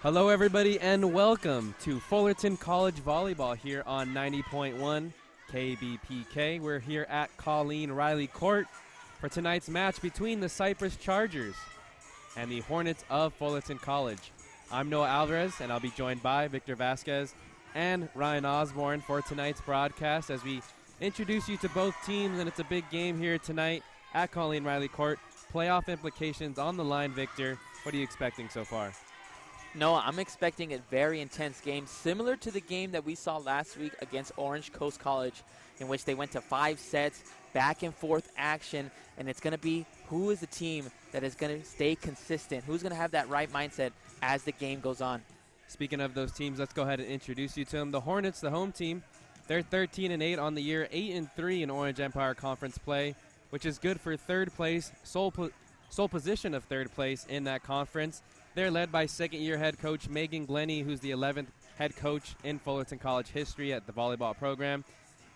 Hello, everybody, and welcome to Fullerton College Volleyball here on 90.1 KBPK. We're here at Colleen Riley Court for tonight's match between the Cypress Chargers and the Hornets of Fullerton College. I'm Noah Alvarez, and I'll be joined by Victor Vasquez and Ryan Osborne for tonight's broadcast as we introduce you to both teams, and it's a big game here tonight at Colleen Riley Court. Playoff implications on the line, Victor. What are you expecting so far? Noah, I'm expecting a very intense game, similar to the game that we saw last week against Orange Coast College, in which they went to 5 sets, back and forth action, and it's going to be who is the team that is going to stay consistent, who's going to have that right mindset as the game goes on. Speaking of those teams, let's go ahead and introduce you to them. The Hornets, the home team, they're 13-8 on the year, 8-3 in Orange Empire Conference play, which is good for third place, sole position of third place in that conference. They're led by second-year head coach Megan Glennie, who's the 11th head coach in Fullerton College history at the volleyball program.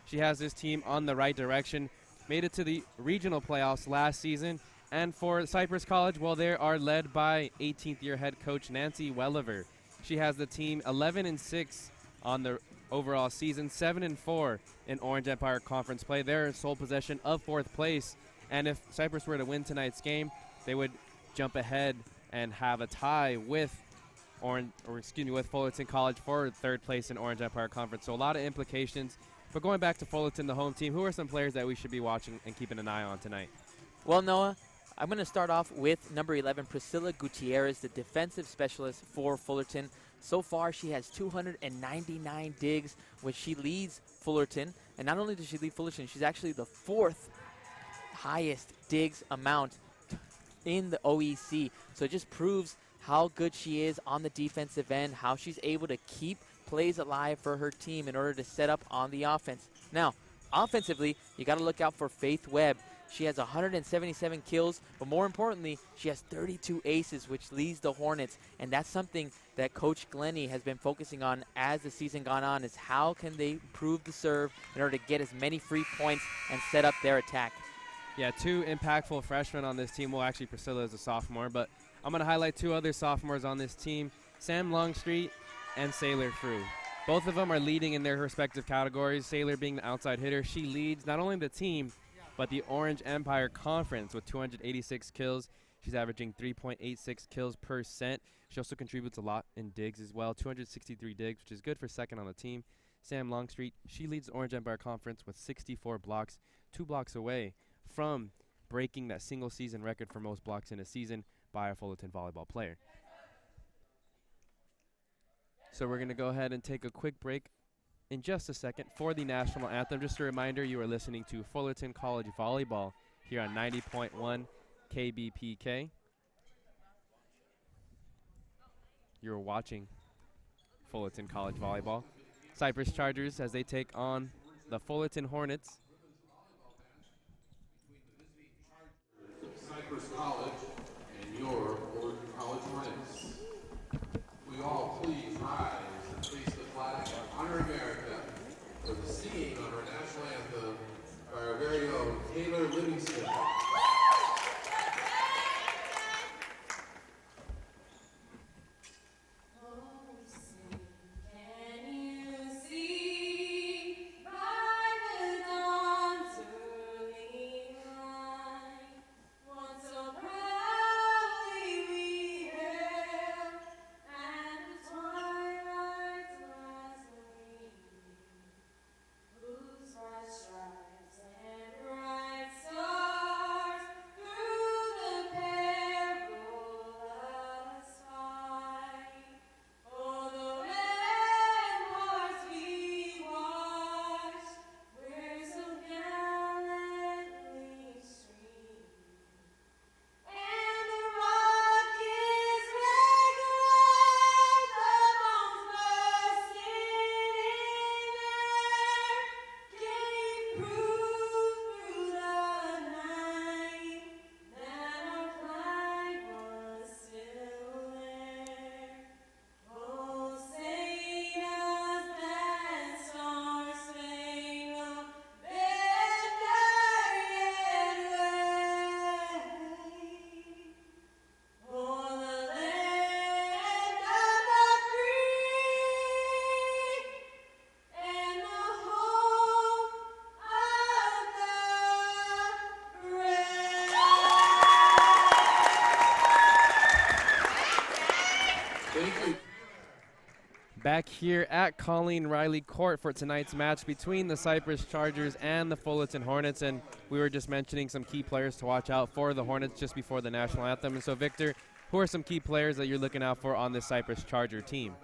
She has this team on the right direction, made it to the regional playoffs last season. And for Cypress College, well, they are led by 18th-year head coach Nancy Welliver. She has the team 11-6 on the overall season, 7-4 in Orange Empire Conference play. They're in sole possession of fourth place. And if Cypress were to win tonight's game, they would jump ahead and have a tie with Fullerton College for third place in Orange Empire Conference. So a lot of implications. But going back to Fullerton, the home team, who are some players that we should be watching and keeping an eye on tonight? Well, Noah, I'm going to start off with number 11, Priscilla Gutierrez, the defensive specialist for Fullerton. So far, she has 299 digs, which she leads Fullerton. And not only does she lead Fullerton, she's actually the 4th highest digs amount in the OEC. So it just proves how good she is on the defensive end, how she's able to keep plays alive for her team in order to set up on the offense. Now, offensively, you got to look out for Faith Webb. She has 177 kills, but more importantly, she has 32 aces, which leads the Hornets, and that's something that Coach Glennie has been focusing on as the season gone on, is how can they improve the serve in order to get as many free points and set up their attack. Yeah, 2 impactful freshmen on this team. Well, actually, Priscilla is a sophomore, but I'm going to highlight 2 other sophomores on this team, Sam Longstreet and Sailor Frew. Both of them are leading in their respective categories, Sailor being the outside hitter. She leads not only the team, but the Orange Empire Conference with 286 kills. She's averaging 3.86 kills per set. She also contributes a lot in digs as well, 263 digs, which is good for second on the team. Sam Longstreet, she leads the Orange Empire Conference with 64 blocks, 2 blocks away from breaking that single season record for most blocks in a season by a Fullerton volleyball player. So we're going to go ahead and take a quick break in just a second for the national anthem. Just a reminder, you are listening to Fullerton College Volleyball here on 90.1 KBPK. You're watching Fullerton College Volleyball. Cypress Chargers as they take on the Fullerton Hornets. Cypress College and your Fullerton College Hornets. We all please rise and face the flag and honor America for the singing of our national anthem by our very own Taylor Livingston. Once so proudly we hailed Thank you. Back here at Colleen Riley Court for tonight's match between the Cypress Chargers and the Fullerton Hornets. And we were just mentioning some key players to watch out for the Hornets just before the national anthem. And so, Victor, who are some key players that you're looking out for on this Cypress Charger team?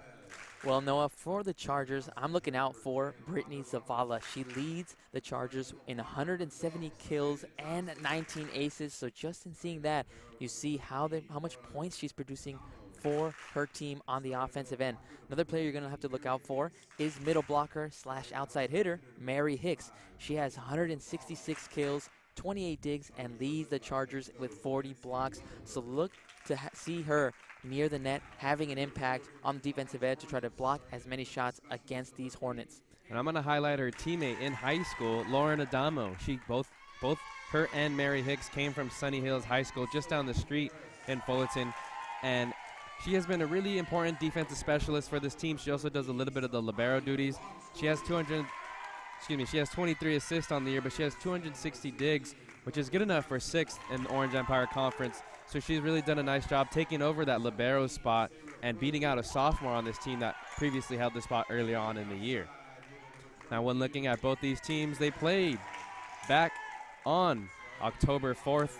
Well, Noah, for the Chargers, I'm looking out for Brittany Zavala. She leads the Chargers in 170 kills and 19 aces. So just in seeing that, you see how much points she's producing for her team on the offensive end. Another player you're going to have to look out for is middle blocker / outside hitter, Mary Hicks. She has 166 kills, 28 digs, and leads the Chargers with 40 blocks. So look to see her near the net, having an impact on the defensive end to try to block as many shots against these Hornets. And I'm going to highlight her teammate in high school, Lauren Adamo. Both her and Mary Hicks came from Sunny Hills High School just down the street in Fullerton. And she has been a really important defensive specialist for this team. She also does a little bit of the libero duties. She has 23 assists on the year, but she has 260 digs, which is good enough for 6th in the Orange Empire Conference. So she's really done a nice job taking over that libero spot and beating out a sophomore on this team that previously held the spot early on in the year. Now, when looking at both these teams, they played back on October 4th.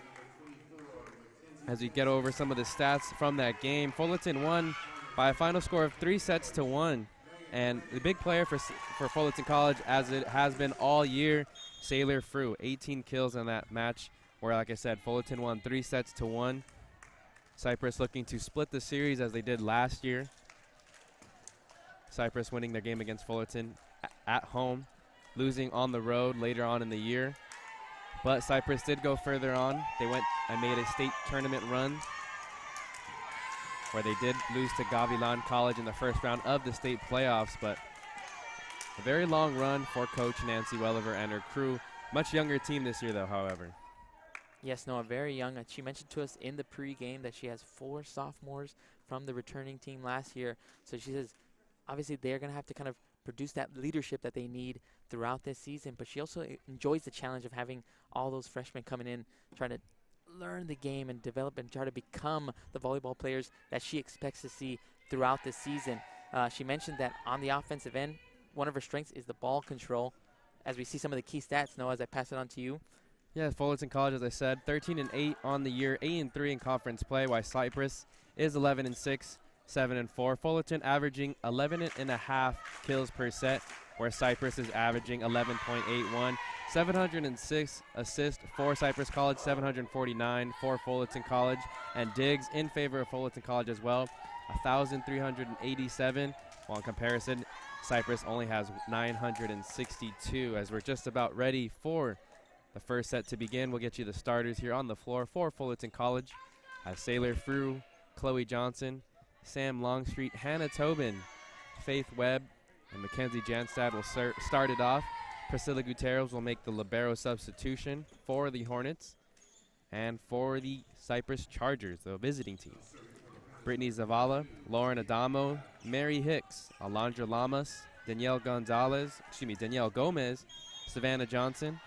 As we get over some of the stats from that game, Fullerton won by a final score of 3-1. And the big player for Fullerton College, as it has been all year, Sailor Frew, 18 kills in that match, where, like I said, Fullerton won 3-1. Cypress looking to split the series as they did last year. Cypress winning their game against Fullerton at home, losing on the road later on in the year. But Cypress did go further on. They went and made a state tournament run where they did lose to Gavilan College in the first round of the state playoffs. But a very long run for Coach Nancy Welliver and her crew. Much younger team this year, though, however. Yes, Noah, very young. She mentioned to us in the pregame that she has 4 sophomores from the returning team last year. So she says, obviously, they're going to have to kind of produce that leadership that they need throughout this season. But she also enjoys the challenge of having all those freshmen coming in, trying to learn the game and develop and try to become the volleyball players that she expects to see throughout this season. She mentioned that on the offensive end, one of her strengths is the ball control. As we see some of the key stats, Noah, as I pass it on to you. Yeah, Fullerton College, as I said, 13-8 on the year, 8-3 in conference play, while Cypress is 11-6, 7-4. Fullerton averaging 11.5 kills per set, where Cypress is averaging 11.81. 706 assists for Cypress College, 749 for Fullerton College, and digs in favor of Fullerton College as well, 1,387. While in comparison, Cypress only has 962. As we're just about ready for the first set to begin, we'll get you the starters here on the floor for Fullerton College. As Sailor Frew, Chloe Johnson, Sam Longstreet, Hannah Tobin, Faith Webb, and Mackenzie Janstad will start it off. Priscilla Gutierrez will make the libero substitution for the Hornets. And for the Cypress Chargers, the visiting team, Brittany Zavala, Lauren Adamo, Mary Hicks, Alondra Lamas, Danielle Gomez, Savannah Johnson.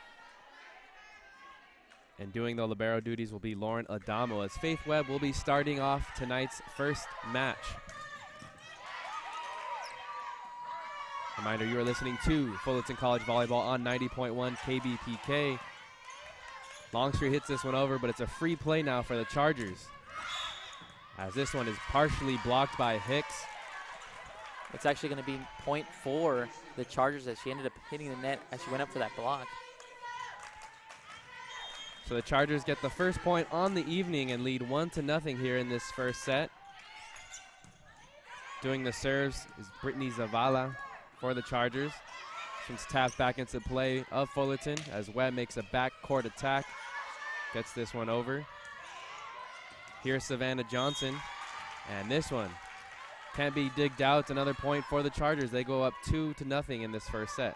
And doing the libero duties will be Lauren Adamo, as Faith Webb will be starting off tonight's first match. Reminder, you are listening to Fullerton College Volleyball on 90.1 KBPK. Longstreet hits this one over, but it's a free play now for the Chargers, as this one is partially blocked by Hicks. It's actually going to be point for the Chargers, as she ended up hitting the net as she went up for that block. So the Chargers get the first point on the evening and lead 1-0 here in this first set. Doing the serves is Brittany Zavala for the Chargers. She's tapped back into play of Fullerton as Webb makes a backcourt attack. Gets this one over. Here's Savannah Johnson. And this one can't be digged out. It's another point for the Chargers. They go up 2-0 in this first set.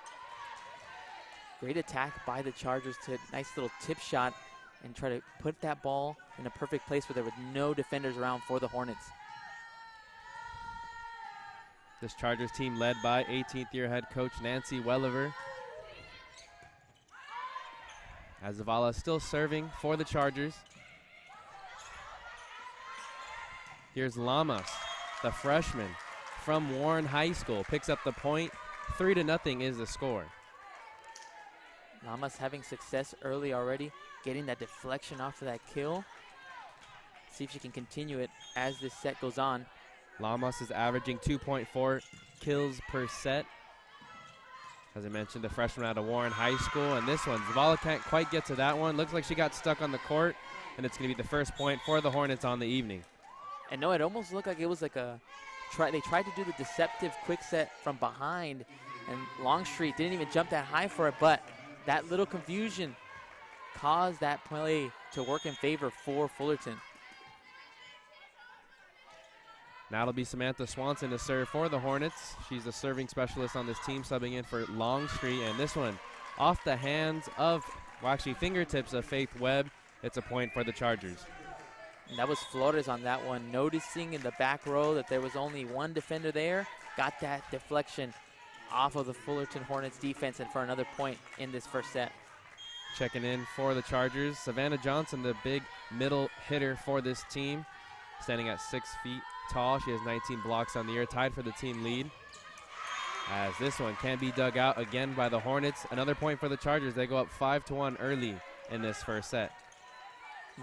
Great attack by the Chargers to nice little tip shot and try to put that ball in a perfect place where there were no defenders around for the Hornets. This Chargers team led by 18th year head coach Nancy Welliver. As Zavala still serving for the Chargers. Here's Lamas. the freshman from Warren High School, picks up the point. 3-0 is the score. Lamas having success early already, getting that deflection off of that kill. See if she can continue it as this set goes on. Lamas is averaging 2.4 kills per set. As I mentioned, the freshman out of Warren High School, and this one, Zavala can't quite get to that one. Looks like she got stuck on the court, and it's going to be the first point for the Hornets on the evening. And no, it almost looked like it was like they tried to do the deceptive quick set from behind, and Longstreet didn't even jump that high for it, but that little confusion caused that play to work in favor for Fullerton. Now it'll be Samantha Swanson to serve for the Hornets. She's the serving specialist on this team, subbing in for Longstreet. And this one off the hands of, well, actually fingertips of Faith Webb. It's a point for the Chargers. And that was Flores on that one, noticing in the back row that there was only one defender there. Got that deflection off of the Fullerton Hornets defense, and for another point in this first set. Checking in for the Chargers, Savannah Johnson, the big middle hitter for this team, standing at 6 feet tall. She has 19 blocks on the year, tied for the team lead. As this one can be dug out again by the Hornets. Another point for the Chargers. They go up 5-1 early in this first set.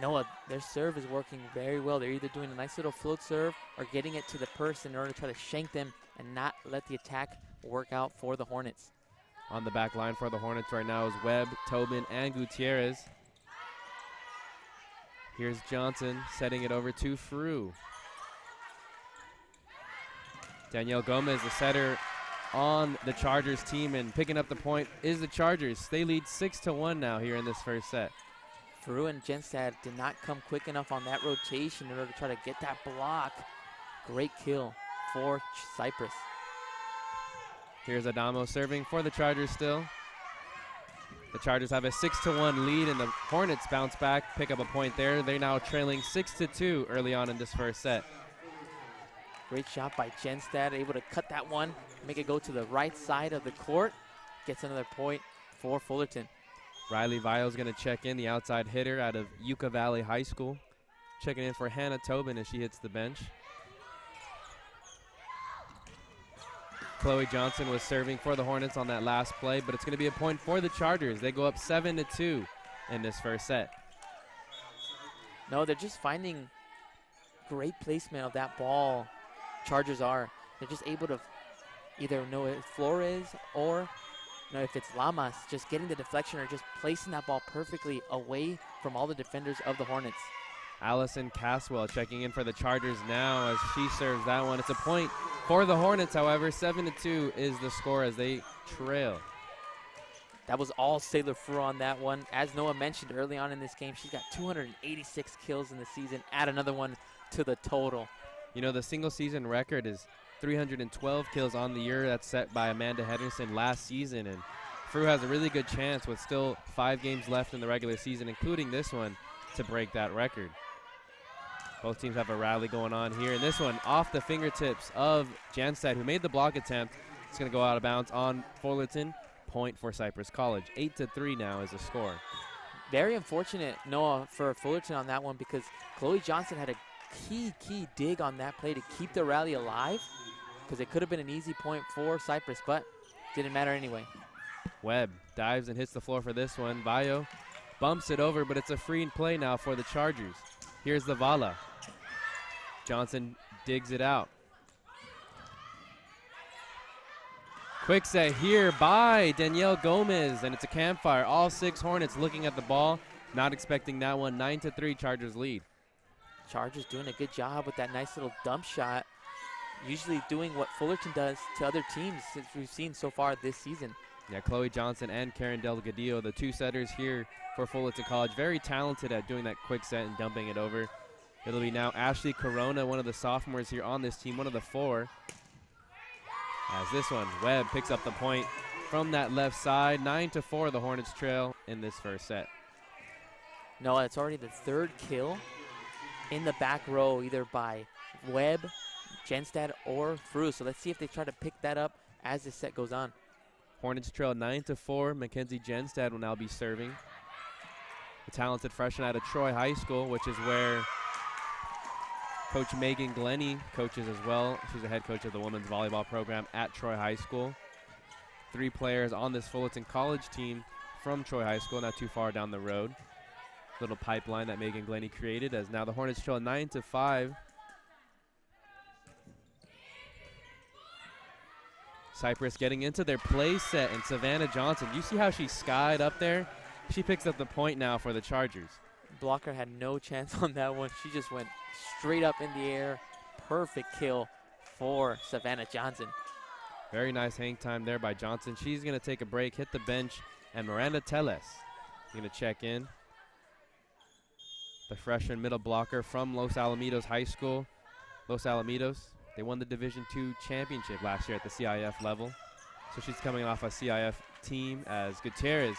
Noah, their serve is working very well. They're either doing a nice little float serve or getting it to the person in order to try to shank them and not let the attack work out for the Hornets. On the back line for the Hornets right now is Webb, Tobin, and Gutierrez. Here's Johnson setting it over to Frew. Danielle Gomez, the setter on the Chargers team, and picking up the point is the Chargers. They lead 6-1 now here in this first set. Frew and Genstad did not come quick enough on that rotation in order to try to get that block. Great kill for Cypress. Here's Adamo serving for the Chargers still. The Chargers have a 6-1 lead, and the Hornets bounce back, pick up a point there. They're now trailing 6-2 early on in this first set. Great shot by Genstad, able to cut that one, make it go to the right side of the court. Gets another point for Fullerton. Riley Vile's going to check in, the outside hitter out of Yucca Valley High School. Checking in for Hannah Tobin as she hits the bench. Chloe Johnson was serving for the Hornets on that last play, but it's going to be a point for the Chargers. They go up 7-2 in this first set. No, they're just finding great placement of that ball. Chargers are. They're just able to either know if Flores or if it's Lamas, just getting the deflection or just placing that ball perfectly away from all the defenders of the Hornets. Allison Caswell checking in for the Chargers now as she serves that one. It's a point for the Hornets, however. 7-2 is the score as they trail. That was all Sailor Frew on that one. As Noah mentioned early on in this game, she's got 286 kills in the season. Add another one to the total. You know, the single season record is 312 kills on the year. That's set by Amanda Henderson last season. And Frew has a really good chance with still 5 games left in the regular season, including this one, to break that record. Both teams have a rally going on here. And this one off the fingertips of Janstad, who made the block attempt. It's going to go out of bounds on Fullerton. Point for Cypress College. 8-3 now is the score. Very unfortunate, Noah, for Fullerton on that one because Chloe Johnson had a key dig on that play to keep the rally alive because it could have been an easy point for Cypress, but didn't matter anyway. Webb dives and hits the floor for this one. Bayo bumps it over, but it's a free play now for the Chargers. Here's the Vala. Johnson digs it out. Quick set here by Danielle Gomez, and it's a campfire. All 6 Hornets looking at the ball, not expecting that one. 9-3 Chargers lead. Chargers doing a good job with that nice little dump shot, usually doing what Fullerton does to other teams since we've seen so far this season. Yeah, Chloe Johnson and Karen Delgadillo, the 2 setters here for Fullerton College, very talented at doing that quick set and dumping it over. It'll be now Ashley Corona, one of the sophomores here on this team, one of the 4. As this one, Webb picks up the point from that left side. 9-4, the Hornets trail in this first set. No, it's already the 3rd kill in the back row, either by Webb, Genstad, or Frew. So let's see if they try to pick that up as this set goes on. Hornets trail 9-4. Mackenzie Genstad will now be serving. The talented freshman out of Troy High School, which is where Coach Megan Glennie coaches as well. She's the head coach of the women's volleyball program at Troy High School. 3 players on this Fullerton College team from Troy High School, not too far down the road. Little pipeline that Megan Glennie created, as now the Hornets trail 9-5. Cypress getting into their play set, and Savannah Johnson, you see how she skied up there? She picks up the point now for the Chargers. Blocker had no chance on that one. She just went straight up in the air. Perfect kill for Savannah Johnson. Very nice hang time there by Johnson. She's going to take a break, hit the bench, and Miranda Teles is going to check in. The freshman middle blocker from Los Alamitos High School. Los Alamitos, they won the Division II championship last year at the CIF level. So she's coming off a CIF team, as Gutierrez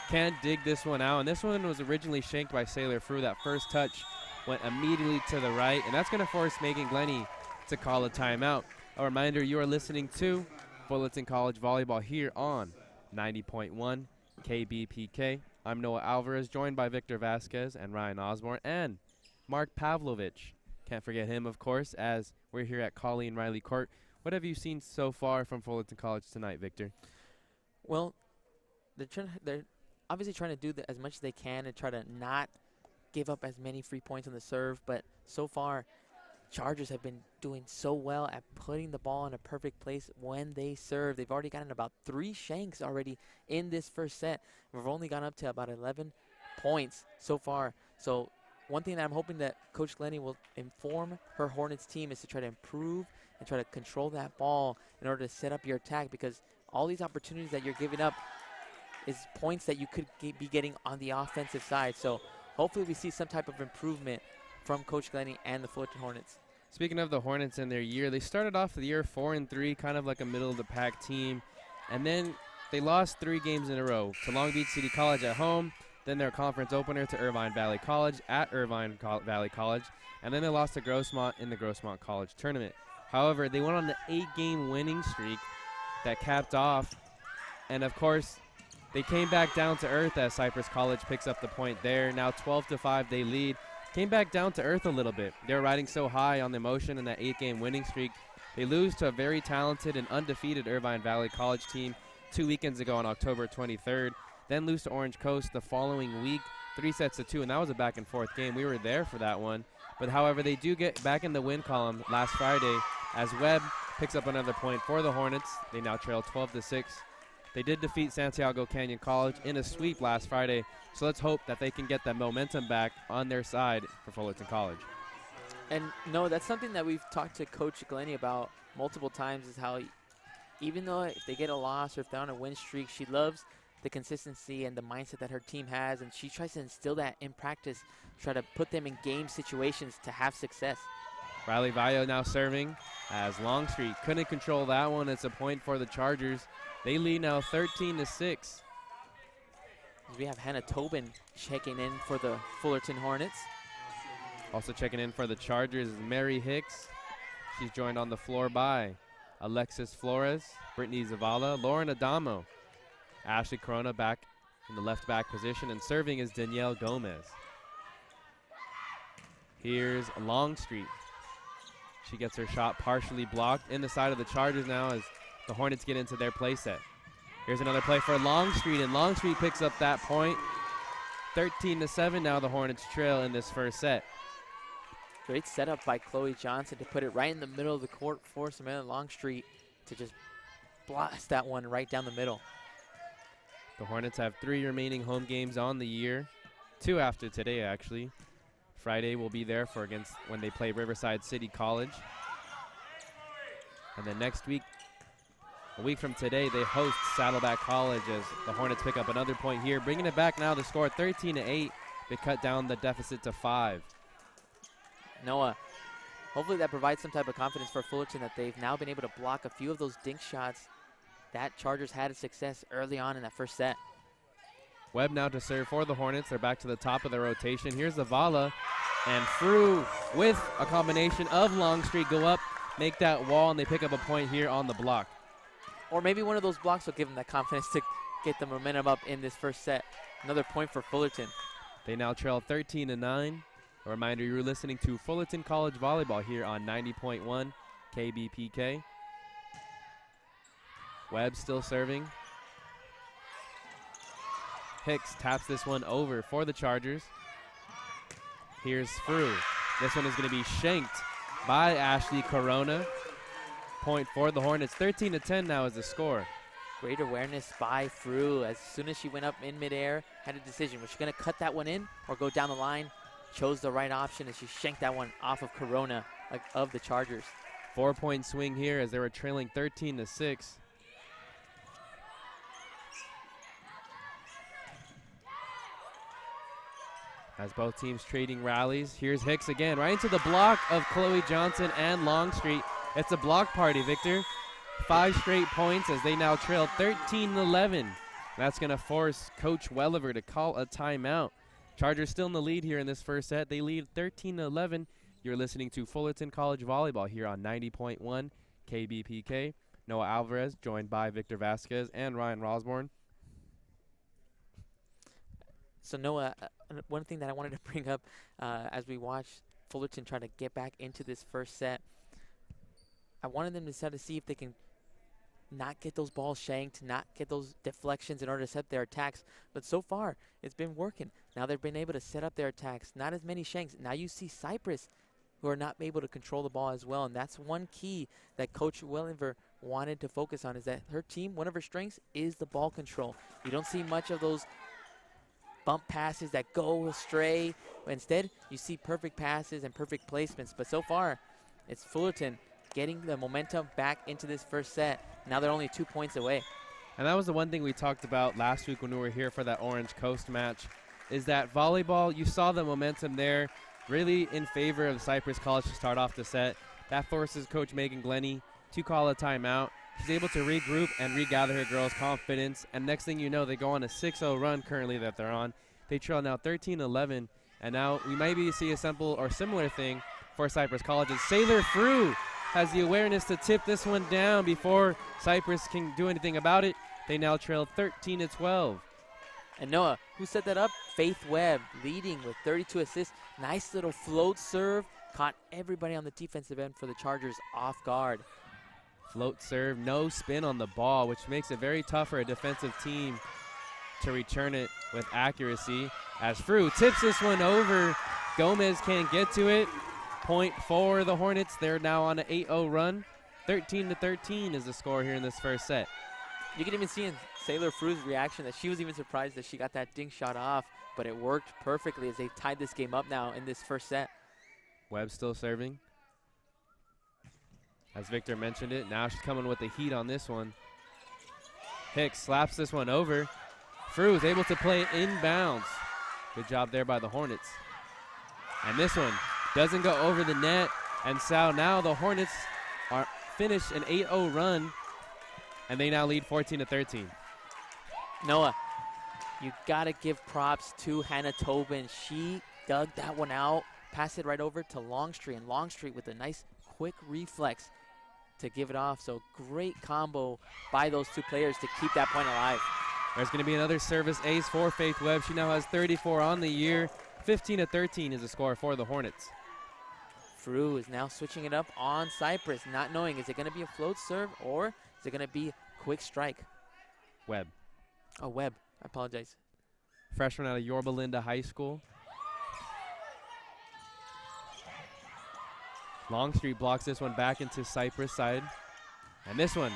can't dig this one out. And this one was originally shanked by Sailor Frew. That first touch went immediately to the right, and that's going to force Megan Glennie to call a timeout. A reminder, you are listening to Fullerton College Volleyball here on 90.1 KBPK. I'm Noah Alvarez, joined by Victor Vasquez and Ryan Osborne and Mark Pavlovich. Can't forget him, of course, as we're here at Colleen Riley Court. What have you seen so far from Fullerton College tonight, Victor? Well, they're obviously trying to do as much as they can and try to not give up as many free points on the serve, but so far Chargers have been doing so well at putting the ball in a perfect place when they serve. They've already gotten about 3 shanks already in this first set. We've only gone up to about 11 points so far. So one thing that I'm hoping that Coach Glennie will inform her Hornets team is to try to improve and try to control that ball in order to set up your attack, because all these opportunities that you're giving up is points that you could be getting on the offensive side. So hopefully we see some type of improvement from Coach Glennie and the Fullerton Hornets. Speaking of the Hornets and their year, they started off the year 4-3, kind of like a middle-of-the-pack team, and then they lost 3 games in a row to Long Beach City College at home, then their conference opener to Irvine Valley College at Irvine Valley College, and then they lost to Grossmont in the Grossmont College tournament. However, they went on an 8-game winning streak that capped off, and of course, they came back down to earth as Cypress College picks up the point there. Now 12-5 they lead. Came back down to earth a little bit. They were riding so high on the emotion in that 8-game winning streak. They lose to a very talented and undefeated Irvine Valley College team 2 weekends ago on October 23rd. Then lose to Orange Coast the following week, 3-2, and that was a back-and-forth game. We were there for that one. But however, they do get back in the win column last Friday as Webb picks up another point for the Hornets. They now trail 12-6. They did defeat Santiago Canyon College in a sweep last Friday, so let's hope that they can get that momentum back on their side for Fullerton College. And no, that's something that we've talked to Coach Glennie about multiple times, is how even though if they get a loss or if they're on a win streak, she loves the consistency and the mindset that her team has, and she tries to instill that in practice, try to put them in game situations to have success. Riley Valle now serving as Longstreet couldn't control that one. It's a point for the Chargers. They lead now 13-6. We have Hannah Tobin checking in for the Fullerton Hornets. Also checking in for the Chargers is Mary Hicks. She's joined on the floor by Alexis Flores, Brittany Zavala, Lauren Adamo. Ashley Corona back in the left back position, and serving is Danielle Gomez. Here's Longstreet. She gets her shot partially blocked in the side of the Chargers now as the Hornets get into their play set. Here's another play for Longstreet, and Longstreet picks up that point. 13-7 now the Hornets trail in this first set. Great setup by Chloe Johnson to put it right in the middle of the court for Samantha Longstreet to just blast that one right down the middle. The Hornets have 3 remaining home games on the year, 2 after today actually. Friday will be there for against when they play Riverside City College. And then next week, a week from today, they host Saddleback College as the Hornets pick up another point here, bringing it back now to score 13-8. They cut down the deficit to 5. Noah, hopefully that provides some type of confidence for Fullerton that they've now been able to block a few of those dink shots that Chargers had a success early on in that first set. Webb now to serve for the Hornets. They're back to the top of the rotation. Here's Zavala, and Frew with a combination of Longstreet go up, make that wall, and they pick up a point here on the block. Or maybe one of those blocks will give them that confidence to get the momentum up in this first set. Another point for Fullerton. They now trail 13-9. A reminder, you're listening to Fullerton College Volleyball here on 90.1 KBPK. Webb still serving. Hicks taps this one over for the Chargers. Here's Frew. This one is going to be shanked by Ashley Corona. Point for the Hornets. 13-10 now is the score. Great awareness by Frew. As soon as she went up in midair, had a decision. Was she going to cut that one in or go down the line? Chose the right option, and she shanked that one off of Corona of the Chargers. 4-point swing here as they were trailing 13-6. As both teams trading rallies. Here's Hicks again, right into the block of Chloe Johnson and Longstreet. It's a block party, Victor. 5 straight points as they now trail 13-11. That's going to force Coach Welliver to call a timeout. Chargers still in the lead here in this first set. They lead 13-11. You're listening to Fullerton College Volleyball here on 90.1 KBPK. Noah Alvarez joined by Victor Vasquez and Ryan Rosborn. So Noah, one thing that I wanted to bring up as we watch Fullerton try to get back into this first set, I wanted them to try to see if they can not get those balls shanked, not get those deflections in order to set their attacks. But so far, it's been working. Now they've been able to set up their attacks. Not as many shanks. Now you see Cypress, who are not able to control the ball as well. And that's one key that Coach Welliver wanted to focus on, is that her team, one of her strengths is the ball control. You don't see much of those bump passes that go astray. Instead, you see perfect passes and perfect placements. But so far, it's Fullerton getting the momentum back into this first set. Now they're only 2 points away. And that was the one thing we talked about last week when we were here for that Orange Coast match, is that volleyball, you saw the momentum there really in favor of Cypress College to start off the set. That forces Coach Megan Glennie to call a timeout. She's able to regroup and regather her girls' confidence. And next thing you know, they go on a 6-0 run currently that they're on. They trail now 13-11. And now we maybe see a simple or similar thing for Cypress College. And Sailor Frew has the awareness to tip this one down before Cypress can do anything about it. They now trail 13-12. And Noah, who set that up? Faith Webb leading with 32 assists. Nice little float serve. Caught everybody on the defensive end for the Chargers off guard. Float serve, no spin on the ball, which makes it very tough for a defensive team to return it with accuracy. As Frew tips this one over, Gomez can't get to it. Point for the Hornets. They're now on an 8-0 run. 13-13 is the score here in this first set. You can even see in Sailor Frew's reaction that she was even surprised that she got that dink shot off, but it worked perfectly as they tied this game up now in this first set. Webb still serving. As Victor mentioned it, now she's coming with the heat on this one. Hicks slaps this one over. Frew is able to play it inbounds. Good job there by the Hornets. And this one doesn't go over the net. And so now the Hornets are finished an 8-0 run, and they now lead 14-13. Noah, you got to give props to Hannah Tobin. She dug that one out, passed it right over to Longstreet, and Longstreet with a nice quick reflex to give it off. So great combo by those two players to keep that point alive. There's going to be another service ace for Faith Webb. She now has 34 on the year. 15-13 is the score for the Hornets. Frew is now switching it up on Cypress, not knowing, is it going to be a float serve or is it going to be quick strike? Webb. Oh, Webb. I apologize. Freshman out of Yorba Linda High School. Longstreet blocks this one back into Cypress side. And this one,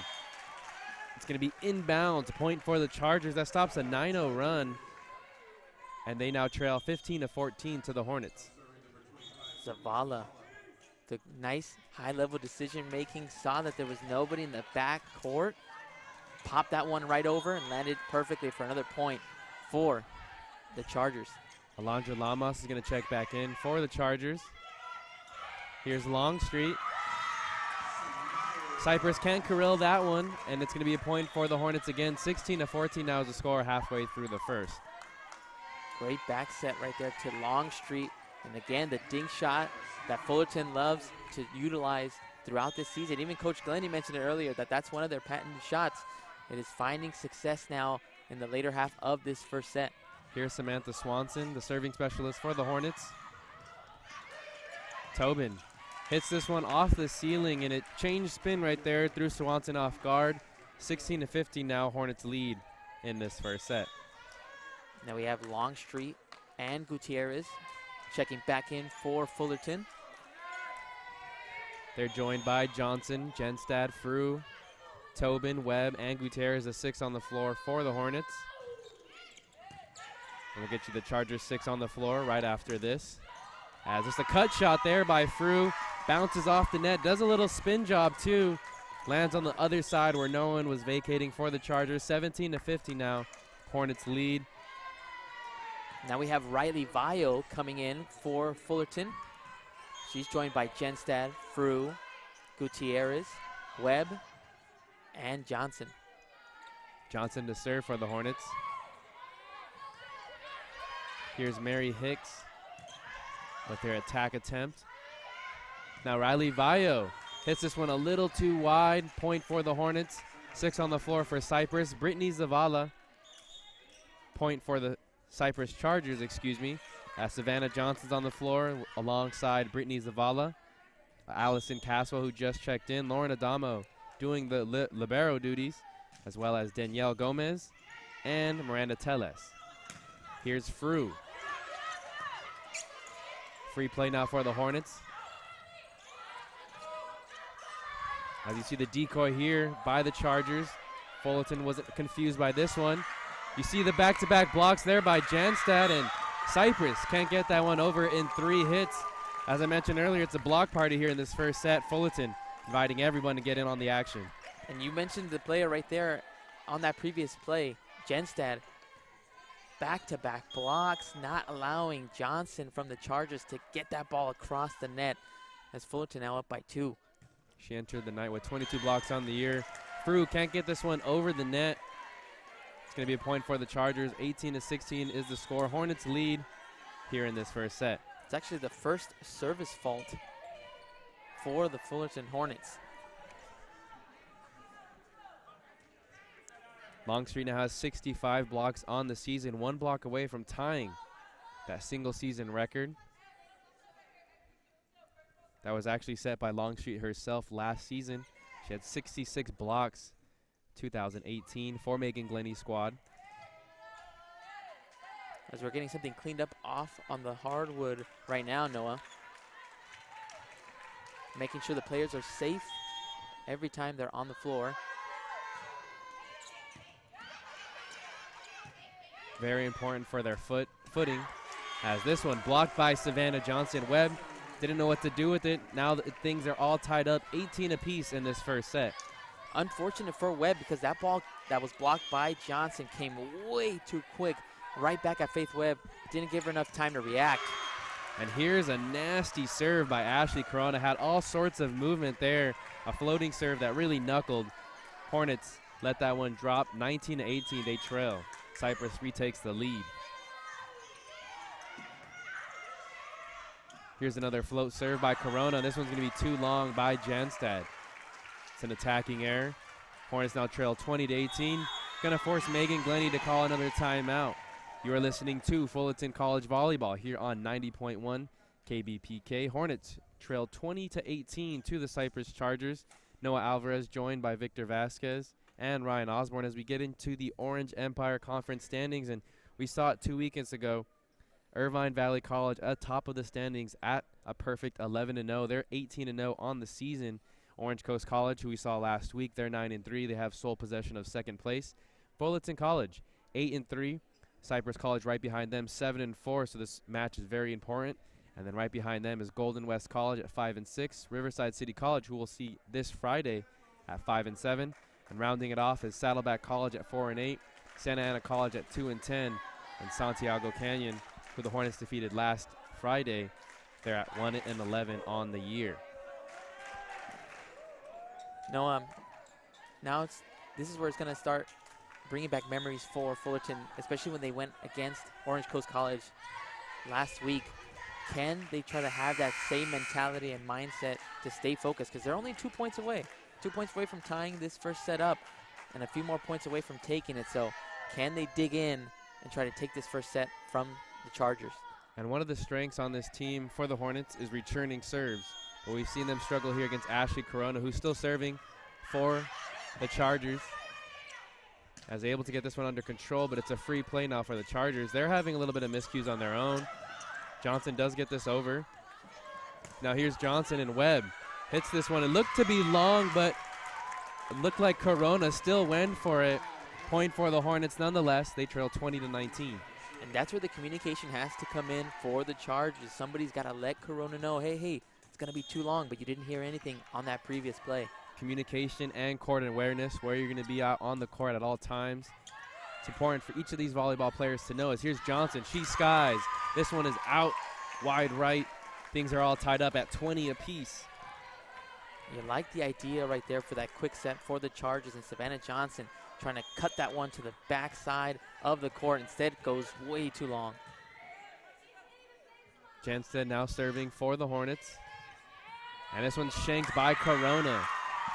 it's going to be inbounds. Point for the Chargers. That stops a 9-0 run. And they now trail 15-14 to the Hornets. Zavala, the nice high-level decision-making, saw that there was nobody in the back court, popped that one right over and landed perfectly for another point for the Chargers. Alondra Lamas is going to check back in for the Chargers. Here's Longstreet. Cypress can't corral that one, and it's going to be a point for the Hornets again. 16-14 now is the score halfway through the first. Great back set right there to Longstreet. And again, the dink shot that Fullerton loves to utilize throughout this season. Even Coach Glennie mentioned it earlier that that's one of their patented shots. It is finding success now in the later half of this first set. Here's Samantha Swanson, the serving specialist for the Hornets. Tobin hits this one off the ceiling, and it changed spin right there, threw Swanson off guard. 16-15 now, Hornets lead in this first set. Now we have Longstreet and Gutierrez checking back in for Fullerton. They're joined by Johnson, Genstad, Frew, Tobin, Webb, and Gutierrez, a 6 on the floor for the Hornets. And we'll get you the Chargers 6 on the floor right after this. As just a cut shot there by Frew, bounces off the net, does a little spin job too. Lands on the other side where no one was vacating for the Chargers. 17-50 now, Hornets lead. Now we have Riley Vio coming in for Fullerton. She's joined by Genstad, Frew, Gutierrez, Webb, and Johnson. Johnson to serve for the Hornets. Here's Mary Hicks with their attack attempt. Now Riley Vio hits this one a little too wide. Point for the Hornets. 6 on the floor for Cypress. Brittany Zavala. Point for the Cypress Chargers, excuse me. Savannah Johnson's on the floor alongside Brittany Zavala. Allison Caswell, who just checked in. Lauren Adamo doing the libero duties, as well as Danielle Gomez and Miranda Teles. Here's Frew. Free play now for the Hornets. As you see the decoy here by the Chargers. Fullerton wasn't confused by this one. You see the back-to-back blocks there by Janstad, and Cypress can't get that one over in 3 hits. As I mentioned earlier, it's a block party here in this first set. Fullerton inviting everyone to get in on the action. And you mentioned the player right there on that previous play, Genstad. Back-to-back blocks, not allowing Johnson from the Chargers to get that ball across the net, as Fullerton now up by 2. She entered the night with 22 blocks on the year. Frew can't get this one over the net. It's going to be a point for the Chargers. 18-16 is the score. Hornets lead here in this first set. It's actually the first service fault for the Fullerton Hornets. Longstreet now has 65 blocks on the season, 1 block away from tying that single season record. That was actually set by Longstreet herself last season. She had 66 blocks, 2018, for Megan Glennie's squad. As we're getting something cleaned up off on the hardwood right now, Noah. Making sure the players are safe every time they're on the floor. Very important for their footing. As this one blocked by Savannah Johnson. Webb didn't know what to do with it. Now things are all tied up, 18 apiece in this first set. Unfortunate for Webb because that ball that was blocked by Johnson came way too quick. Right back at Faith Webb. Didn't give her enough time to react. And here's a nasty serve by Ashley Corona. Had all sorts of movement there. A floating serve that really knuckled. Hornets let that one drop. 19-18, they trail. Cypress retakes the lead. Here's another float serve by Corona. This one's going to be too long by Janstad. It's an attacking error. Hornets now trail 20-18. Going to force Megan Glennie to call another timeout. You are listening to Fullerton College Volleyball here on 90.1 KBPK. Hornets trail 20-18 to the Cypress Chargers. Noah Alvarez joined by Victor Vasquez and Ryan Osborne as we get into the Orange Empire Conference standings. And we saw it 2 weekends ago. Irvine Valley College atop of the standings at a perfect 11-0. They're 18-0 on the season. Orange Coast College, who we saw last week, they're 9-3. They have sole possession of second place. Fullerton College, 8-3. Cypress College right behind them, 7-4. So this match is very important. And then right behind them is Golden West College at 5-6. Riverside City College, who we'll see this Friday at 5-7. And rounding it off is Saddleback College at 4-8. Santa Ana College at 2-10. And Santiago Canyon, who the Hornets defeated last Friday, they're at 1-11 on the year. No, now this is where it's going to start bringing back memories for Fullerton, especially when they went against Orange Coast College last week. Can they try to have that same mentality and mindset to stay focused? Because they're only 2 points away. 2 points away from tying this first set up and a few more points away from taking it. So can they dig in and try to take this first set from the Chargers? And one of the strengths on this team for the Hornets is returning serves. But we've seen them struggle here against Ashley Corona, who's still serving for the Chargers. As able to get this one under control, but it's a free play now for the Chargers. They're having a little bit of miscues on their own. Johnson does get this over. Now here's Johnson, and Webb hits this one. It looked to be long, but it looked like Corona still went for it. Point for the Hornets nonetheless. They trail 20-19. And that's where the communication has to come in for the Chargers. Somebody's got to let Corona know, hey, it's going to be too long, but you didn't hear anything on that previous play. Communication and court awareness, where you're going to be out on the court at all times. It's important for each of these volleyball players to know. As here's Johnson. She skies. This one is out wide right. Things are all tied up at 20 apiece. You like the idea right there for that quick set for the Chargers, and Savannah Johnson trying to cut that one to the backside of the court. Instead, it goes way too long. Jenstead now serving for the Hornets. And this one's shanked by Corona.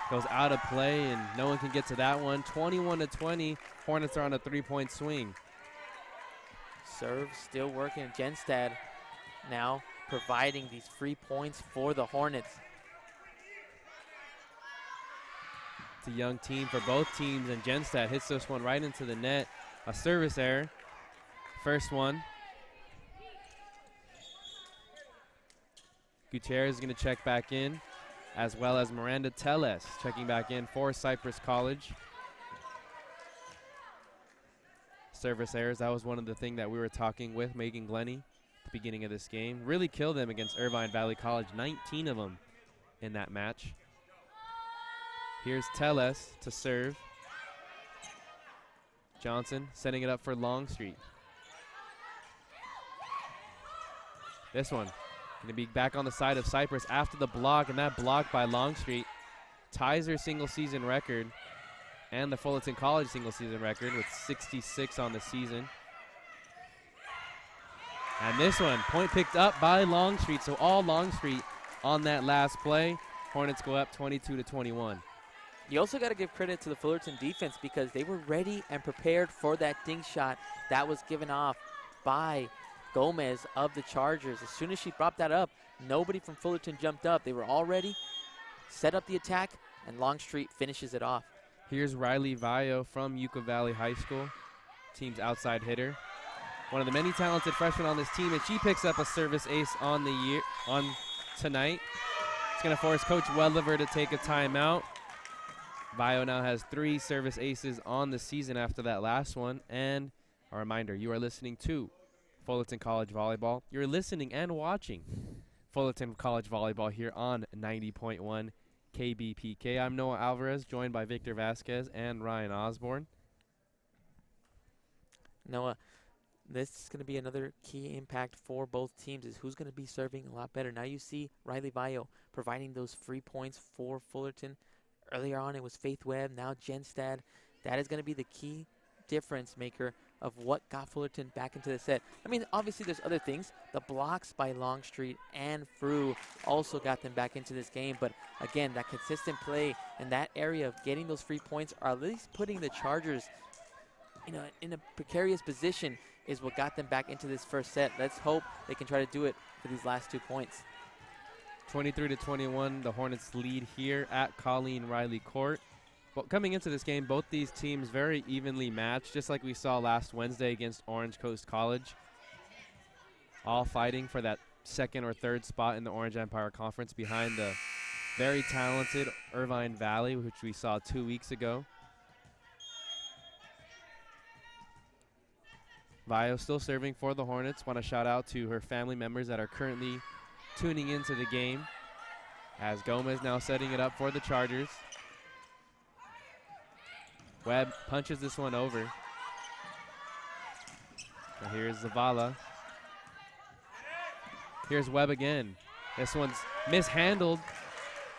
Goes out of play, and no one can get to that one. 21-20. Hornets are on a 3-point swing. Serve still working. Jenstead now providing these free points for the Hornets. It's a young team for both teams, and Jenstead hits this one right into the net. A service error. First one. Gutierrez is going to check back in, as well as Miranda Tellez checking back in for Cypress College. Service errors, that was one of the things that we were talking with Megan Glennie at the beginning of this game. Really killed them against Irvine Valley College, 19 of them in that match. Here's Tellez to serve. Johnson setting it up for Longstreet. This one going to be back on the side of Cypress after the block, and that block by Longstreet ties her single season record and the Fullerton College single season record with 66 on the season. And this one, point picked up by Longstreet, so all Longstreet on that last play. Hornets go up 22-21. You also got to give credit to the Fullerton defense because they were ready and prepared for that dink shot that was given off by Gomez of the Chargers. As soon as she brought that up, nobody from Fullerton jumped up. They were all ready, set up the attack, and Longstreet finishes it off. Here's Riley Vayo from Yucca Valley High School, team's outside hitter. One of the many talented freshmen on this team, and she picks up a service ace on tonight. It's going to force Coach Welliver to take a timeout. Vayo now has 3 service aces on the season after that last one. And a reminder, you are listening to Fullerton College Volleyball. You're listening and watching Fullerton College Volleyball here on 90.1 KBPK. I'm Noah Alvarez, joined by Victor Vasquez and Ryan Osborne. Noah, this is going to be another key impact for both teams is who's going to be serving a lot better. Now you see Riley Vayo providing those free points for Fullerton. Earlier on it was Faith Webb, now Jenstead. That is going to be the key difference maker of what got Fullerton back into the set. I mean, obviously there's other things. The blocks by Longstreet and Frew also got them back into this game. But again, that consistent play in that area of getting those free points, or at least putting the Chargers in a precarious position, is what got them back into this first set. Let's hope they can try to do it for these last 2 points. 23-21, the Hornets lead here at Colleen Riley Court. But coming into this game, both these teams very evenly matched, just like we saw last Wednesday against Orange Coast College. All fighting for that second or third spot in the Orange Empire Conference behind the very talented Irvine Valley, which we saw 2 weeks ago. Vayo still serving for the Hornets. Want to shout out to her family members that are currently tuning into the game, as Gomez now setting it up for the Chargers. Webb punches this one over. Now here's Zavala. Here's Webb again. This one's mishandled.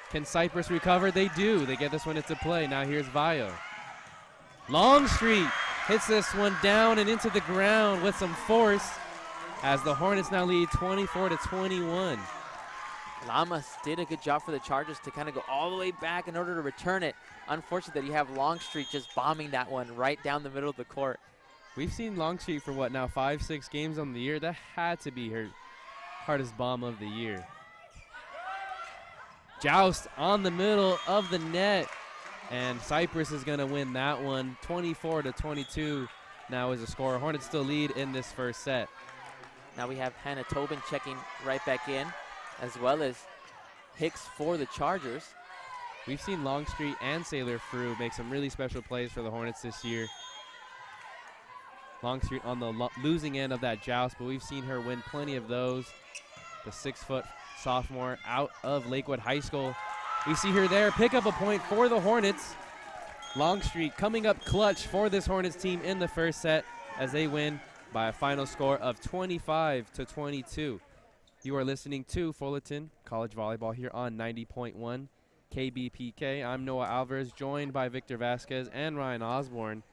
Can Cypress recover? They do. They get this one into play. Now here's Vayo. Longstreet hits this one down and into the ground with some force, as the Hornets now lead 24-21. Lamas did a good job for the Chargers to kind of go all the way back in order to return it. Unfortunate that you have Longstreet just bombing that one right down the middle of the court. We've seen Longstreet for what now, 5-6 games on the year. That had to be her hardest bomb of the year. Joust on the middle of the net, and Cypress is going to win that one. 24-22 now is the score. Hornets still lead in this first set. Now we have Hannah Tobin checking right back in, as well as Hicks for the Chargers. We've seen Longstreet and Sailor Frew make some really special plays for the Hornets this year. Longstreet on the losing end of that joust, but we've seen her win plenty of those. The 6-foot sophomore out of Lakewood High School. We see her there pick up a point for the Hornets. Longstreet coming up clutch for this Hornets team in the first set as they win by a final score of 25-22. You are listening to Fullerton College Volleyball here on 90.1 KBPK. I'm Noah Alvarez, joined by Victor Vasquez and Ryan Osborne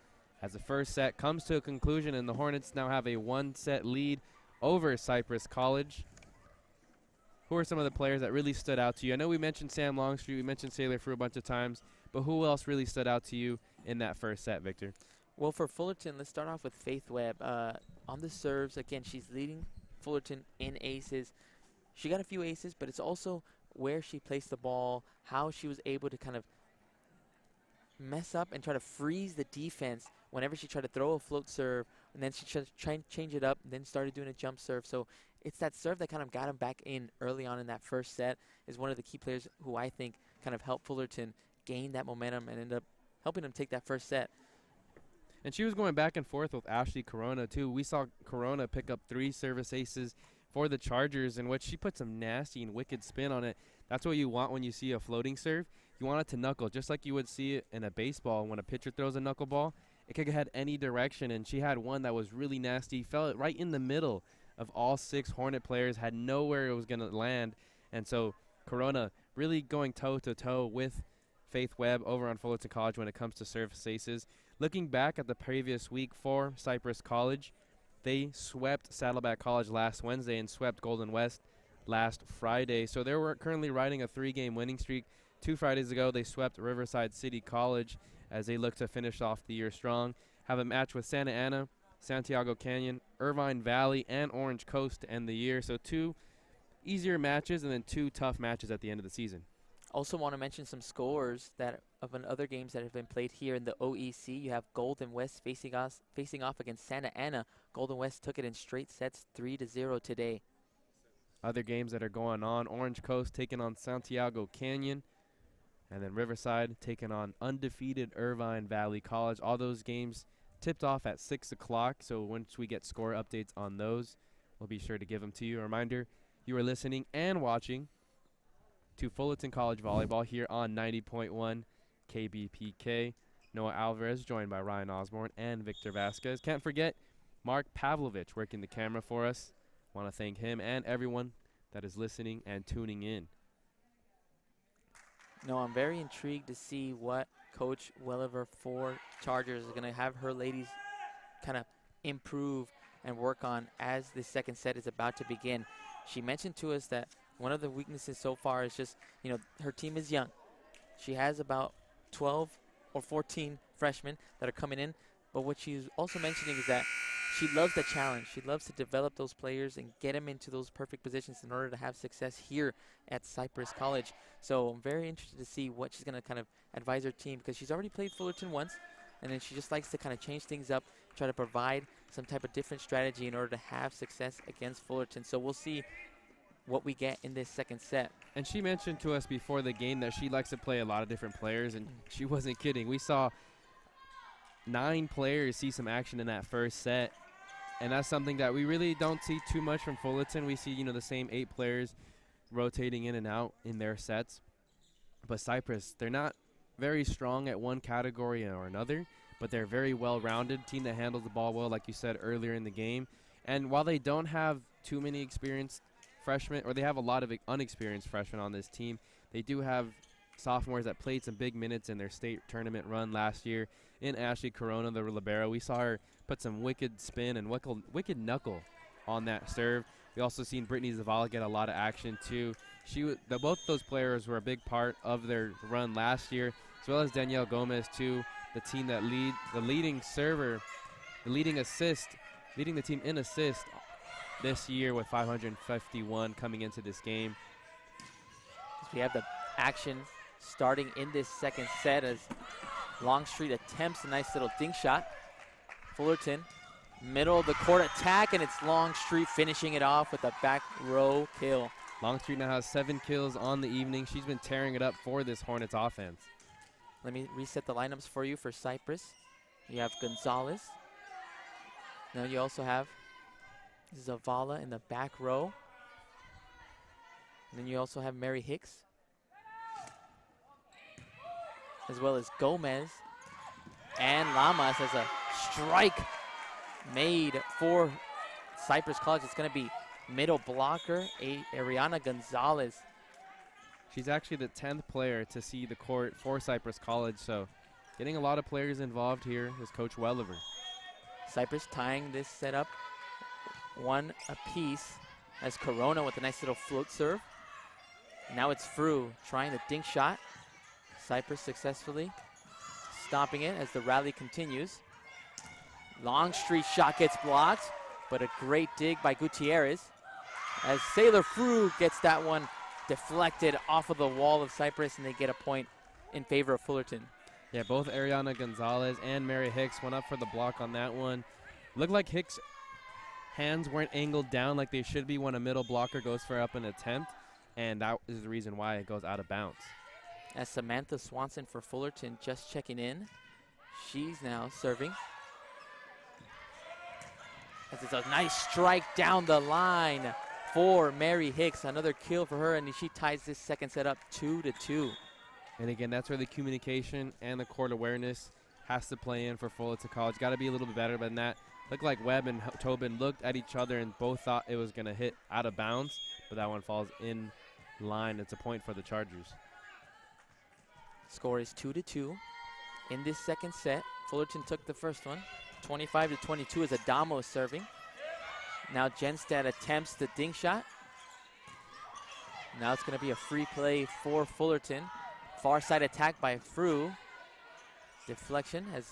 as the first set comes to a conclusion and the Hornets now have a 1-set lead over Cypress College. Who are some of the players that really stood out to you? I know we mentioned Sam Longstreet, we mentioned Sailor Frew a bunch of times, but who else really stood out to you in that first set, Victor? Well, for Fullerton, let's start off with Faith Webb. On the serves, again, she's leading Fullerton in aces. She got a few aces, but it's also where she placed the ball, how she was able to kind of mess up and try to freeze the defense whenever she tried to throw a float serve, and then she tried to change it up, and then started doing a jump serve. So it's that serve that kind of got him back in early on in that first set, is one of the key players who I think kind of helped Fullerton gain that momentum and end up helping them take that first set. And she was going back and forth with Ashley Corona, too. We saw Corona pick up 3 service aces for the Chargers, in which she put some nasty and wicked spin on it. That's what you want when you see a floating serve. You want it to knuckle, just like you would see it in a baseball. When a pitcher throws a knuckleball, it could head any direction, and she had one that was really nasty, fell right in the middle of all 6 Hornet players, had nowhere it was going to land. And so Corona really going toe-to-toe with Faith Webb over on Fullerton College when it comes to service aces. Looking back at the previous week for Cypress College, they swept Saddleback College last Wednesday and swept Golden West last Friday. So they were currently riding a 3-game winning streak. 2 Fridays ago, they swept Riverside City College as they look to finish off the year strong. Have a match with Santa Ana, Santiago Canyon, Irvine Valley, and Orange Coast to end the year. So 2 easier matches and then 2 tough matches at the end of the season. Also want to mention some scores that of other games that have been played here in the OEC. You have Golden West facing off against Santa Ana. Golden West took it in straight sets, 3-0 today. Other games that are going on: Orange Coast taking on Santiago Canyon, and then Riverside taking on undefeated Irvine Valley College. All those games tipped off at 6 o'clock, so once we get score updates on those, we'll be sure to give them to you. A reminder, you are listening and watching to Fullerton College Volleyball here on 90.1 KBPK. Noah Alvarez joined by Ryan Osborne and Victor Vasquez. Can't forget Mark Pavlovich working the camera for us. Want to thank him and everyone that is listening and tuning in. No, I'm very intrigued to see what Coach Welliver for Chargers is going to have her ladies kind of improve and work on as the second set is about to begin. She mentioned to us that one of the weaknesses so far is just, her team is young. She has about 12 or 14 freshmen that are coming in, but what she's also mentioning is that she loves the challenge. She loves to develop those players and get them into those perfect positions in order to have success here at Cypress College. So I'm very interested to see what she's going to kind of advise her team, because she's already played Fullerton once, and then she just likes to kind of change things up, try to provide some type of different strategy in order to have success against Fullerton. So we'll see what we get in this second set. And she mentioned to us before the game that she likes to play a lot of different players, and she wasn't kidding. We saw 9 players see some action in that first set, and that's something that we really don't see too much from Fullerton. We see, the same 8 players rotating in and out in their sets. But Cypress, they're not very strong at one category or another, but they're a very well-rounded team that handles the ball well, like you said earlier in the game. And while they don't have too many experienced freshmen, or they have a lot of unexperienced freshmen on this team, they do have sophomores that played some big minutes in their state tournament run last year. In Ashley Corona, the libero, we saw her put some wicked spin and wicked knuckle on that serve. We also seen Brittany Zavala get a lot of action too. Both those players were a big part of their run last year, as well as Danielle Gomez too, the team that the leading server the leading the team in assist this year with 551 coming into this game. We have the action starting in this second set as Longstreet attempts a nice little dink shot. Fullerton, middle of the court attack, and it's Longstreet finishing it off with a back row kill. Longstreet now has 7 kills on the evening. She's been tearing it up for this Hornets offense. Let me reset the lineups for you for Cypress. You have Gonzalez. Now you also have Zavala in the back row. And then you also have Mary Hicks, as well as Gomez and Lamas as a strike made for Cypress College. It's going to be middle blocker, Ariana Gonzalez. She's actually the 10th player to see the court for Cypress College, so getting a lot of players involved here is Coach Welliver. Cypress tying this setup 1 apiece as Corona with a nice little float serve. Now it's Frew trying the dink shot. Cypress successfully stopping it as the rally continues. Longstreet shot gets blocked, but a great dig by Gutierrez as Sailor Frew gets that one deflected off of the wall of Cypress, and they get a point in favor of Fullerton. Yeah, both Ariana Gonzalez and Mary Hicks went up for the block on that one. Looked like Hicks' hands weren't angled down like they should be when a middle blocker goes for up an attempt, and that is the reason why it goes out of bounds. As Samantha Swanson for Fullerton just checking in. She's now serving. As it's a nice strike down the line for Mary Hicks. Another kill for her, and she ties this second set up 2-2. And again, that's where the communication and the court awareness has to play in for Fullerton College. Got to be a little bit better than that. Looked like Webb and Tobin looked at each other and both thought it was going to hit out of bounds, but that one falls in line. It's a point for the Chargers. Score is 2-2 in this second set. Fullerton took the first one. 25-22 as Adamo is serving. Now Genstad attempts the dink shot. Now it's going to be a free play for Fullerton. Far side attack by Frew. Deflection as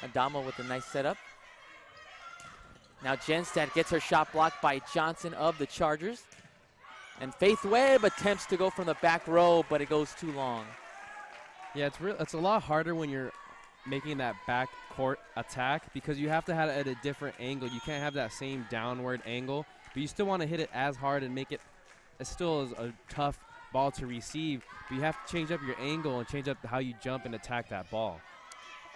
Adamo with a nice setup. Now Genstad gets her shot blocked by Johnson of the Chargers. And Faith Webb attempts to go from the back row, but it goes too long. Yeah, it's a lot harder when you're making that back court attack because you have to have it at a different angle. You can't have that same downward angle, but you still want to hit it as hard and make it still is a tough ball to receive, but you have to change up your angle and change up how you jump and attack that ball.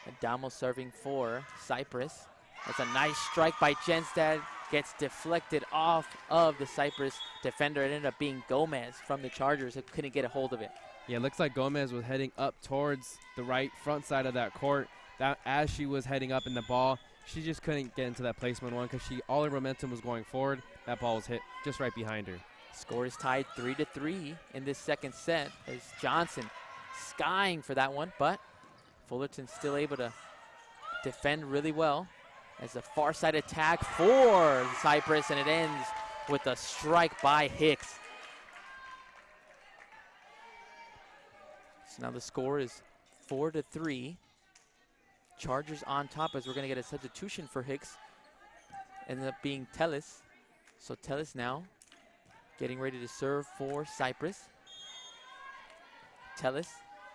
Adamo serving for Cypress. That's a nice strike by Genstad. Gets deflected off of the Cypress defender. It ended up being Gomez from the Chargers who couldn't get a hold of it. Yeah, it looks like Gomez was heading up towards the right front side of that court. That as she was heading up in the ball, she just couldn't get into that placement one because all her momentum was going forward. That ball was hit just right behind her. Score is tied 3-3 in this second set as Johnson skying for that one, but Fullerton still able to defend really well as a far side attack for Cypress, and it ends with a strike by Hicks. So now the score is 4-3. Chargers on top as we're going to get a substitution for Hicks. Ended up being Tellis. So Tellis now getting ready to serve for Cypress. Tellis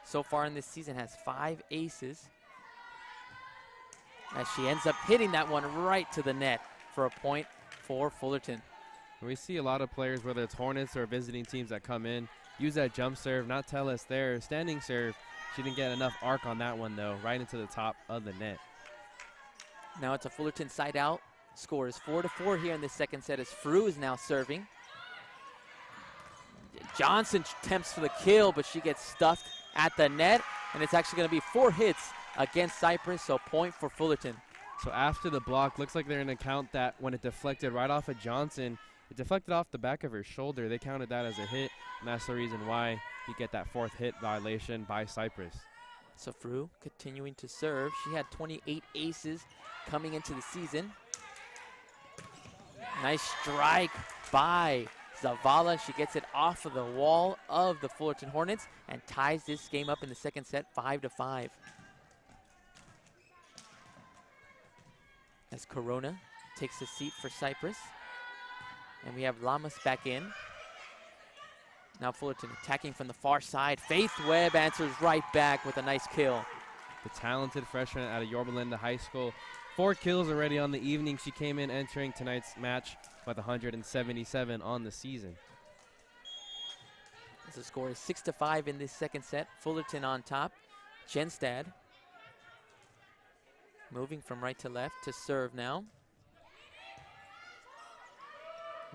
so far in this season has 5 aces, as she ends up hitting that one right to the net for a point for Fullerton. We see a lot of players, whether it's Hornets or visiting teams that come in, use that jump serve, not tell us their standing serve. She didn't get enough arc on that one, though, right into the top of the net. Now it's a Fullerton side out. Score is 4-4 here in the second set as Frew is now serving. Johnson attempts for the kill, but she gets stuffed at the net, and it's actually going to be 4 hits against Cypress, so point for Fullerton. So after the block, looks like they're going to count that when it deflected right off of Johnson. It deflected off the back of her shoulder. They counted that as a hit, and that's the reason why you get that 4th hit violation by Cypress. So Frew continuing to serve. She had 28 aces coming into the season. Nice strike by Zavala. She gets it off of the wall of the Fullerton Hornets and ties this game up in the second set 5-5. as Corona takes a seat for Cypress. And we have Lamas back in. Now Fullerton attacking from the far side. Faith Webb answers right back with a nice kill. The talented freshman out of Yorba Linda High School. 4 kills already on the evening. She came in entering tonight's match with 177 on the season. As the score is 6-5 in this second set. Fullerton on top. Genstad moving from right to left to serve now.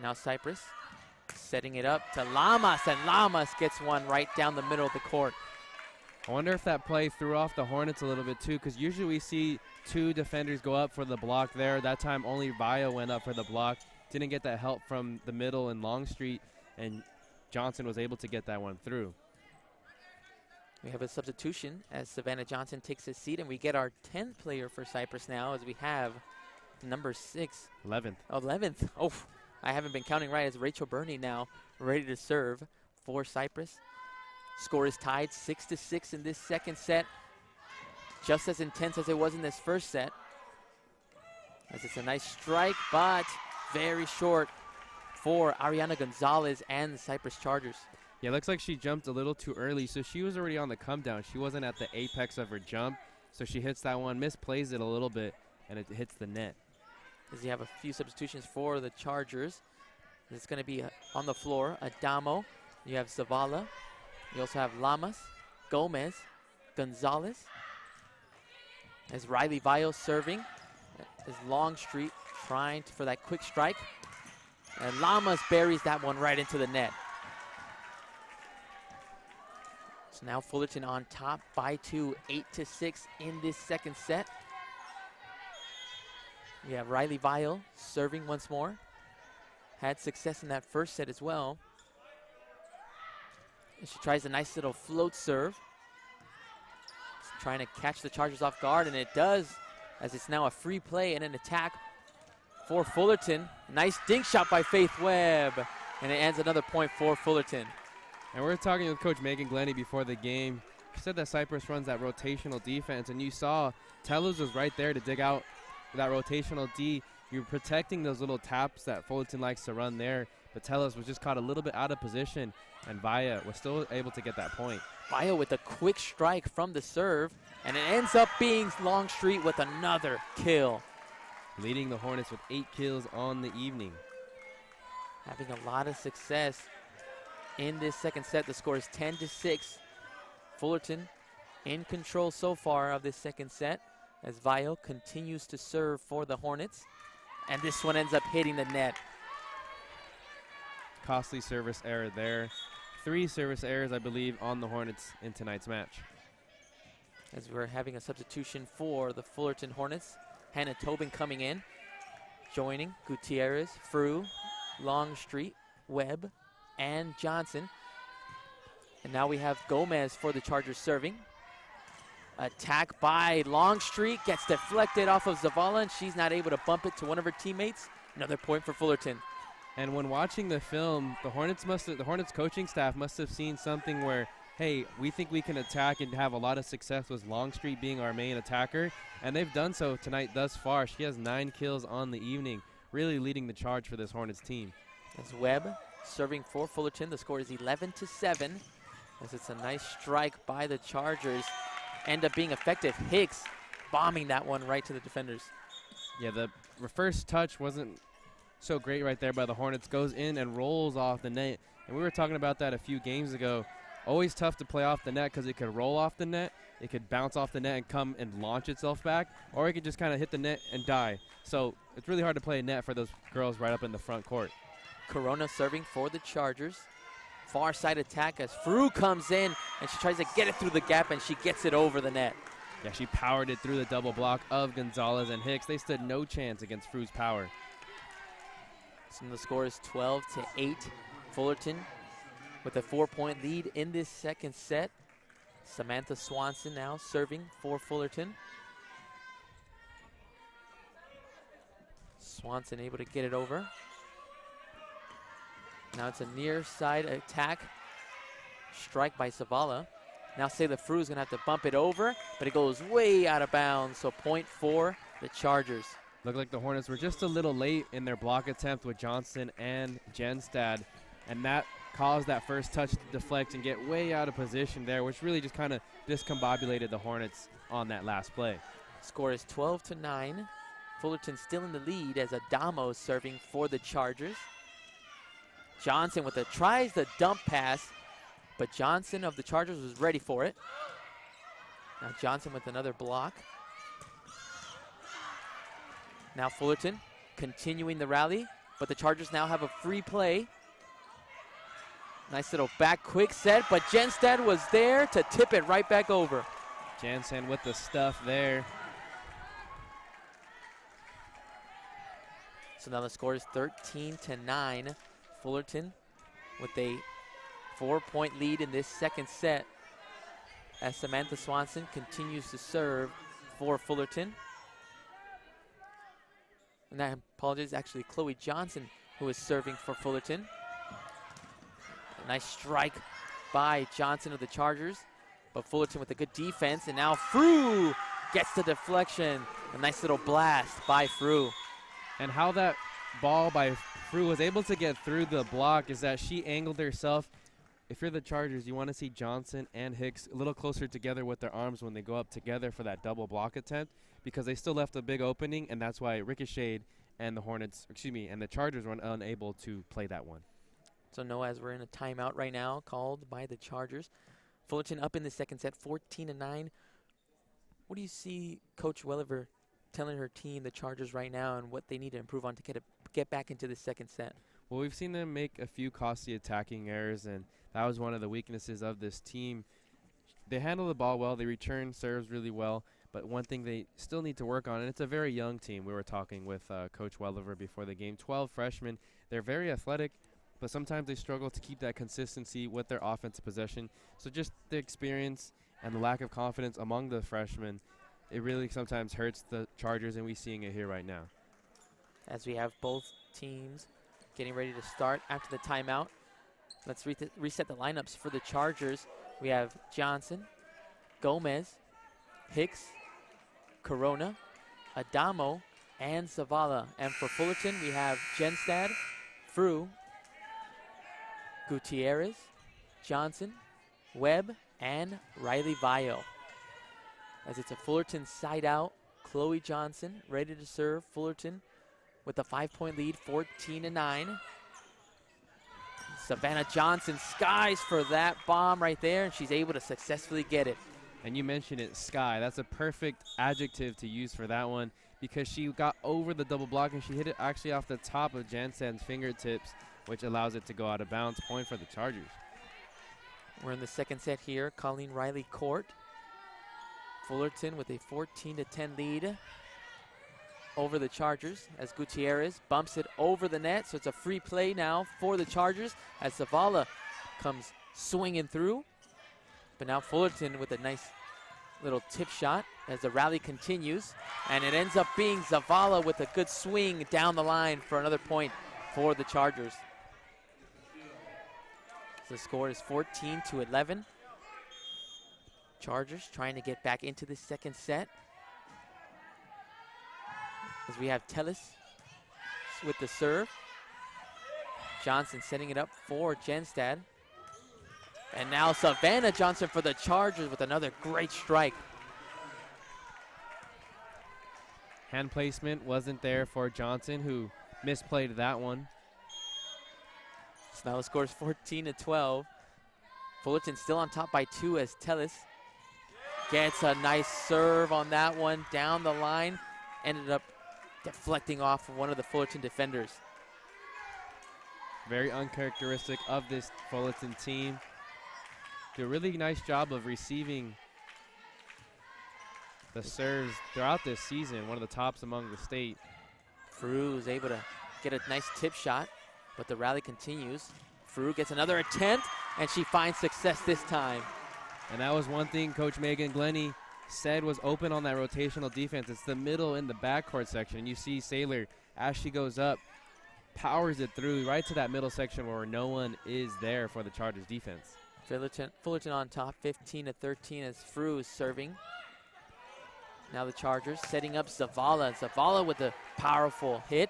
Now Cypress setting it up to Lamas, and Lamas gets one right down the middle of the court. I wonder if that play threw off the Hornets a little bit too, because usually we see 2 defenders go up for the block there. That time only Vaya went up for the block. Didn't get that help from the middle and Longstreet, and Johnson was able to get that one through. We have a substitution as Savannah Johnson takes his seat, and we get our 10th player for Cypress now, as we have number 6. 11th. 11th. Oh, I haven't been counting right, as Rachel Burney now ready to serve for Cypress. Score is tied 6-6 in this second set. Just as intense as it was in this first set. As it's a nice strike, but very short for Ariana Gonzalez and the Cypress Chargers. Yeah, looks like she jumped a little too early, so she was already on the come down. She wasn't at the apex of her jump, so she hits that one, misplays it a little bit, and it hits the net. As you have a few substitutions for the Chargers. It's going to be on the floor, Adamo. You have Zavala. You also have Lamas, Gomez, Gonzalez. As Riley Viles serving. As Longstreet trying for that quick strike. And Lamas buries that one right into the net. So now Fullerton on top by 2, 8-6 in this second set. We have Riley Vile serving once more. Had success in that first set as well. And she tries a nice little float serve. Just trying to catch the Chargers off guard, and it does, as it's now a free play and an attack for Fullerton. Nice dink shot by Faith Webb, and it ends another point for Fullerton. And we're talking with Coach Megan Glennie before the game. She said that Cypress runs that rotational defense, and you saw Tellus was right there to dig out that rotational D. You're protecting those little taps that Fullerton likes to run there, but Tellus was just caught a little bit out of position, and Vaya was still able to get that point. Vaya with a quick strike from the serve, and it ends up being Longstreet with another kill. Leading the Hornets with 8 kills on the evening. Having a lot of success in this second set. The score is 10-6. Fullerton in control so far of this second set, as Vio continues to serve for the Hornets. And this one ends up hitting the net. Costly service error there. 3 service errors, I believe, on the Hornets in tonight's match. As we're having a substitution for the Fullerton Hornets. Hannah Tobin coming in. Joining Gutierrez, Frew, Longstreet, Webb, and Johnson. And now we have Gomez for the Chargers serving. Attack by Longstreet, gets deflected off of Zavala, and she's not able to bump it to one of her teammates. Another point for Fullerton. And when watching the film, the Hornets coaching staff must have seen something where, hey, we think we can attack and have a lot of success with Longstreet being our main attacker, and they've done so tonight thus far. She has 9 kills on the evening, really leading the charge for this Hornets team. As Webb serving for Fullerton, the score is 11-7, as it's a nice strike by the Chargers. End up being effective. Hicks bombing that one right to the defenders. Yeah, the first touch wasn't so great right there by the Hornets. Goes in and rolls off the net. And we were talking about that a few games ago. Always tough to play off the net because it could roll off the net. It could bounce off the net and come and launch itself back. Or it could just kind of hit the net and die. So it's really hard to play a net for those girls right up in the front court. Corona serving for the Chargers. Far side attack as Frew comes in, and she tries to get it through the gap, and she gets it over the net. Yeah, she powered it through the double block of Gonzalez and Hicks. They stood no chance against Frew's power. So the score is 12-8. Fullerton with a 4-point lead in this second set. Samantha Swanson now serving for Fullerton. Swanson able to get it over. Now it's a near side attack. Strike by Zavala. Now Sayla Frew is going to have to bump it over, but it goes way out of bounds. So point for the Chargers. Looked like the Hornets were just a little late in their block attempt with Johnson and Genstad, and that caused that first touch to deflect and get way out of position there, which really just kind of discombobulated the Hornets on that last play. Score is 12-9. Fullerton still in the lead as Adamo serving for the Chargers. Johnson tries the dump pass, but Johnson of the Chargers was ready for it. Now Johnson with another block. Now Fullerton continuing the rally, but the Chargers now have a free play. Nice little back quick set, but Genstad was there to tip it right back over. Jansen with the stuff there. So now the score is 13-9. Fullerton with a 4-point lead in this second set as Samantha Swanson continues to serve for Fullerton. And I apologize, actually Chloe Johnson who is serving for Fullerton. A nice strike by Johnson of the Chargers, but Fullerton with a good defense, and now Frew gets the deflection. A nice little blast by Frew. And how that ball by Frew was able to get through the block is that she angled herself. If you're the Chargers, you want to see Johnson and Hicks a little closer together with their arms when they go up together for that double block attempt, because they still left a big opening, and that's why it ricocheted and the Chargers were unable to play that one. So no, as we're in a timeout right now called by the Chargers. Fullerton up in the second set, 14-9. What do you see Coach Welliver telling her team, the Chargers, right now, and what they need to improve on to get back into the second set? Well, we've seen them make a few costly attacking errors, and that was one of the weaknesses of this team. They handle the ball well. They return serves really well. But one thing they still need to work on, and it's a very young team. We were talking with Coach Welliver before the game. 12 freshmen. They're very athletic, but sometimes they struggle to keep that consistency with their offensive possession. So just the experience and the lack of confidence among the freshmen, it really sometimes hurts the Chargers, and we're seeing it here right now. As we have both teams getting ready to start after the timeout, let's reset the lineups for the Chargers. We have Johnson, Gomez, Hicks, Corona, Adamo, and Zavala. And for Fullerton, we have Genstad, Frew, Gutierrez, Johnson, Webb, and Riley Vio. As it's a Fullerton side out, Chloe Johnson ready to serve Fullerton with a 5-point lead, 14-9. Savannah Johnson skies for that bomb right there, and she's able to successfully get it. And you mentioned it, sky. That's a perfect adjective to use for that one, because she got over the double block and she hit it actually off the top of Jansen's fingertips, which allows it to go out of bounds. Point for the Chargers. We're in the second set here. Colleen Riley court. Fullerton with a 14-10 lead over the Chargers as Gutierrez bumps it over the net. So it's a free play now for the Chargers as Zavala comes swinging through. But now Fullerton with a nice little tip shot as the rally continues. And it ends up being Zavala with a good swing down the line for another point for the Chargers. So the score is 14-11. Chargers trying to get back into the second set. As we have Tellis with the serve. Johnson setting it up for Genstad. And now Savannah Johnson for the Chargers with another great strike. Hand placement wasn't there for Johnson, who misplayed that one. So now the score is 14-12. Fullerton still on top by 2 as Tellis gets a nice serve on that one down the line. Ended up deflecting off of one of the Fullerton defenders. Very uncharacteristic of this Fullerton team. Do a really nice job of receiving the serves throughout this season, one of the tops among the state. Frew is able to get a nice tip shot, but the rally continues. Frew gets another attempt, and she finds success this time. And that was one thing Coach Megan Glennie said was open on that rotational defense. It's the middle and the backcourt section. You see Saylor, as she goes up, powers it through right to that middle section where no one is there for the Chargers defense. Fullerton on top, 15-13 as Frew is serving. Now the Chargers setting up Zavala. Zavala with a powerful hit,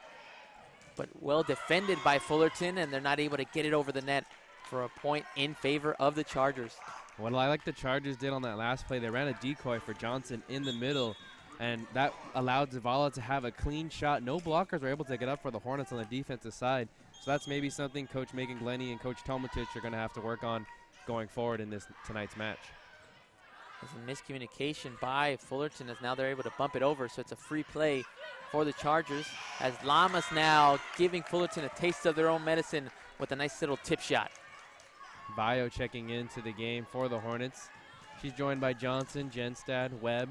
but well defended by Fullerton, and they're not able to get it over the net for a point in favor of the Chargers. What I like the Chargers did on that last play, they ran a decoy for Johnson in the middle, and that allowed Zavala to have a clean shot. No blockers were able to get up for the Hornets on the defensive side. So that's maybe something Coach Megan Glenny and Coach Tomatich are going to have to work on going forward in tonight's match. There's a miscommunication by Fullerton as now they're able to bump it over, so it's a free play for the Chargers as Lamas now giving Fullerton a taste of their own medicine with a nice little tip shot. Bio checking into the game for the Hornets. She's joined by Johnson, Genstad, Webb,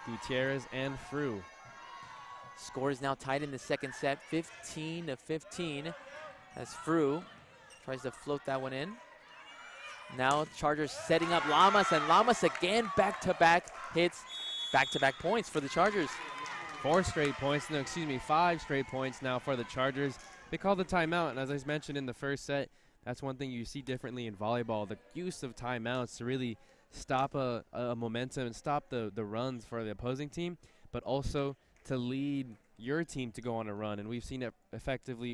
Gutierrez, and Frew. Score is now tied in the second set, 15-15, as Frew tries to float that one in. Now Chargers setting up Lamas, and Lamas again back-to-back hits, back-to-back points for the Chargers. 5 straight points now for the Chargers. They called the timeout, and as I mentioned in the first set, that's one thing you see differently in volleyball, the use of timeouts to really stop a momentum and stop the runs for the opposing team, but also to lead your team to go on a run. And we've seen it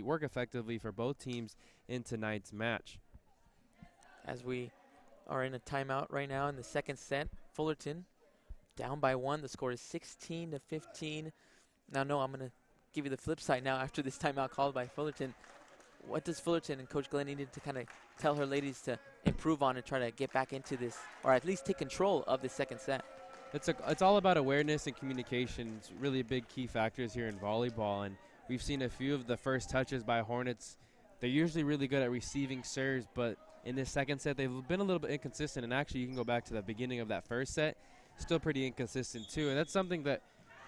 work effectively for both teams in tonight's match. As we are in a timeout right now in the second set, Fullerton down by 1. The score is 16-15. Now, no, I'm going to give you the flip side now after this timeout called by Fullerton. What does Fullerton and Coach Glenn need to kind of tell her ladies to improve on and try to get back into this, or at least take control of the second set? It's all about awareness and communication. It's really big key factors here in volleyball, and we've seen a few of the first touches by Hornets. They're usually really good at receiving serves, but in this second set, they've been a little bit inconsistent, and actually you can go back to the beginning of that first set, still pretty inconsistent too, and that's something that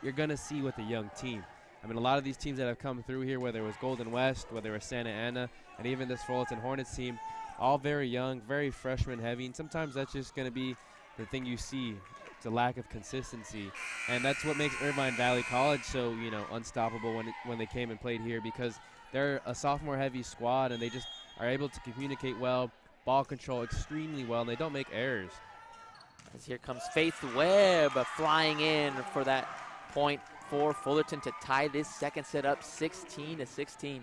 you're going to see with a young team. I mean, a lot of these teams that have come through here, whether it was Golden West, whether it was Santa Ana, and even this Fullerton Hornets team, all very young, very freshman heavy, and sometimes that's just going to be the thing you see. It's a lack of consistency, and that's what makes Irvine Valley College so, unstoppable when they came and played here, because they're a sophomore-heavy squad, and they just are able to communicate well, ball control extremely well, and they don't make errors. As here comes Faith Webb flying in for that point for Fullerton to tie this second set up 16-16.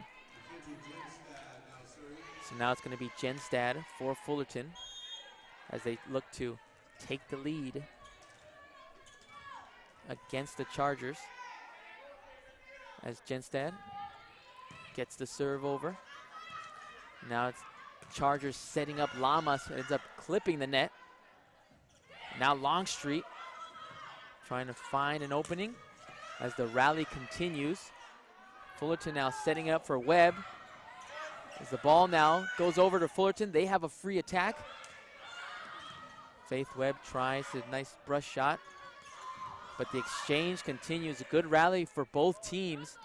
So now it's going to be Genstad for Fullerton as they look to take the lead against the Chargers. As Genstad gets the serve over. Now it's Chargers setting up Lamas, ends up clipping the net. Now Longstreet trying to find an opening as the rally continues. Fullerton now setting up for Webb. As the ball now goes over to Fullerton, they have a free attack. Faith Webb tries a nice brush shot, but the exchange continues. A good rally for both teams,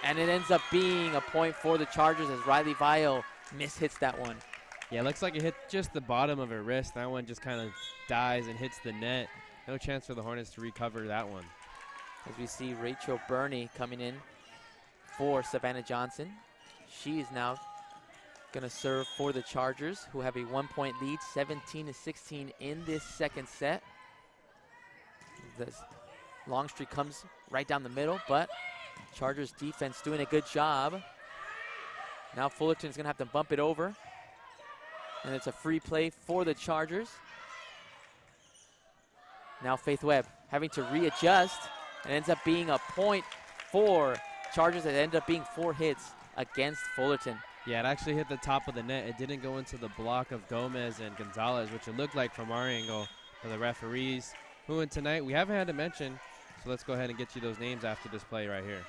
and it ends up being a point for the Chargers as Riley Vile mishits that one. Yeah, it looks like it hit just the bottom of her wrist. That one just kind of dies and hits the net. No chance for the Hornets to recover that one. As we see Rachel Burney coming in for Savannah Johnson. She is now going to serve for the Chargers, who have a 1-point lead, 17-16 in this second set. This Longstreet comes right down the middle, but Chargers defense doing a good job. Now Fullerton's going to have to bump it over, and it's a free play for the Chargers. Now Faith Webb having to readjust, and ends up being a point for Chargers. That ended up being 4 hits against Fullerton. Yeah, it actually hit the top of the net. It didn't go into the block of Gomez and Gonzalez, which it looked like from our angle for the referees, who in tonight we haven't had to mention. So let's go ahead and get you those names after this play right here.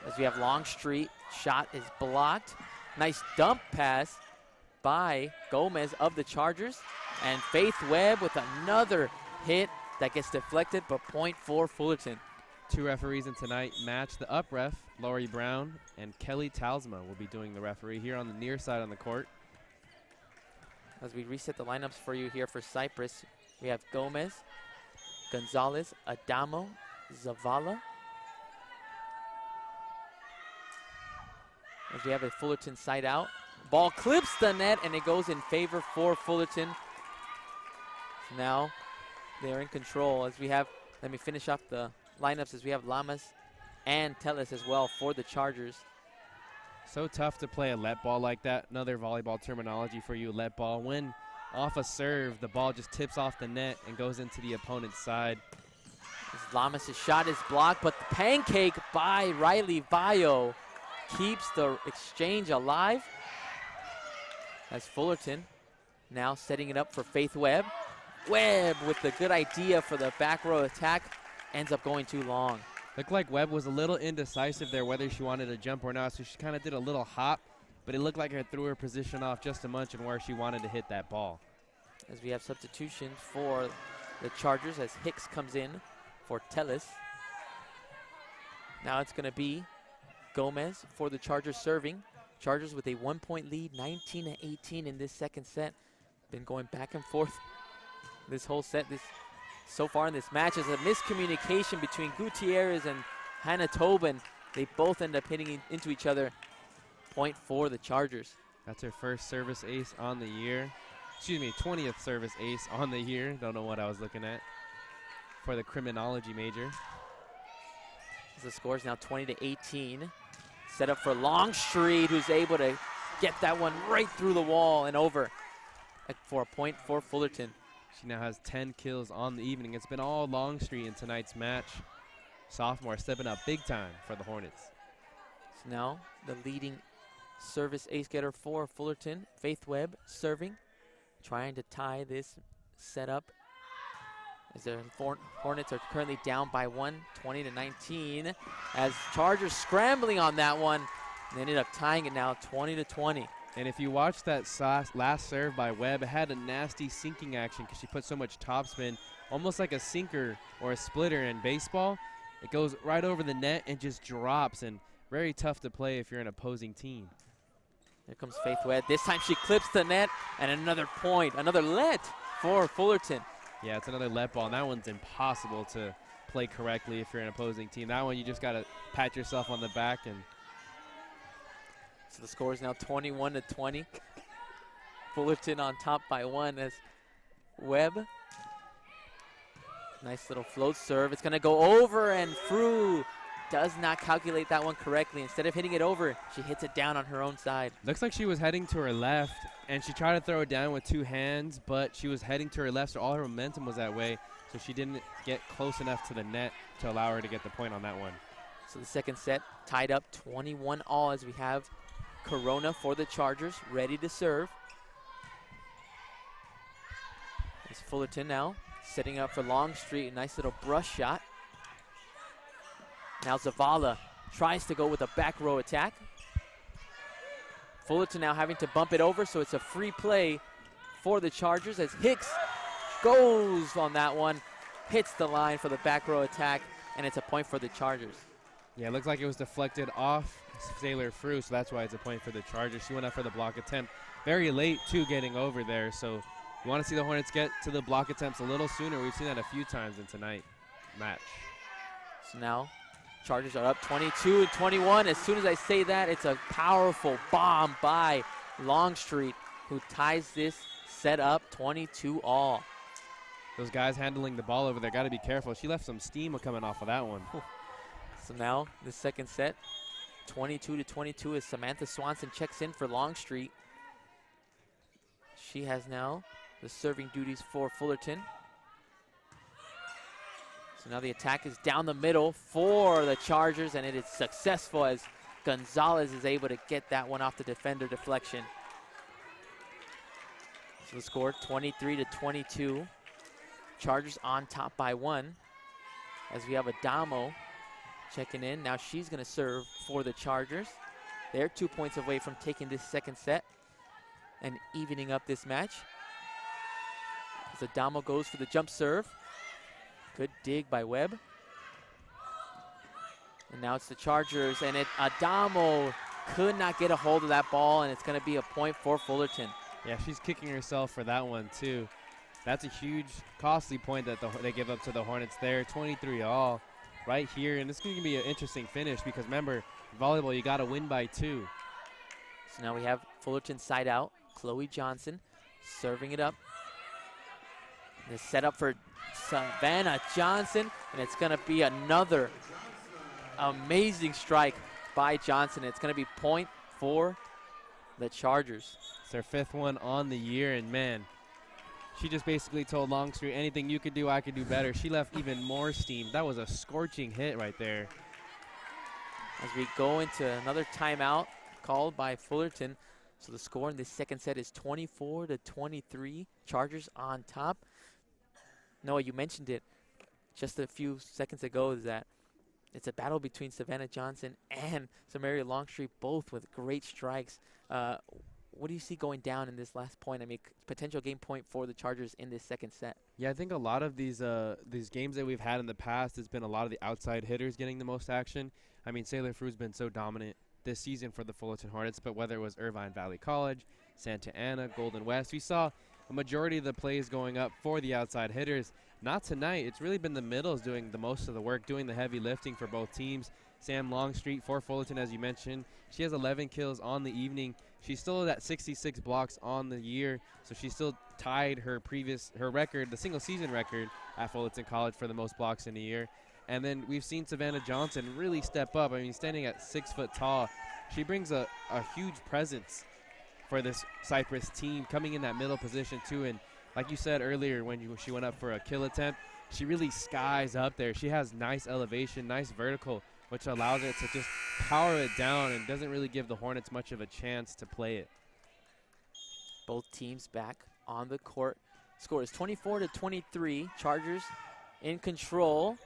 As we have Longstreet, shot is blocked. Nice dump pass by Gomez of the Chargers. And Faith Webb with another hit that gets deflected, but point for Fullerton. 2 referees in tonight match. The up ref, Laurie Brown, and Kelly Talsma will be doing the referee here on the near side on the court. As we reset the lineups for you here for Cypress, we have Gomez, Gonzalez, Adamo, Zavala. As we have a Fullerton side out. Ball clips the net, and it goes in favor for Fullerton. Now they're in control as we have, let me finish off the lineups as we have Lamas and Tellez as well for the Chargers. So tough to play a let ball like that. Another volleyball terminology for you, let ball. When off a serve, the ball just tips off the net and goes into the opponent's side. Lamas' shot is blocked, but the pancake by Riley Bayo keeps the exchange alive. As Fullerton now setting it up for Faith Webb. Webb with the good idea for the back row attack, ends up going too long. Looked like Webb was a little indecisive there whether she wanted to jump or not, so she kind of did a little hop, but it looked like it threw her position off just a munch and where she wanted to hit that ball. As we have substitutions for the Chargers as Hicks comes in for Tellez. Now it's going to be Gomez for the Chargers serving. Chargers with a 1-point lead, 19-18 in this second set. Been going back and forth this whole set. So far in this match is a miscommunication between Gutierrez and Hannah Tobin. They both end up hitting into each other. Point for the Chargers. That's her first service ace on the year. Excuse me, 20th service ace on the year. Don't know what I was looking at for the criminology major. The score is now 20-18. Set up for Longstreet, who's able to get that one right through the wall and over for a point for Fullerton. She now has 10 kills on the evening. It's been all Longstreet in tonight's match. Sophomore stepping up big time for the Hornets. So now the leading service ace getter for Fullerton, Faith Webb, serving, trying to tie this setup. As the Hornets are currently down by 1, 20-19. As Chargers scrambling on that one, they ended up tying it now 20-20. And if you watch that last serve by Webb, it had a nasty sinking action because she put so much topspin, almost like a sinker or a splitter in baseball. It goes right over the net and just drops, and very tough to play if you're an opposing team. Here comes Faith Webb. This time she clips the net, and another point, another let for Fullerton. Yeah, it's another let ball, and that one's impossible to play correctly if you're an opposing team. That one, you just got to pat yourself on the back. And so the score is now 21-20. Fullerton on top by 1 as Webb. Nice little float serve. It's going to go over, and Frew does not calculate that one correctly. Instead of hitting it over, she hits it down on her own side. Looks like she was heading to her left, and she tried to throw it down with 2 hands, but she was heading to her left, so all her momentum was that way, so she didn't get close enough to the net to allow her to get the point on that one. So the second set tied up 21-all as we have Corona for the Chargers ready to serve. It's Fullerton now setting up for Longstreet. A nice little brush shot. Now Zavala tries to go with a back row attack. Fullerton now having to bump it over, so it's a free play for the Chargers as Hicks goes on that one, hits the line for the back row attack, and it's a point for the Chargers. Yeah, it looks like it was deflected off Sailor Frew, so that's why it's a point for the Chargers. She went up for the block attempt very late, too, getting over there. So you want to see the Hornets get to the block attempts a little sooner. We've seen that a few times in tonight's match. So now Chargers are up 22-21. As soon as I say that, it's a powerful bomb by Longstreet, who ties this set up 22-all. Those guys handling the ball over there got to be careful. She left some steam coming off of that one. So now the second set, 22-22, as Samantha Swanson checks in for Longstreet. She has now the serving duties for Fullerton. So now the attack is down the middle for the Chargers, and it is successful as Gonzalez is able to get that one off the defender deflection. So the score 23-22. Chargers on top by 1 as we have Adamo checking in. Now she's going to serve for the Chargers. They're 2 points away from taking this second set and evening up this match. As Adamo goes for the jump serve. Good dig by Webb. And now it's the Chargers, and Adamo could not get a hold of that ball, and it's going to be a point for Fullerton. Yeah, she's kicking herself for that one, too. That's a huge, costly point that they give up to the Hornets there. 23-all right here, and this is going to be an interesting finish because, remember, volleyball, you got to win by 2. So now we have Fullerton side out. Chloe Johnson serving it up. This set up for Savannah Johnson, and it's going to be another amazing strike by Johnson. It's going to be point for the Chargers. It's their 5th one on the year, and man, she just basically told Longstreet, anything you could do, I could do better. She left even more steam. That was a scorching hit right there. As we go into another timeout called by Fullerton. So the score in this second set is 24-23. Chargers on top. Noah, you mentioned it just a few seconds ago, is that it's a battle between Savannah Johnson and Samaria Longstreet, both with great strikes. What do you see going down in this last point? I mean, potential game point for the Chargers in this second set. Yeah, I think a lot of these games that we've had in the past has been a lot of the outside hitters getting the most action. I mean, Sailor Fru's been so dominant this season for the Fullerton Hornets, but whether it was Irvine Valley College, Santa Ana, Golden West, we saw a majority of the plays going up for the outside hitters. Not tonight. It's really been the middles doing the most of the work, doing the heavy lifting for both teams. Sam Longstreet for Fullerton, as you mentioned. She has 11 kills on the evening. She's still at 66 blocks on the year, so she still tied her record, the single season record at Fullerton College for the most blocks in a year. And then we've seen Savannah Johnson really step up. I mean, standing at 6 foot tall, she brings a huge presence for this Cypress team, coming in that middle position too. And like you said earlier, when she went up for a kill attempt, she really skies up there. She has nice elevation, nice vertical, which allows her to just power it down and doesn't really give the Hornets much of a chance to play it. Both teams back on the court. Score is 24-23. Chargers in control.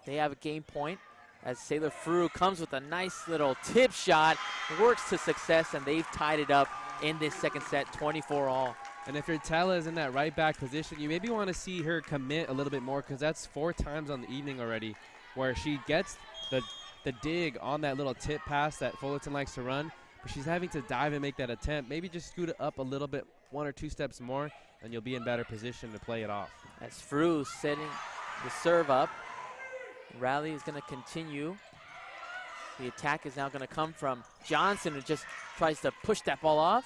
They have a game point as Sailor Fru comes with a nice little tip shot, works to success, and they've tied it up in this second set, 24-all. And if your Tala is in that right back position, you maybe want to see her commit a little bit more, because that's 4 times on the evening already where she gets the dig on that little tip pass that Fullerton likes to run, but she's having to dive and make that attempt. Maybe just scoot it up a little bit, 1 or 2 steps more, and you'll be in better position to play it off. As Fru setting the serve up. Rally is going to continue. The attack is now going to come from Johnson, who just tries to push that ball off.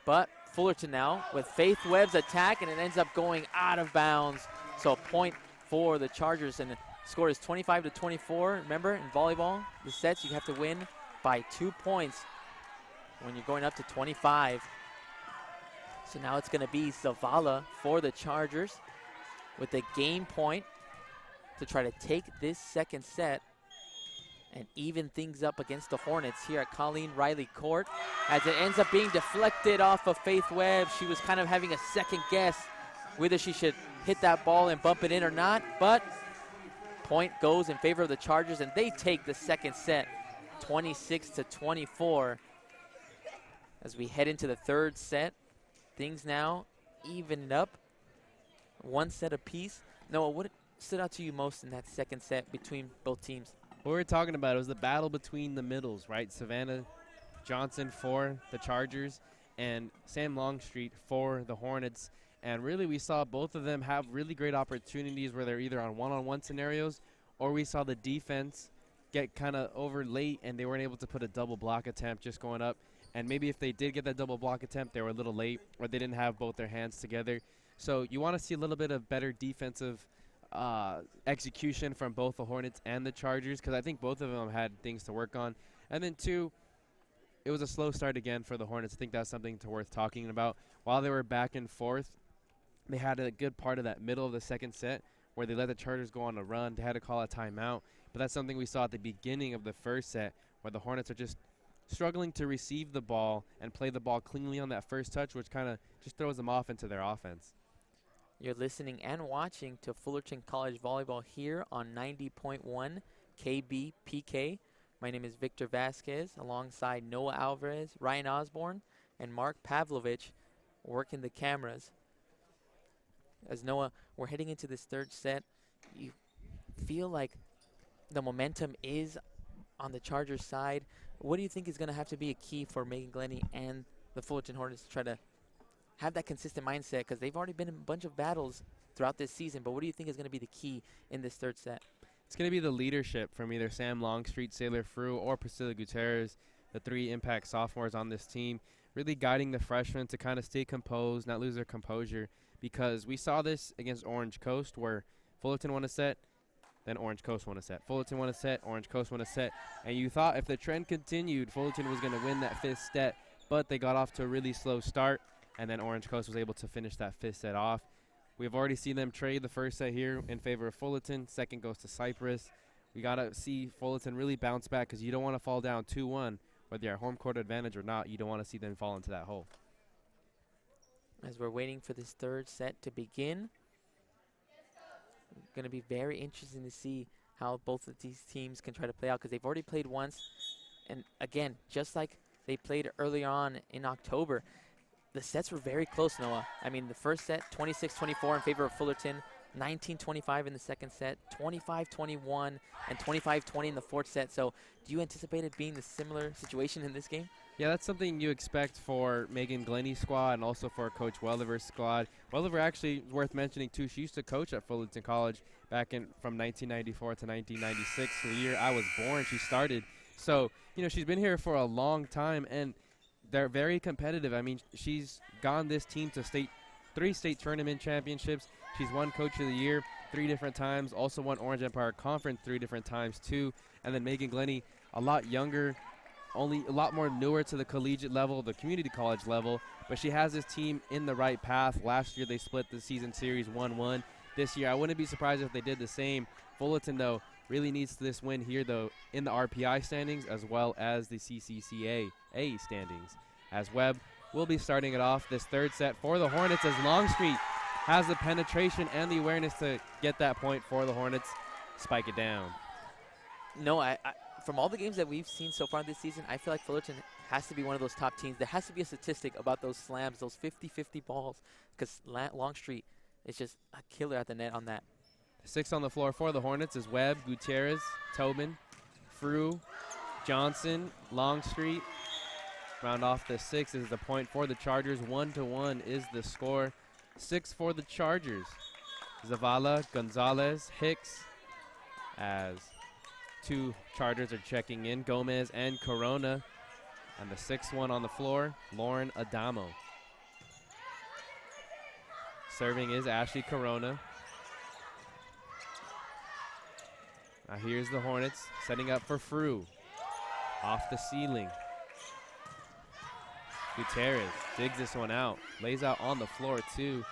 But Fullerton now with Faith Webb's attack, and it ends up going out of bounds. So a point for the Chargers, and the score is 25-24. Remember, in volleyball, the sets you have to win by 2 points when you're going up to 25. So now it's going to be Zavala for the Chargers with the game point to try to take this second set and even things up against the Hornets here at Colleen Riley Court, as it ends up being deflected off of Faith Webb. She was kind of having a second guess whether she should hit that ball and bump it in or not, but point goes in favor of the Chargers, and they take the second set 26-24. As we head into the third set, things now even up, 1 set apiece. Noah, what stood out to you most in that second set between both teams? What we were talking about, it was the battle between the middles, right? Savannah Johnson for the Chargers and Sam Longstreet for the Hornets. And really we saw both of them have really great opportunities where they're either on one-on-one scenarios, or we saw the defense get kind of over late and they weren't able to put a double block attempt just going up. And maybe if they did get that double block attempt, they were a little late, or they didn't have both their hands together. So you want to see a little bit of better defensive execution from both the Hornets and the Chargers, because I think both of them had things to work on. And then 2, it was a slow start again for the Hornets. I think that's something worth talking about. While they were back and forth, they had a good part of that middle of the second set where they let the Chargers go on a run. They had to call a timeout. But that's something we saw at the beginning of the first set, where the Hornets are just struggling to receive the ball and play the ball cleanly on that first touch, which kind of just throws them off into their offense. You're listening and watching to Fullerton College Volleyball here on 90.1 KBPK. My name is Victor Vasquez, alongside Noah Alvarez, Ryan Osborne, and Mark Pavlovich working the cameras. As Noah, we're heading into this third set. You feel like the momentum is on the Chargers' side. What do you think is going to have to be a key for Megan Glennie and the Fullerton Hornets to try to have that consistent mindset, because they've already been in a bunch of battles throughout this season, but what do you think is going to be the key in this third set? It's going to be the leadership from either Sam Longstreet, Sailor Fru, or Priscilla Gutierrez, the 3 impact sophomores on this team, really guiding the freshmen to kind of stay composed, not lose their composure, because we saw this against Orange Coast where Fullerton won a set, then Orange Coast won a set. Fullerton won a set, Orange Coast won a set. And you thought if the trend continued, Fullerton was going to win that 5th set, but they got off to a really slow start, and then Orange Coast was able to finish that 5th set off. We've already seen them trade the 1st set here in favor of Fullerton. 2nd goes to Cypress. We got to see Fullerton really bounce back because you don't want to fall down 2-1. Whether you're home court advantage or not, you don't want to see them fall into that hole. As we're waiting for this 3rd set to begin, going to be very interesting to see how both of these teams can try to play out because they've already played once. And again, just like they played earlier on in October, the sets were very close, Noah. I mean, the 1st set, 26-24 in favor of Fullerton, 19-25 in the 2nd set, 25-21, and 25-20 in the 4th set. So do you anticipate it being the similar situation in this game? Yeah, that's something you expect for Megan Glennie's squad and also for Coach Welliver's squad. Welliver actually is worth mentioning, too. She used to coach at Fullerton College back in from 1994 to 1996, the year I was born. She started. So, you know, she's been here for a long time, and they're very competitive. I mean, she's gone this team to 3 state tournament championships. She's won Coach of the Year 3 different times, also won Orange Empire Conference 3 different times, too. And then Megan Glennie, a lot younger, only a lot more newer to the collegiate level, the community college level, but she has this team in the right path. Last year they split the season series 1-1. This year I wouldn't be surprised if they did the same. Fullerton, though, really needs this win here, though, in the RPI standings as well as the CCCA standings. As Webb will be starting it off this 3rd set for the Hornets as Longstreet has the penetration and the awareness to get that point for the Hornets. Spike it down. No, from all the games that we've seen so far this season, I feel like Fullerton has to be one of those top teams. There has to be a statistic about those slams, those 50-50 balls, because Longstreet is just a killer at the net on that. 6 on the floor for the Hornets is Webb, Gutierrez, Tobin, Frew, Johnson, Longstreet. Round off the 6 is the point for the Chargers. 1-1 is the score. 6 for the Chargers. Zavala, Gonzalez, Hicks, as 2 Chargers are checking in, Gomez and Corona. And the 6th one on the floor, Lauren Adamo. Serving is Ashley Corona. Now here's the Hornets setting up for Frew. Off the ceiling. Gutierrez digs this one out. Lays out on the floor too.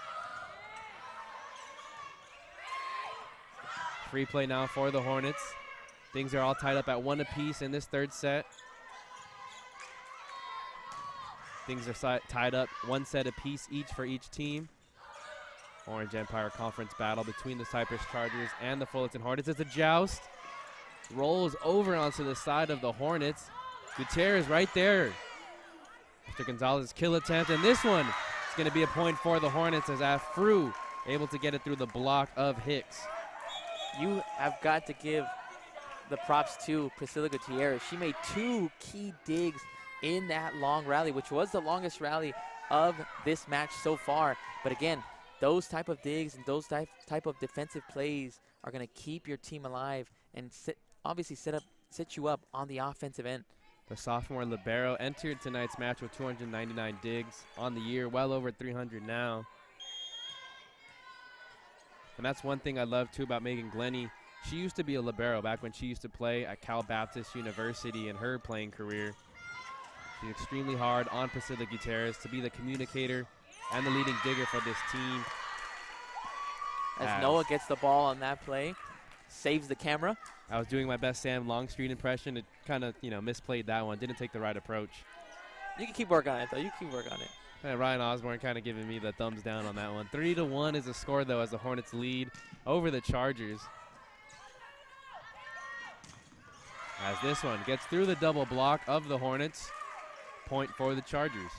Free play now for the Hornets. Things are all tied up at 1 apiece in this 3rd set. Things are tied up 1 set apiece each for each team. Orange Empire Conference battle between the Cypress Chargers and the Fullerton Hornets. It's a joust. Rolls over onto the side of the Hornets. Gutierrez right there. After Gonzalez's kill attempt. And this one is going to be a point for the Hornets as Afru able to get it through the block of Hicks. You have got to give the props to Priscilla Gutierrez. She made 2 key digs in that long rally, which was the longest rally of this match so far. But again, those type of digs and those type of defensive plays are going to keep your team alive and obviously set you up on the offensive end. The sophomore libero entered tonight's match with 299 digs on the year, well over 300 now. And that's one thing I love, too, about Megan Glennie. She used to be a libero back when she used to play at Cal Baptist University in her playing career. She's extremely hard on Priscilla Gutierrez to be the communicator and the leading digger for this team. As Noah gets the ball on that play, saves the camera. I was doing my best Sam Longstreet impression. It kind of, misplayed that one. Didn't take the right approach. You can keep working on it, though. You can keep working on it. Ryan Osborne kind of giving me the thumbs down on that one. 3-1 is the score, though, as the Hornets lead over the Chargers. As this one gets through the double block of the Hornets. Point for the Chargers.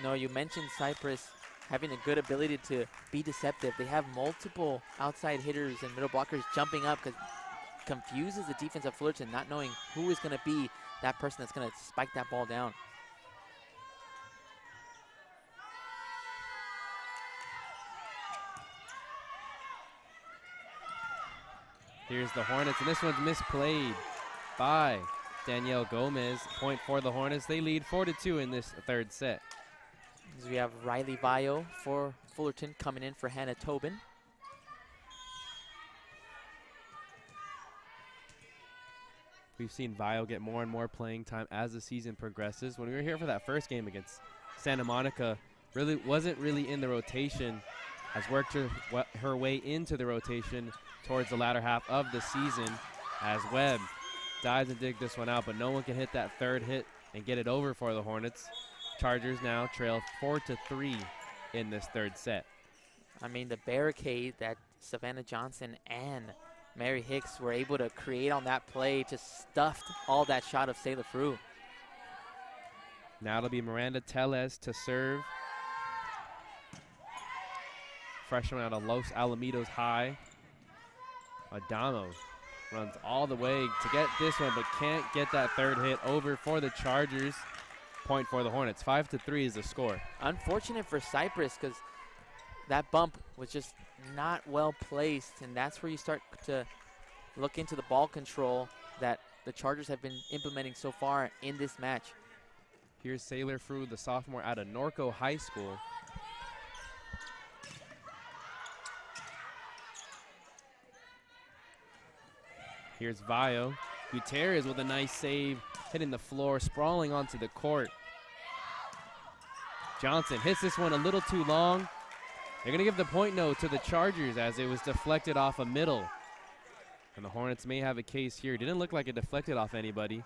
No, you mentioned Cypress having a good ability to be deceptive. They have multiple outside hitters and middle blockers jumping up because confuses the defense of Fullerton, not knowing who is going to be that person that's going to spike that ball down. Here's the Hornets, and this one's misplayed by Danielle Gomez. Point for the Hornets. They lead 4-2 in this 3rd set. As we have Riley Vio for Fullerton coming in for Hannah Tobin. We've seen Vio get more and more playing time as the season progresses. When we were here for that first game against Santa Monica, wasn't really in the rotation, has worked her way into the rotation towards the latter half of the season as Webb dives and digs this one out, but no one can hit that third hit and get it over for the Hornets. Chargers now trail 4-3 in this third set. I mean, the barricade that Savannah Johnson and Mary Hicks were able to create on that play just stuffed all that shot of Sailor Fru. Now it'll be Miranda Tellez to serve. Freshman out of Los Alamitos High. Adamo runs all the way to get this one, but can't get that third hit over for the Chargers. Point for the Hornets. 5-3 is the score. Unfortunate for Cypress because that bump was just not well placed, and that's where you start to look into the ball control that the Chargers have been implementing so far in this match. Here's Sailor Fru, the sophomore out of Norco High School. Here's Vio. Gutierrez with a nice save, hitting the floor, sprawling onto the court. Johnson hits this one a little too long. They're going to give the point note to the Chargers as it was deflected off a middle. And the Hornets may have a case here. Didn't look like it deflected off anybody.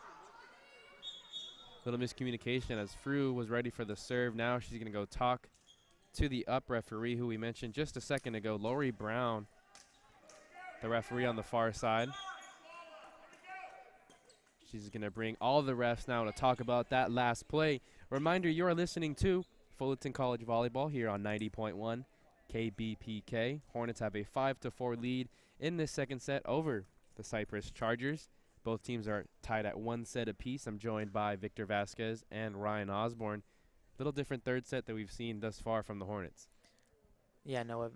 Little miscommunication as Fru was ready for the serve. Now she's going to go talk to the up referee who we mentioned just a second ago, Lori Brown, the referee on the far side. She's going to bring all the refs now to talk about that last play. Reminder, you are listening to Fullerton College Volleyball here on 90.1 KBPK. Hornets have a 5-4 lead in this second set over the Cypress Chargers. Both teams are tied at one set apiece. I'm joined by Victor Vasquez and Ryan Osborne. Little different third set that we've seen thus far from the Hornets. Yeah, Noah,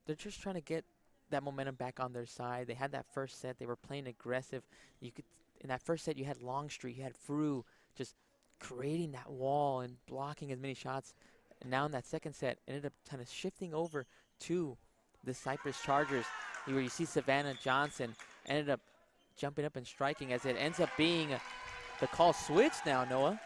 they're just trying to get that momentum back on their side. They had that first set. They were playing aggressive. You could, in that first set, you had Longstreet, you had Fru just creating that wall and blocking as many shots. And now in that second set, ended up kind of shifting over to the Cypress Chargers, where you see Savannah Johnson ended up jumping up and striking as it ends up being the call switched now, Noah.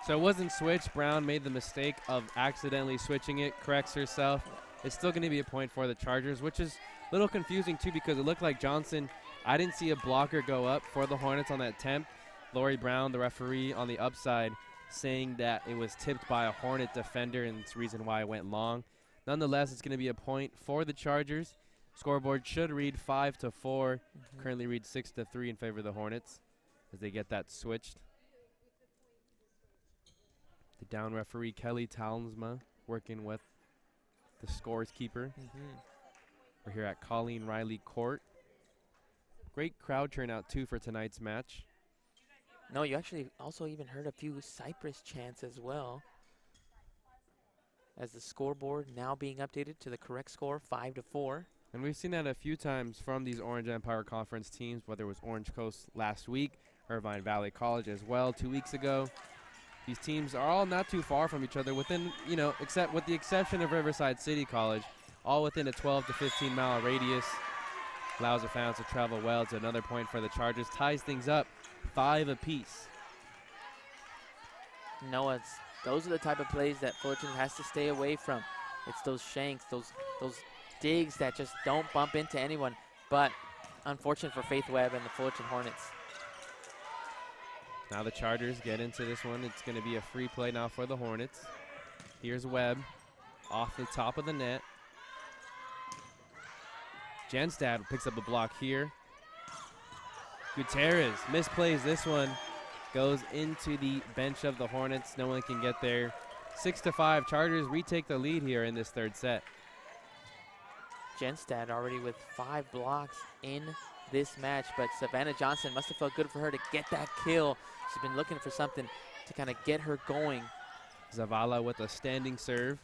So it wasn't switched. Brown made the mistake of accidentally switching it, corrects herself. It's still going to be a point for the Chargers, which is a little confusing too because it looked like Johnson, I didn't see a blocker go up for the Hornets on that attempt. Lori Brown, the referee on the upside, saying that it was tipped by a Hornet defender and it's the reason why it went long. Nonetheless, it's going to be a point for the Chargers. Scoreboard should read 5-4. Currently reads 6-3 in favor of the Hornets as they get that switched. The down referee, Kelly Talensma, working with the scores keeper. We're here at Colleen Riley Court. Great crowd turnout, too, for tonight's match. No, you actually also even heard a few Cypress chants as well. As the scoreboard now being updated to the correct score, 5-4. And we've seen that a few times from these Orange Empire Conference teams, whether it was Orange Coast last week, Irvine Valley College as well 2 weeks ago. These teams are all not too far from each other within, except with the exception of Riverside City College, all within a 12 to 15 mile radius. Allows the fans to travel well to another point for the Chargers. Ties things up 5 apiece. No, those are the type of plays that Fullerton has to stay away from. It's those shanks, those digs that just don't bump into anyone. But unfortunate for Faith Webb and the Fullerton Hornets. Now the Chargers get into this one. It's going to be a free play now for the Hornets. Here's Webb off the top of the net. Genstad picks up a block here. Gutierrez misplays this one. Goes into the bench of the Hornets. No one can get there. 6-5. Chargers retake the lead here in this third set. Genstad already with 5 blocks in this match, but Savannah Johnson must have felt good for her to get that kill. She's been looking for something to kind of get her going. Zavala with a standing serve.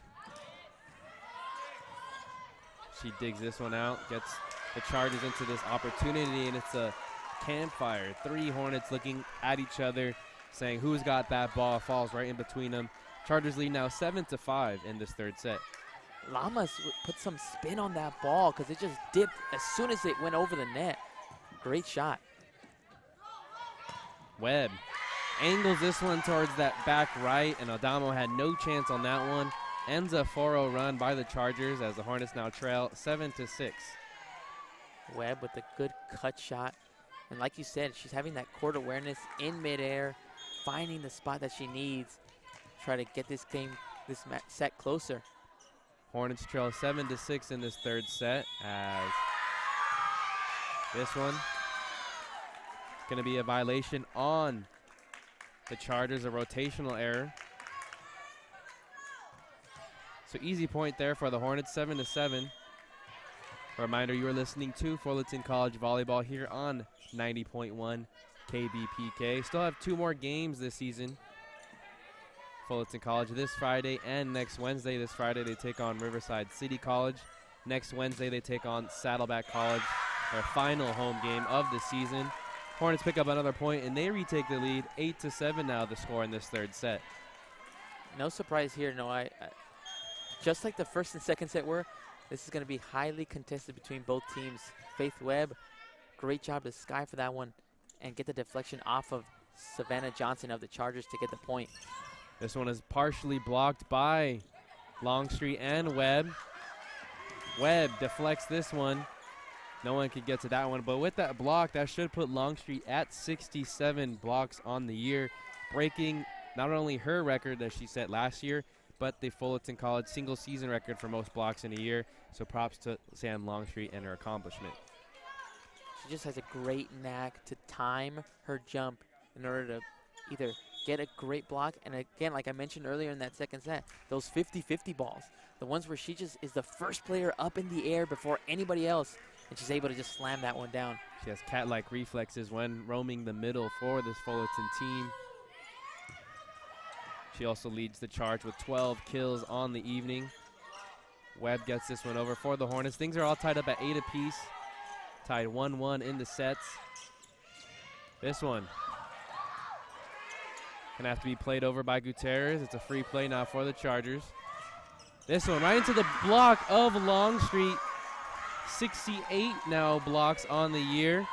She digs this one out, gets the Chargers into this opportunity, and it's a campfire. 3 Hornets looking at each other, saying who's got that ball, falls right in between them. Chargers lead now 7-5 in this third set. Lamas put some spin on that ball because it just dipped as soon as it went over the net. Great shot. Webb angles this one towards that back right, and Adamo had no chance on that one. Ends a 4-0 run by the Chargers as the Hornets now trail 7-6. Webb with a good cut shot. And like you said, she's having that court awareness in midair, finding the spot that she needs. Try to get this game, this set closer. Hornets trail 7-6 in this third set as this one going to be a violation on the Chargers, a rotational error. So easy point there for the Hornets, 7-7. A reminder, you are listening to Fullerton College Volleyball here on 90.1 KBPK. Still have 2 more games this season. Fullerton College this Friday and next Wednesday. This Friday they take on Riverside City College. Next Wednesday they take on Saddleback College, their final home game of the season. Hornets pick up another point and they retake the lead, 8-7 now the score in this third set. No surprise here, no. I just like the first and second set were, this is going to be highly contested between both teams. Faith Webb, great job to sky for that one and get the deflection off of Savannah Johnson of the Chargers to get the point. This one is partially blocked by Longstreet and Webb. Webb deflects this one. No one could get to that one, but with that block, that should put Longstreet at 67 blocks on the year, breaking not only her record that she set last year, but the Fullerton College single season record for most blocks in a year. So props to Sam Longstreet and her accomplishment. She just has a great knack to time her jump in order to either get a great block, and again, like I mentioned earlier in that second set, those 50-50 balls, the ones where she just is the first player up in the air before anybody else, and she's able to just slam that one down. She has cat-like reflexes when roaming the middle for this Fullerton team. She also leads the charge with 12 kills on the evening. Webb gets this one over for the Hornets. Things are all tied up at 8 apiece, tied 1-1 in the sets. This one gonna have to be played over by Gutierrez. It's a free play now for the Chargers. This one right into the block of Longstreet. 68 now blocks on the year.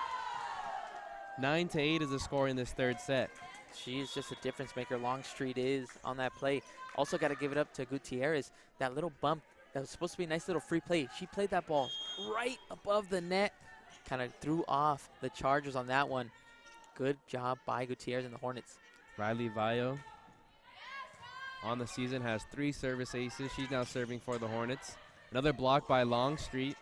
9-8 is the score in this third set. She is just a difference maker. Longstreet is on that play. Also got to give it up to Gutierrez. That little bump that was supposed to be a nice little free play. She played that ball right above the net. Kind of threw off the Chargers on that one. Good job by Gutierrez and the Hornets. Riley Valle on the season has 3 service aces. She's now serving for the Hornets. Another block by Longstreet.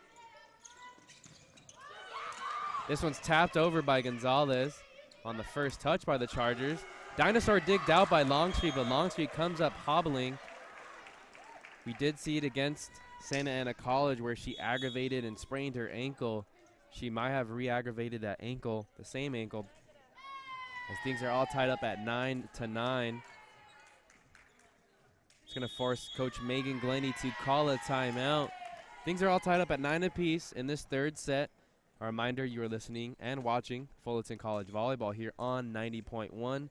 This one's tapped over by Gonzalez on the first touch by the Chargers. Dinosaur digged out by Longstreet, but Longstreet comes up hobbling. We did see it against Santa Ana College where she aggravated and sprained her ankle. She might have re-aggravated that ankle, the same ankle, as things are all tied up at 9-9. It's going to force Coach Megan Glenny to call a timeout. Things are all tied up at 9 apiece in this third set. A reminder, you are listening and watching Fullerton College Volleyball here on 90.1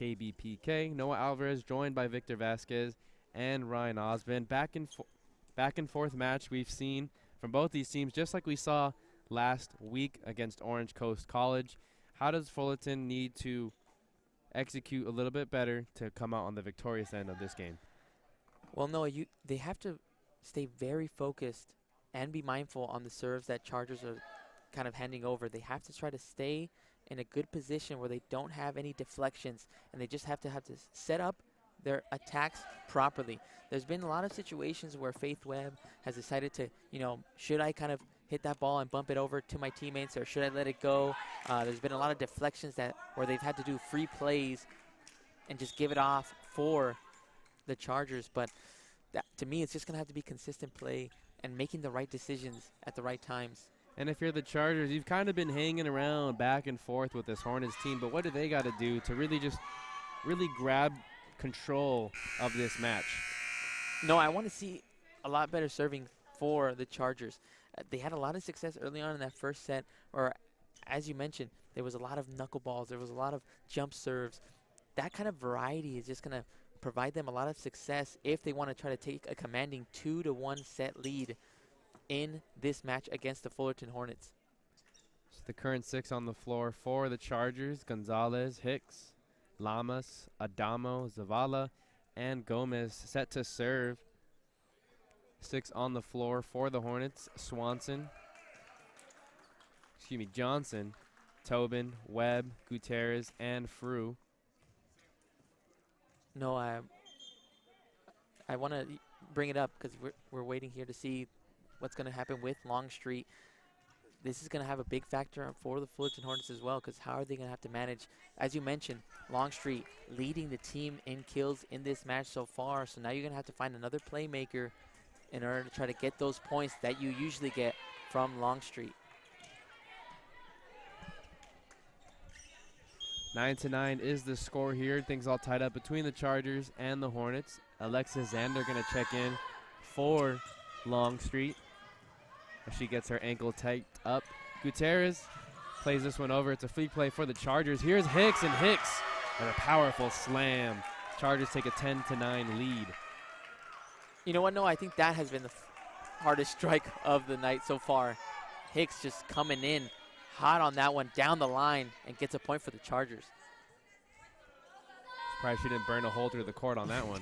KBPK. Noah Alvarez joined by Victor Vasquez and Ryan Osmond. Back and forth match we've seen from both these teams, just like we saw last week against Orange Coast College. How does Fullerton need to execute a little bit better to come out on the victorious end of this game? Well, no, they have to stay very focused and be mindful on the serves that Chargers are kind of handing over. They have to try to stay in a good position where they don't have any deflections, and they just have to set up their attacks properly. There's been a lot of situations where Faith Webb has decided to, should I kind of hit that ball and bump it over to my teammates, or should I let it go? There's been a lot of deflections where they've had to do free plays and just give it off for the Chargers. But to me, it's just going to have to be consistent play and making the right decisions at the right times. And if you're the Chargers, you've kind of been hanging around back and forth with this Hornets team, but what do they got to do to really grab control of this match? No, I want to see a lot better serving for the Chargers. They had a lot of success early on in that first set, or as you mentioned, there was a lot of knuckleballs, there was a lot of jump serves. That kind of variety is just going to provide them a lot of success if they want to try to take a commanding 2-1 set lead in this match against the Fullerton Hornets. So the current 6 on the floor for the Chargers: Gonzalez, Hicks, Lamas, Adamo, Zavala, and Gomez set to serve. 6 on the floor for the Hornets: Johnson, Tobin, Webb, Gutierrez, and Frew. No, I want to bring it up because we're waiting here to see what's going to happen with Longstreet. This is going to have a big factor for the Fullerton Hornets as well, because how are they going to have to manage, as you mentioned, Longstreet leading the team in kills in this match so far. So now you're going to have to find another playmaker in order to try to get those points that you usually get from Longstreet. 9-9 is the score here. Things all tied up between the Chargers and the Hornets. Alexis Zander going to check in for Longstreet as she gets her ankle tight up. Gutierrez plays this one over. It's a free play for the Chargers. Here's Hicks, and Hicks with a powerful slam. Chargers take a 10-9 lead. You know what, no, I think that has been the hardest strike of the night so far. Hicks just coming in hot on that one down the line and gets a point for the Chargers. Surprised she didn't burn a hole through the court on that one.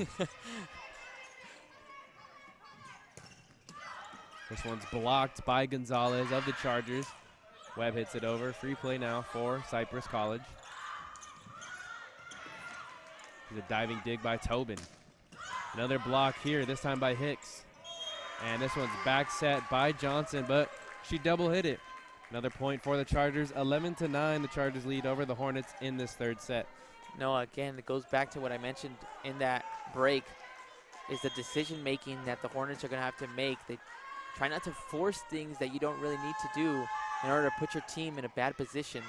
This one's blocked by Gonzalez of the Chargers. Webb hits it over. Free play now for Cypress College. There's a diving dig by Tobin. Another block here, this time by Hicks. And this one's back set by Johnson, but she double hit it. Another point for the Chargers. 11-9, the Chargers lead over the Hornets in this third set. No, again, it goes back to what I mentioned in that break, is the decision-making that the Hornets are going to have to make. They try not to force things that you don't really need to do in order to put your team in a bad position.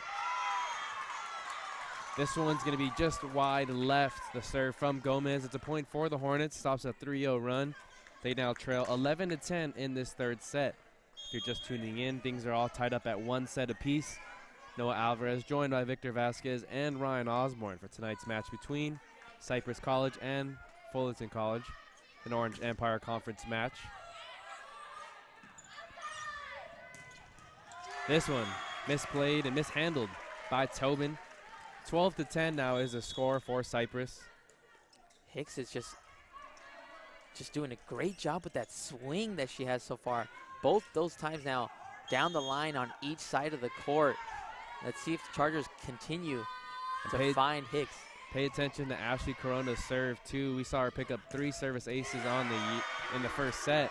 This one's going to be just wide left. The serve from Gomez. It's a point for the Hornets. Stops a 3-0 run. They now trail 11-10 in this third set. If you're just tuning in, things are all tied up at 1 set apiece. Noah Alvarez joined by Victor Vasquez and Ryan Osborne for tonight's match between Cypress College and Fullerton College, an Orange Empire Conference match. This one misplayed and mishandled by Tobin. 12-10 now is the score for Cypress. Hicks is just doing a great job with that swing that she has so far. Both those times now down the line on each side of the court. Let's see if the Chargers continue to find Hicks. Pay attention to Ashley Corona's serve, too. We saw her pick up 3 service aces in the first set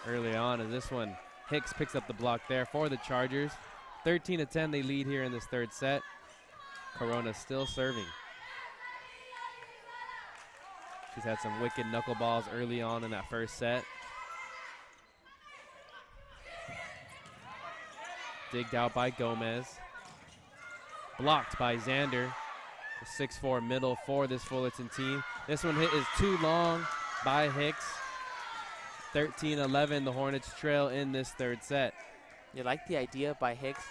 early on. And this one, Hicks picks up the block there for the Chargers. 13-10, they lead here in this third set. Corona still serving. She's had some wicked knuckleballs early on in that first set. Digged out by Gomez. Blocked by Zander. The 6'4" middle for this Fullerton team. This one hit is too long by Hicks. 13-11, the Hornets trail in this third set. You like the idea by Hicks.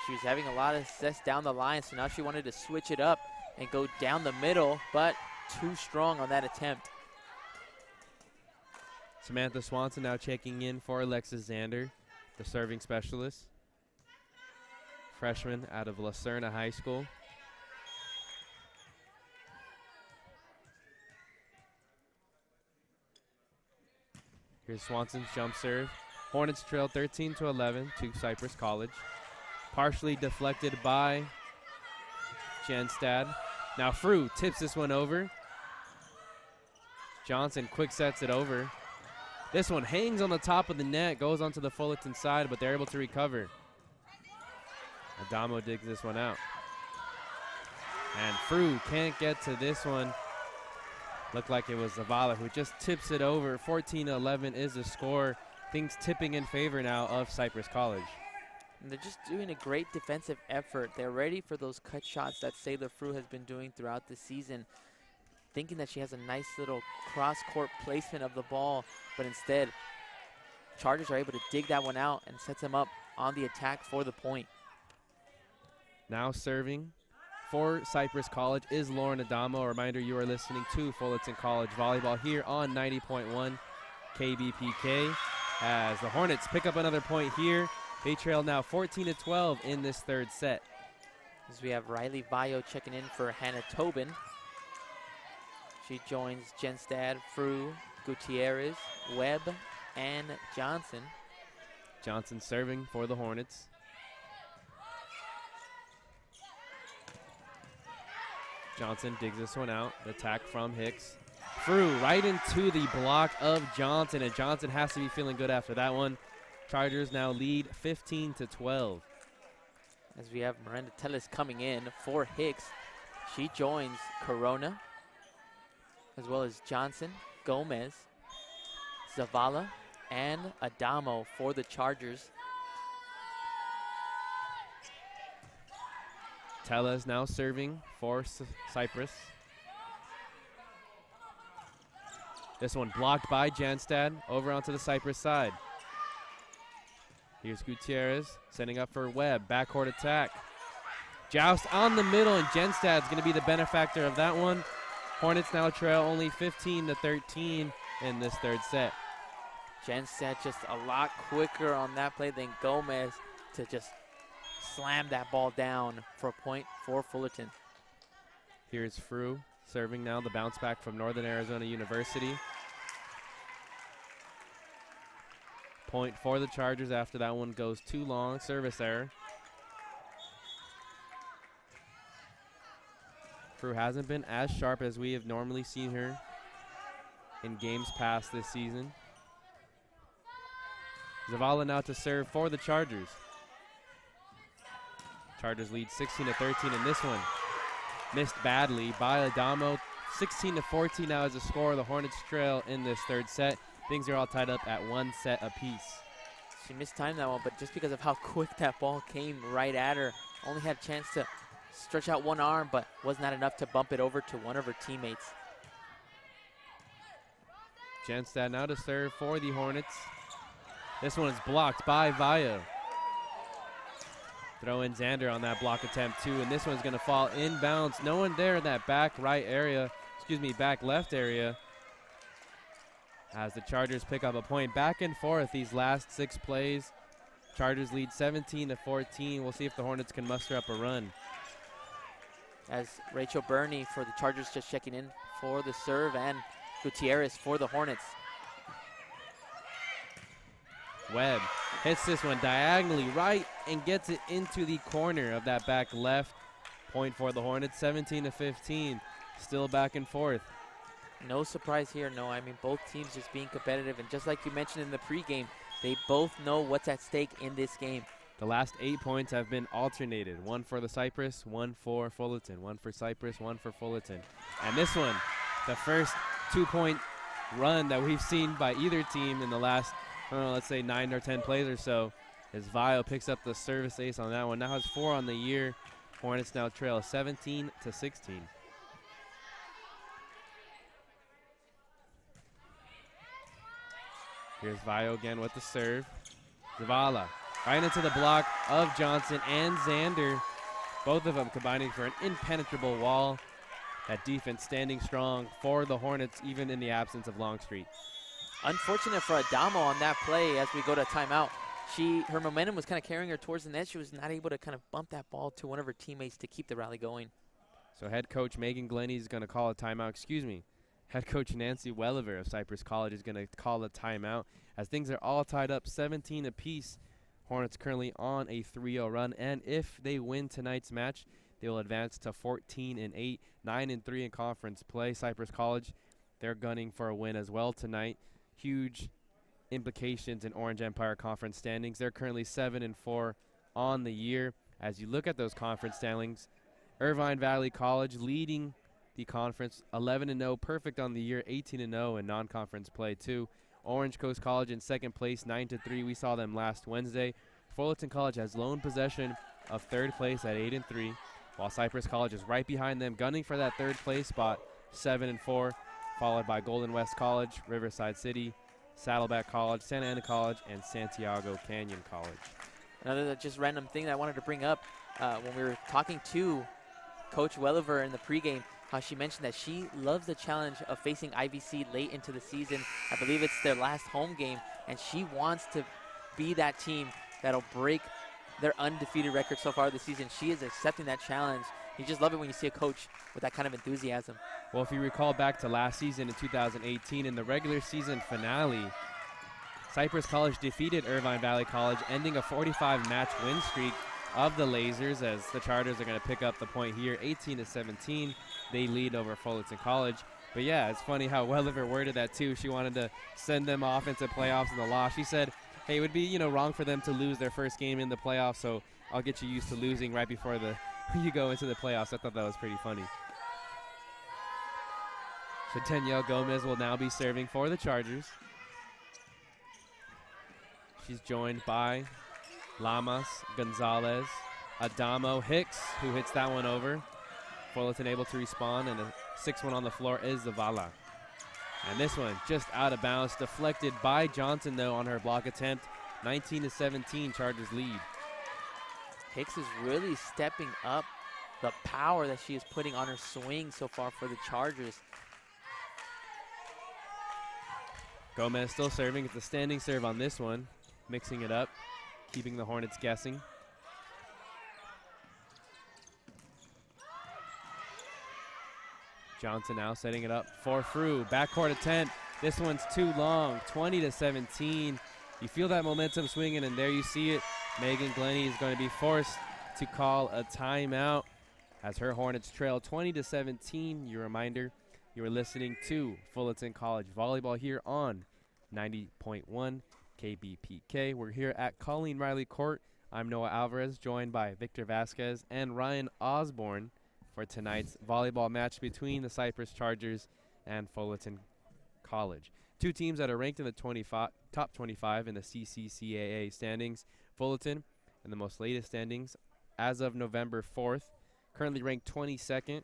She was having a lot of success down the line, so now she wanted to switch it up and go down the middle, but too strong on that attempt. Samantha Swanson now checking in for Alexis Zander, the serving specialist. Freshman out of La Serna High School. Here's Swanson's jump serve. Hornets trail 13-11 to Cypress College. Partially deflected by Genstad. Now Frew tips this one over. Johnson quick sets it over. This one hangs on the top of the net, goes onto the Fullerton side, but they're able to recover. Adamo digs this one out. And Frew can't get to this one. Looked like it was Zavala who just tips it over. 14-11 is the score. Things tipping in favor now of Cypress College. And they're just doing a great defensive effort. They're ready for those cut shots that Sailor Frew has been doing throughout the season. Thinking that she has a nice little cross-court placement of the ball, but instead, Chargers are able to dig that one out and sets them up on the attack for the point. Now serving for Cypress College is Lauren Adamo. A reminder, you are listening to Fullerton College Volleyball here on 90.1 KBPK. As the Hornets pick up another point here. They trail now 14-12 in this third set. As we have Riley Vayo checking in for Hannah Tobin. She joins Genstad, Frew, Gutierrez, Webb, and Johnson. Johnson serving for the Hornets. Johnson digs this one out. The attack from Hicks. Frew right into the block of Johnson, and Johnson has to be feeling good after that one. Chargers now lead 15-12. As we have Miranda Tellis coming in for Hicks. She joins Corona, as well as Johnson, Gomez, Zavala, and Adamo for the Chargers. Tellez now serving for Cypress. This one blocked by Janstad over onto the Cypress side. Here's Gutierrez setting up for Webb. Backcourt attack. Joust on the middle, and Genstad's going to be the benefactor of that one. Hornets now trail only 15-13 in this third set. Genstad just a lot quicker on that play than Gomez to just slam that ball down for a point for Fullerton. Here's Frew serving now, the bounce back from Northern Arizona University. Point for the Chargers after that one goes too long. Service error. Frew hasn't been as sharp as we have normally seen her in games past this season. Zavala now to serve for the Chargers. Chargers lead 16-13 in this one. Missed badly by Adamo. 16-14 now is the score. The Hornets trail in this third set. Things are all tied up at 1 set apiece. She mistimed that one, but just because of how quick that ball came right at her, only had a chance to stretch out one arm, but was not enough to bump it over to one of her teammates. Janstad now to serve for the Hornets. This one is blocked by Vayo. Throw in Xander on that block attempt too, and this one's gonna fall inbounds. No one there in that back right area, back left area. As the Chargers pick up a point. Back and forth these last 6 plays. Chargers lead 17-14. We'll see if the Hornets can muster up a run. As Rachel Burney for the Chargers just checking in for the serve, and Gutierrez for the Hornets. Webb hits this one diagonally right and gets it into the corner of that back left. Point for the Hornets, 17-15. Still back and forth. No surprise here, no. I mean, both teams just being competitive, and just like you mentioned in the pregame, they both know what's at stake in this game. The last 8 points have been alternated. 1 for the Cypress, 1 for Fullerton. 1 for Cypress, 1 for Fullerton. And this one, the first 2-point run that we've seen by either team in the last, let's say 9 or 10 plays or so, as Vayo picks up the service ace on that one. Now has 4 on the year. Hornets now trail 17-16. Here's Vayo again with the serve. Zavala right into the block of Johnson and Xander. Both of them combining for an impenetrable wall. That defense standing strong for the Hornets, even in the absence of Longstreet. Unfortunate for Adamo on that play as we go to timeout. Her momentum was kind of carrying her towards the net. She was not able to kind of bump that ball to one of her teammates to keep the rally going. So head coach Megan Glenny is going to call a timeout. Head coach Nancy Welliver of Cypress College is going to call a timeout as things are all tied up 17 apiece. Hornets currently on a 3-0 run, and if they win tonight's match, they will advance to 14-8, 9-3 in conference play. Cypress College, they're gunning for a win as well tonight. Huge implications in Orange Empire Conference standings. They're currently 7-4 on the year. As you look at those conference standings, Irvine Valley College leading the conference, 11-0, perfect on the year, 18-0 in non-conference play too. Orange Coast College in second place, 9-3. We saw them last Wednesday. Fullerton College has lone possession of third place at 8-3, while Cypress College is right behind them, gunning for that third place spot, 7-4, followed by Golden West College, Riverside City, Saddleback College, Santa Ana College, and Santiago Canyon College. Another just random thing that I wanted to bring up when we were talking to Coach Welliver in the pregame, how she mentioned that she loves the challenge of facing IVC late into the season. I believe it's their last home game, and she wants to be that team that'll break their undefeated record so far this season. She is accepting that challenge. You just love it when you see a coach with that kind of enthusiasm. Well, if you recall back to last season in 2018 in the regular season finale, Cypress College defeated Irvine Valley College, ending a 45-match win streak of the Lasers, as the Chargers are going to pick up the point here, 18-17. They lead over Fullerton College. But yeah, it's funny how Welliver worded that too. She wanted to send them off into playoffs in the loss. She said, hey, it would be, wrong for them to lose their first game in the playoffs, so I'll get you used to losing right before you go into the playoffs. I thought that was pretty funny. So Danielle Gomez will now be serving for the Chargers. She's joined by Lamas, Gonzalez, Adamo, Hicks, who hits that one over. Fullerton able to respond, and the 6-1 on the floor is Zavala. And this one just out of bounds, deflected by Johnson, though, on her block attempt. 19-17, Chargers lead. Hicks is really stepping up the power that she is putting on her swing so far for the Chargers. Gomez still serving. It's a standing serve on this one, mixing it up, keeping the Hornets guessing. Johnson now setting it up for Frew. Backcourt attempt. This one's too long. 20-17. You feel that momentum swinging, and there you see it. Megan Glennie is going to be forced to call a timeout as her Hornets trail 20-17. Your reminder, you are listening to Fullerton College Volleyball here on 90.1 KBPK. We're here at Colleen Riley Court. I'm Noah Alvarez, joined by Victor Vasquez and Ryan Osborne for tonight's volleyball match between the Cypress Chargers and Fullerton College. Two teams that are ranked in the top 25 in the CCCAA standings. Fullerton in the most latest standings as of November 4th, currently ranked 22nd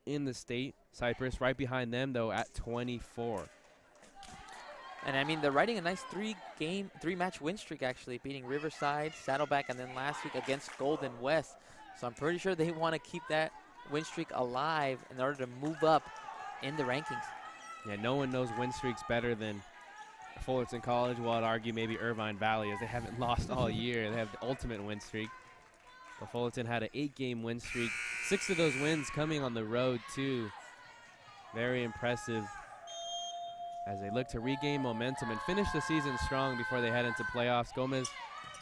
in the state. Cypress right behind them, though, at 24. And I mean, they're riding a nice three-match win streak, actually, beating Riverside, Saddleback, and then last week against Golden West. So I'm pretty sure they want to keep that win streak alive in order to move up in the rankings. Yeah, no one knows win streaks better than Fullerton College. Well, I'd argue maybe Irvine Valley, as they haven't lost all year. They have the ultimate win streak. But Fullerton had an 8-game win streak. 6 of those wins coming on the road, too. Very impressive as they look to regain momentum and finish the season strong before they head into playoffs. Gomez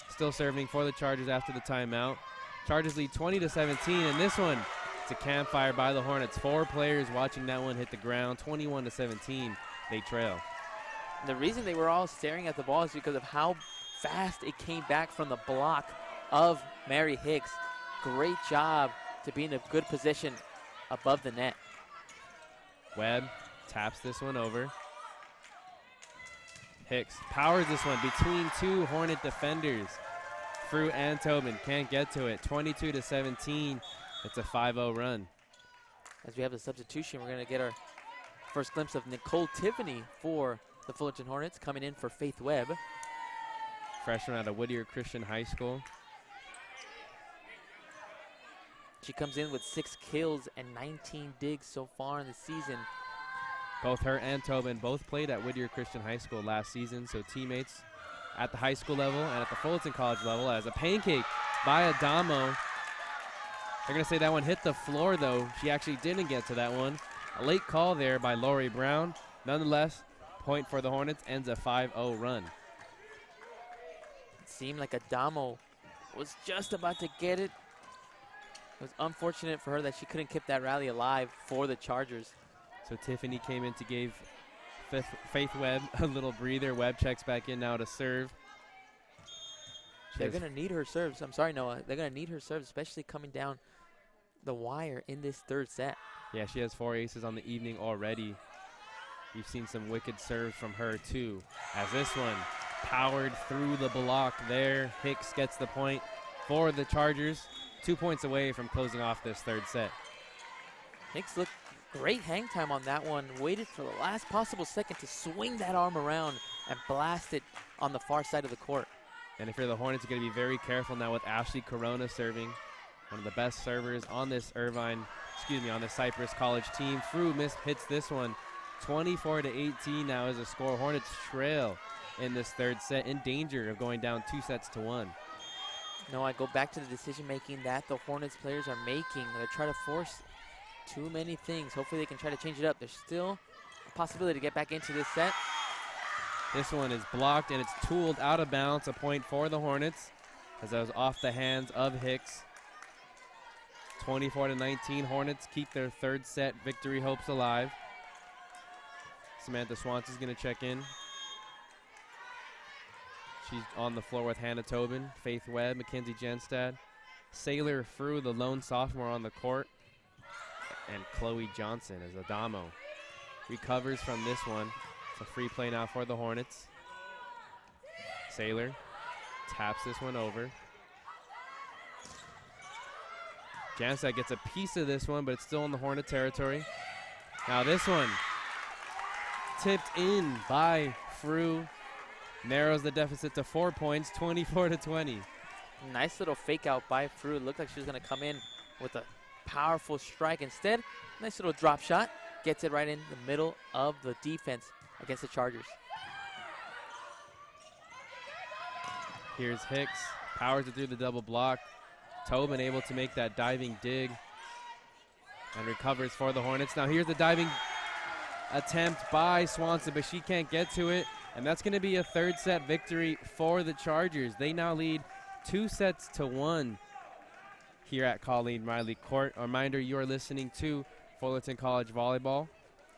still serving for the Chargers after the timeout. Chargers lead 20-17, and this one, it's a campfire by the Hornets. 4 players watching that one hit the ground. 21-17, they trail. The reason they were all staring at the ball is because of how fast it came back from the block of Mary Hicks. Great job to be in a good position above the net. Webb taps this one over. Hicks powers this one between 2 Hornet defenders. Frew and Tobin can't get to it. 22-17. It's a 5-0 run. As we have a substitution, we're going to get our first glimpse of Nicole Tiffany for the Fullerton Hornets, coming in for Faith Webb. Freshman out of Whittier Christian High School. She comes in with 6 kills and 19 digs so far in the season. Both her and Tobin both played at Whittier Christian High School last season, so teammates at the high school level and at the Fullerton College level. As a pancake by Adamo. They're going to say that one hit the floor, though. She actually didn't get to that one. A late call there by Lori Brown. Nonetheless, point for the Hornets, ends a 5-0 run. It seemed like Adamo was just about to get it. It was unfortunate for her that she couldn't keep that rally alive for the Chargers. So Tiffany came in to give Faith Webb a little breather. Webb checks back in now to serve. They're going to need her serves. I'm sorry, Noah. They're going to need her serves, especially coming down the wire in this third set. Yeah, she has 4 aces on the evening already. We've seen some wicked serves from her, too. As this one powered through the block there. Hicks gets the point for the Chargers. 2 points away from closing off this third set. Hicks looked great hang time on that one. Waited for the last possible second to swing that arm around and blast it on the far side of the court. And if you're the Hornets, you're going to be very careful now with Ashley Corona serving. one of the best servers on this on this Cypress College team. Frew hits this one. 24-18 now is the score. Hornets trail in this third set, in danger of going down 2-1. No, I go back to the decision making that the Hornets players are making. They try to force too many things. Hopefully they can try to change it up. There's still a possibility to get back into this set. This one is blocked and it's tooled out of bounds. A point for the Hornets as that was off the hands of Hicks. 24-19. Hornets keep their third set victory hopes alive. Samantha Swanson is going to check in. She's on the floor with Hannah Tobin, Faith Webb, Mackenzie Genstad, Sailor Frew, the lone sophomore on the court, and Chloe Johnson as Adamo recovers from this one. It's a free play now for the Hornets. Sailor taps this one over. Genstad gets a piece of this one, but it's still in the Hornet territory. Now this one tipped in by Frew. Narrows the deficit to 4 points, 24-20. Nice little fake out by Frew. It looked like she was going to come in with a powerful strike. Instead, nice little drop shot. Gets it right in the middle of the defense against the Chargers. Here's Hicks. Powers it through the double block. Tobin able to make that diving dig and recovers for the Hornets. Now here's the diving attempt by Swanson, but she can't get to it. And that's going to be a third set victory for the Chargers. They now lead 2-1 here at Colleen Riley Court. A reminder, you are listening to Fullerton College Volleyball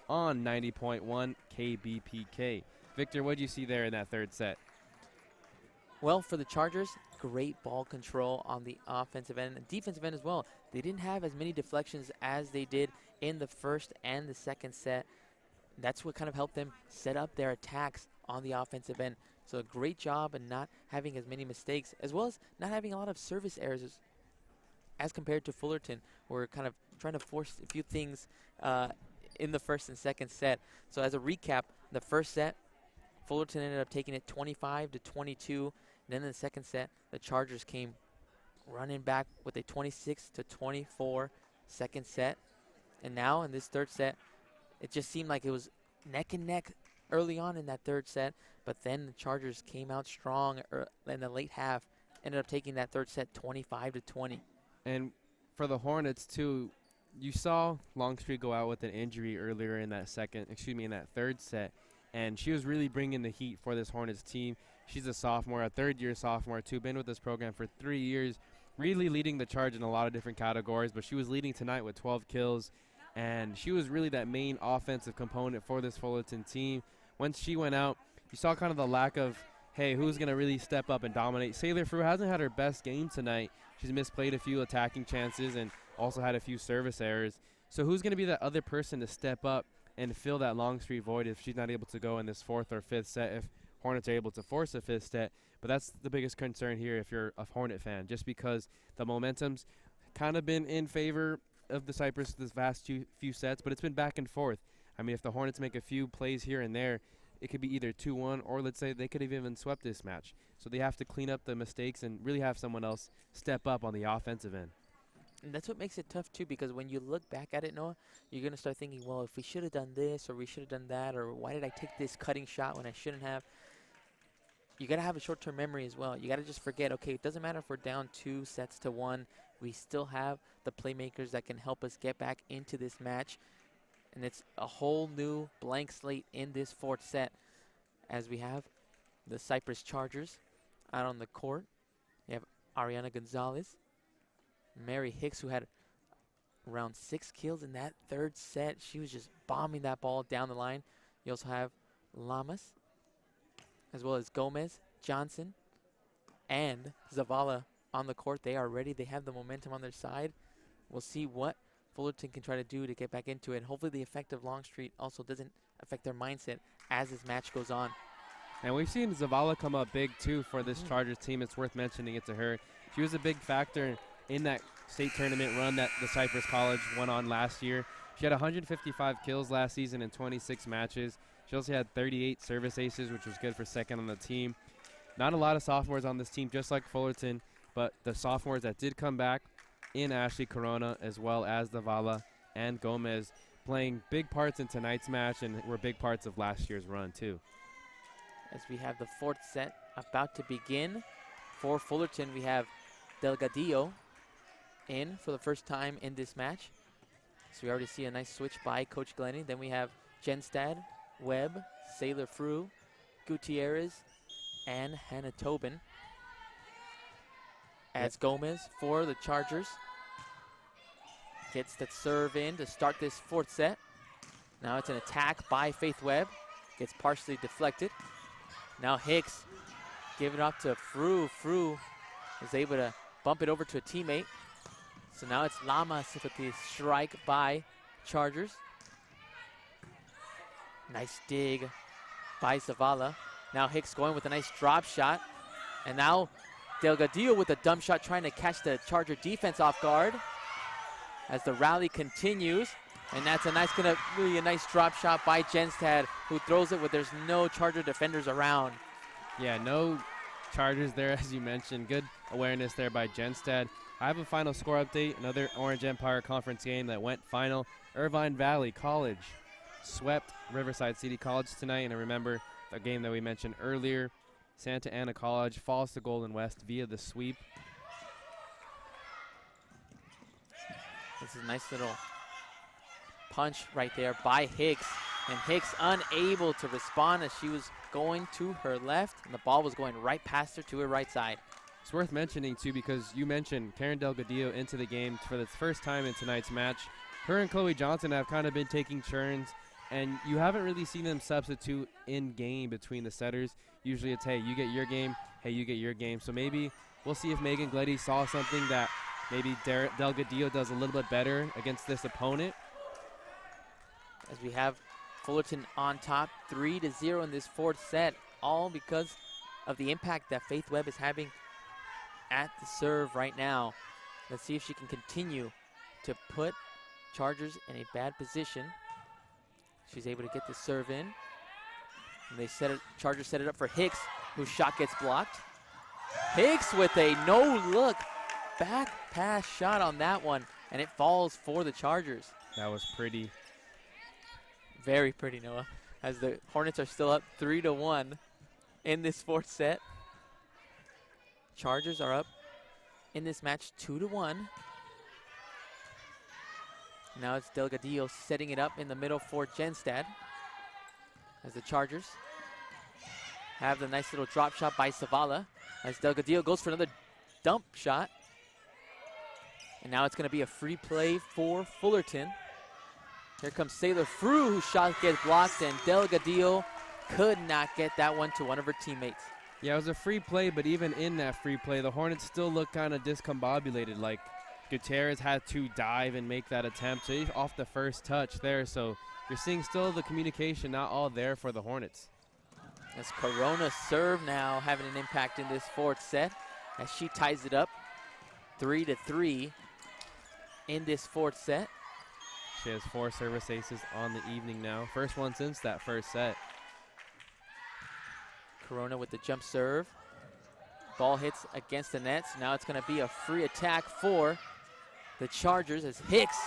on 90.1 KBPK. Victor, what did you see there in that third set? Well, for the Chargers, great ball control on the offensive end and defensive end as well. They didn't have as many deflections as they did in the first and the second set. That's what kind of helped them set up their attacks on the offensive end. So a great job in not having as many mistakes, as well as not having a lot of service errors as compared to Fullerton. We're kind of trying to force a few things in the first and second set. So as a recap, the first set, Fullerton ended up taking it 25-22. Then in the second set, the Chargers came running back with a 26-24 second set. And now in this third set, it just seemed like it was neck and neck early on in that third set, but then the Chargers came out strong in the late half, ended up taking that third set 25-20. And for the Hornets too, you saw Longstreet go out with an injury earlier in that third set, and she was really bringing the heat for this Hornets team. She's a sophomore, a third-year sophomore too, been with this program for 3 years, really leading the charge in a lot of different categories, but she was leading tonight with 12 kills, and she was really that main offensive component for this Fullerton team. Once she went out, you saw kind of the lack of, hey, who's going to really step up and dominate? Sailor Frew hasn't had her best game tonight. She's misplayed a few attacking chances and also had a few service errors. So who's going to be that other person to step up and fill that Longstreet void if she's not able to go in this fourth or fifth set, if Hornets are able to force a fifth set? But that's the biggest concern here if you're a Hornet fan, just because the momentum's kind of been in favor of the Cypress this vast few sets, but it's been back and forth. I mean, if the Hornets make a few plays here and there, it could be either 2-1 or let's say they could have even swept this match. So they have to clean up the mistakes and really have someone else step up on the offensive end. And that's what makes it tough, too, because when you look back at it, Noah, you're going to start thinking, well, if we should have done this or we should have done that, or why did I take this cutting shot when I shouldn't have? You got to have a short-term memory as well. You got to just forget, okay, it doesn't matter if we're down 2-1. We still have the playmakers that can help us get back into this match. And it's a whole new blank slate in this fourth set as we have the Cypress Chargers out on the court. You have Ariana Gonzalez, Mary Hicks, who had around 6 kills in that third set. She was just bombing that ball down the line. You also have Lamas, as well as Gomez, Johnson, and Zavala on the court. They are ready. They have the momentum on their side. We'll see what Fullerton can try to do to get back into it. Hopefully the effect of Longstreet also doesn't affect their mindset as this match goes on. And we've seen Zavala come up big, too, for this Chargers team. It's worth mentioning it to her. She was a big factor in that state tournament run that the Cypress College went on last year. She had 155 kills last season in 26 matches. She also had 38 service aces, which was good for second on the team. Not a lot of sophomores on this team, just like Fullerton, but the sophomores that did come back in Ashley Corona, as well as Zavala and Gomez, playing big parts in tonight's match and were big parts of last year's run too. As we have the fourth set about to begin. For Fullerton, we have Delgadillo in for the first time in this match. So we already see a nice switch by Coach Glenny. Then we have Genstad, Webb, Sailor Frew, Gutierrez, and Hannah Tobin. As Gomez for the Chargers gets that serve in to start this fourth set. Now it's an attack by Faith Webb. Gets partially deflected. Now Hicks give it up to Frew. Frew is able to bump it over to a teammate. So now it's Lamas with the strike by Chargers. Nice dig by Zavala. Now Hicks going with a nice drop shot. And now Delgadillo with a dump shot trying to catch the Charger defense off guard as the rally continues. And that's really a nice drop shot by Genstad, who throws it when there's no Charger defenders around. Yeah, no Chargers there, as you mentioned. Good awareness there by Genstad. I have a final score update. Another Orange Empire Conference game that went final. Irvine Valley College swept Riverside City College tonight. And I remember the game that we mentioned earlier. Santa Ana College falls to Golden West via the sweep. This is a nice little punch right there by Hicks. And Hicks unable to respond as she was going to her left. And the ball was going right past her to her right side. It's worth mentioning, too, because you mentioned Karen Delgadillo into the game for the first time in tonight's match. Her and Chloe Johnson have kind of been taking turns, and you haven't really seen them substitute in game between the setters. Usually it's, hey, you get your game, hey, you get your game. So maybe we'll see if Megan Gleddy saw something that maybe Delgadillo does a little bit better against this opponent. As we have Fullerton on top 3-0 in this fourth set, all because of the impact that Faith Webb is having at the serve right now. Let's see if she can continue to put Chargers in a bad position. She's able to get the serve in. And they Chargers set it up for Hicks, whose shot gets blocked. Hicks with a no-look back pass shot on that one, and it falls for the Chargers. That was pretty. Very pretty, Noah, as the Hornets are still up 3-1 in this fourth set. Chargers are up in this match 2-1. Now it's Delgadillo setting it up in the middle for Genstad, as the Chargers have the nice little drop shot by Zavala, as Delgadillo goes for another dump shot. And now it's going to be a free play for Fullerton. Here comes Sailor Frew, whose shot gets blocked, and Delgadillo could not get that one to one of her teammates. Yeah, it was a free play, but even in that free play, the Hornets still look kind of discombobulated. Like, Gutierrez had to dive and make that attempt off the first touch there. So you're seeing still the communication not all there for the Hornets. As Corona's serve now having an impact in this fourth set, as she ties it up 3-3 in this fourth set. She has 4 service aces on the evening now. First one since that first set. Corona with the jump serve. Ball hits against the nets. Now it's going to be a free attack for the Chargers as Hicks